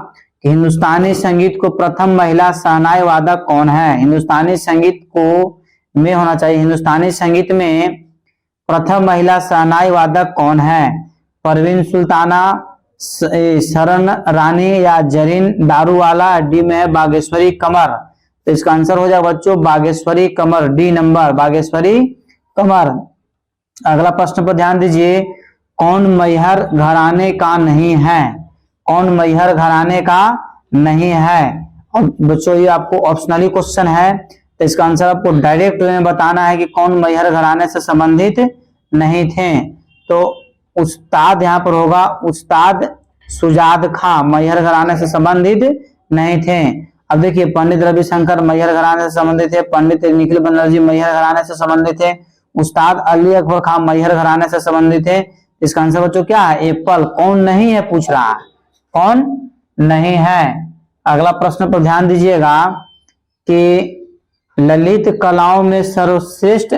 कि हिंदुस्तानी संगीत को प्रथम महिला शहनाई वादक कौन है? हिंदुस्तानी संगीत को में होना चाहिए, हिंदुस्तानी संगीत में प्रथम महिला शहनाई वादक कौन है? परवीन सुल्ताना, शरण रानी, या जरीन दारूवाला, डी में है बागेश्वरी कमर। तो इसका आंसर हो जाएगा बच्चों बागेश्वरी कमर, डी नंबर, बागेश्वरी कमर। अगला प्रश्न पर ध्यान दीजिए। कौन मैहर घराने का नहीं है? कौन मैहर घराने का नहीं है? और बच्चों ये आपको ऑप्शनली क्वेश्चन है, तो इसका आंसर आपको डायरेक्ट में बताना है कि कौन मैहर घराने से संबंधित नहीं थे। तो उस्ताद यहाँ पर होगा उस्ताद सुजाद खां, मैहर घराने से संबंधित नहीं थे। अब देखिए पंडित रविशंकर मैहर घराने से संबंधित थे, पंडित निखिल बनर्जी मैहर घराने से संबंधित थे, उस्ताद अली अकबर खां मैहर घराने से संबंधित थे। इसका आंसर बच्चों क्या है? एप्पल। कौन नहीं है पूछ रहा है, कौन नहीं है। अगला प्रश्न पर ध्यान दीजिएगा कि ललित कलाओं में सर्वश्रेष्ठ,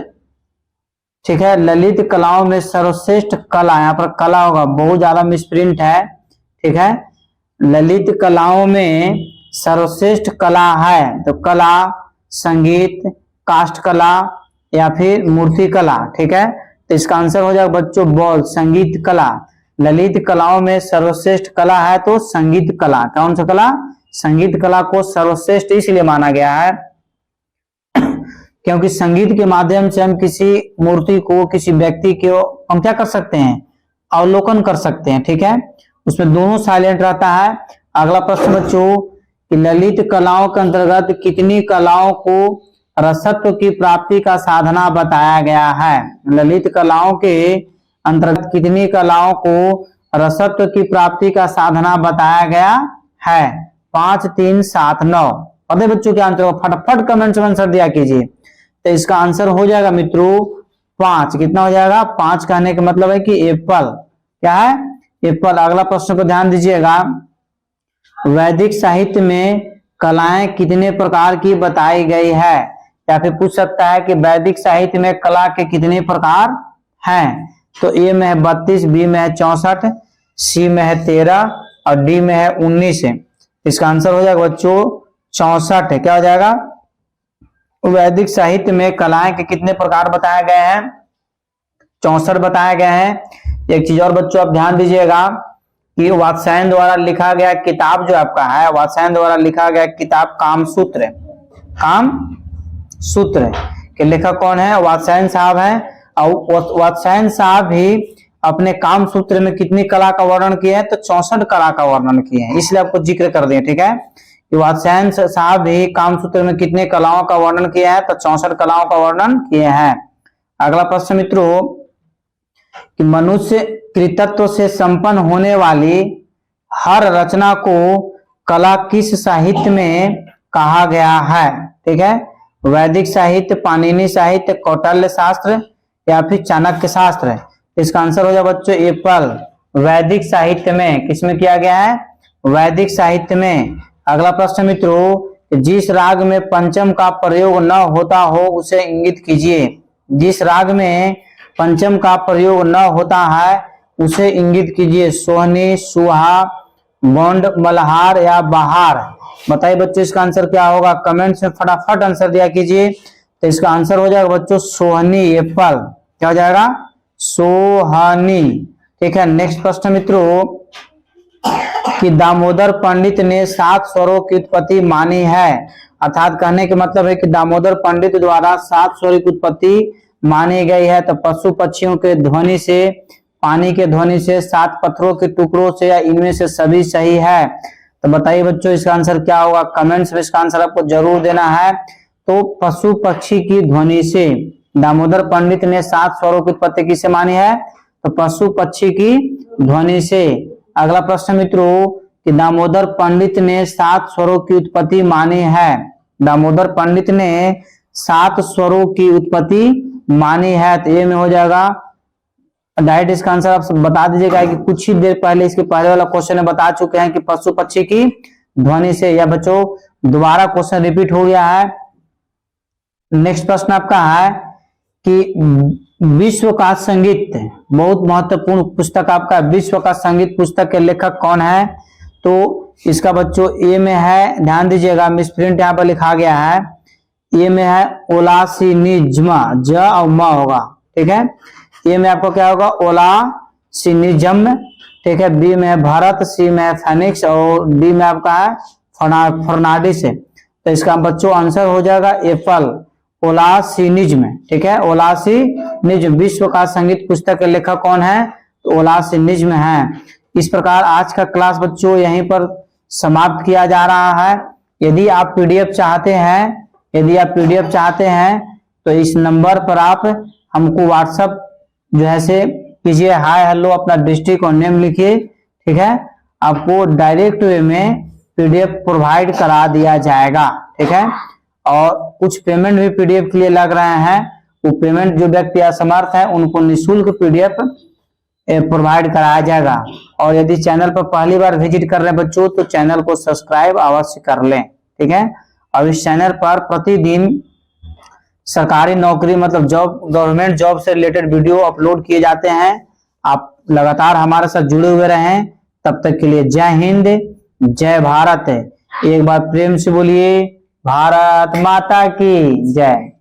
ठीक है, ललित कलाओं में सर्वश्रेष्ठ कला, यहाँ पर कला होगा, बहुत ज्यादा मिसप्रिंट है। ठीक है, ललित कलाओं में सर्वश्रेष्ठ कला है, तो कला, संगीत, काष्ठ कला, या फिर मूर्ति कला। ठीक है, तो इसका आंसर हो जाएगा बच्चों बॉल, संगीत कला। ललित कलाओं में सर्वश्रेष्ठ कला है तो संगीत कला। कौन सा कला? संगीत कला को सर्वश्रेष्ठ इसलिए माना गया है क्योंकि संगीत के माध्यम से हम किसी मूर्ति को, किसी व्यक्ति को हम क्या कर सकते हैं? अवलोकन कर सकते हैं। ठीक है, उसमें दोनों साइलेंट रहता है। अगला प्रश्न बच्चों कि ललित कलाओं के अंतर्गत कितनी कलाओं को रसत्व की प्राप्ति का साधना बताया गया है? ललित कलाओं के अंतर्गत कितनी कलाओं को रसत्व की प्राप्ति का साधना बताया गया है? 5, 3, 7, 9। पता बच्चों क्या आंसर होगा? फटाफट कमेंट में आंसर दिया कीजिए। तो इसका आंसर हो जाएगा मित्रों 5। कितना हो जाएगा? 5 कहने का मतलब है कि एप्पल। क्या है? एप्पल। अगला प्रश्न पर ध्यान दीजिएगा। वैदिक साहित्य में कलाएं कितने प्रकार की बताई गई है? या फिर पूछ सकता है कि वैदिक साहित्य में कला के कितने प्रकार हैं? तो ए में है 32, बी में है 64, सी में है 13, और डी में है 19 है। इसका आंसर हो जाएगा बच्चों 64 है। क्या हो जाएगा? वैदिक साहित्य में कलाएं के कितने प्रकार बताए गए हैं? 64 बताए गए हैं। एक चीज और बच्चों आप ध्यान दीजिएगा कि वात्स्यायन द्वारा लिखा गया किताब जो आपका है, वात्स्यायन द्वारा लिखा गया किताब कामसूत्र, कामसूत्र के लेखक कौन है? वात्स्यायन साहब हैं। और वात्स्यायन साहब भी अपने कामसूत्र में कितनी कला का वर्णन किए हैं? तो 64 कला का वर्णन किए हैं, इसलिए आपको जिक्र कर दिए। ठीक है, कि वात्स्यायन साहब भी कामसूत्र में कितने कलाओं का वर्णन किया है? तो 64 कलाओं का वर्णन किए हैं। अगला प्रश्न मित्रों, कि मनुष्य कृतत्व से संपन्न होने वाली हर रचना को कला किस साहित्य में कहा गया है? ठीक है, वैदिक साहित्य, पाणिनि साहित्य, कौटिल्य शास्त्र या फिर चाणक्य शास्त्र। इसका आंसर हो जाए बच्चों एप्पल, वैदिक साहित्य में। किसमें किया गया है? वैदिक साहित्य में। अगला प्रश्न मित्रों, जिस राग में पंचम का प्रयोग न होता हो उसे इंगित कीजिए। जिस राग में पंचम का प्रयोग न होता है उसे इंगित कीजिए। सोहनी, सुहा, गोंड, मल्हार या बहार। बताइए बच्चों इसका आंसर क्या होगा? कमेंट्स में फटाफट आंसर दिया कीजिए। तो इसका आंसर हो जाएगा बच्चों सोहनी, एप्पल। क्या हो जाएगा? सोहनी। ठीक है, नेक्स्ट प्रश्न मित्रों, कि दामोदर पंडित ने 7 स्वरों की उत्पत्ति मानी है। अर्थात कहने के मतलब है कि दामोदर पंडित द्वारा 7 स्वरों की उत्पत्ति मानी गई है। तो पशु पक्षियों के ध्वनि से, पानी के ध्वनि से, 7 पत्थरों के टुकड़ों से, या इनमें से सभी सही है। तो बताइए बच्चों इसका आंसर क्या होगा? कमेंट्स में इसका आंसर आपको जरूर देना है। तो पशु पक्षी की ध्वनि से दामोदर पंडित ने 7 स्वरों की उत्पत्ति किससे मानी है? तो पशु पक्षी की ध्वनि से। अगला प्रश्न मित्रों, कि दामोदर पंडित ने 7 स्वरों की उत्पत्ति मानी है। दामोदर पंडित ने 7 स्वरों की उत्पत्ति मानी है। तो ये में हो जाएगा डायरेक्ट इसका आंसर आप बता दीजिएगा कि कुछ ही देर पहले इसके पहले वाला क्वेश्चन में बता चुके हैं कि पशु पक्षी की ध्वनि से। या बच्चों दोबारा क्वेश्चन रिपीट हो गया है। नेक्स्ट प्रश्न आपका है कि विश्व का संगीत, बहुत महत्वपूर्ण पुस्तक आपका विश्व का संगीत पुस्तक के लेखक कौन है? तो इसका बच्चों ए में है, ध्यान दीजिएगा मिसप्रिंट यहाँ पर लिखा गया है। ए में है ओलासिनिज्म, ज और म होगा। ठीक है, ए में आपको क्या होगा? ओलासिनिज्म। ठीक है, बी में है भारत, सी में है फेनिक्स और डी में आपका है फर्नांडिस। तो इसका बच्चों आंसर हो जाएगा एप्पल, ओलासिनिज्म। ठीक है, ओलासिनिज्म विश्व का संगीत पुस्तक के लेखक कौन है? तो ओलासिनिज्म है। इस प्रकार आज का क्लास बच्चों यहीं पर समाप्त किया जा रहा है। यदि आप पीडीएफ चाहते हैं तो इस नंबर पर आप हमको व्हाट्सएप जो है से कीजिए, हाय हेलो अपना डिस्ट्रिक्ट और नेम लिखिए। ठीक है, आपको डायरेक्ट वे में पीडीएफ प्रोवाइड करा दिया जाएगा। ठीक है, और कुछ पेमेंट भी पीडीएफ के लिए लग रहे हैं। वो पेमेंट जो व्यक्ति असमर्थ है उनको निःशुल्क पीडीएफ प्रोवाइड कराया जाएगा। और यदि चैनल पर पहली बार विजिट कर रहे हैं बच्चों तो चैनल को सब्सक्राइब अवश्य कर लें। ठीक है, और इस चैनल पर प्रतिदिन सरकारी नौकरी मतलब जॉब, गवर्नमेंट जॉब से रिलेटेड वीडियो अपलोड किए जाते हैं। आप लगातार हमारे साथ जुड़े हुए रहें। तब तक के लिए जय हिंद, जय भारत। एक बार प्रेम से बोलिए भारत माता की जय।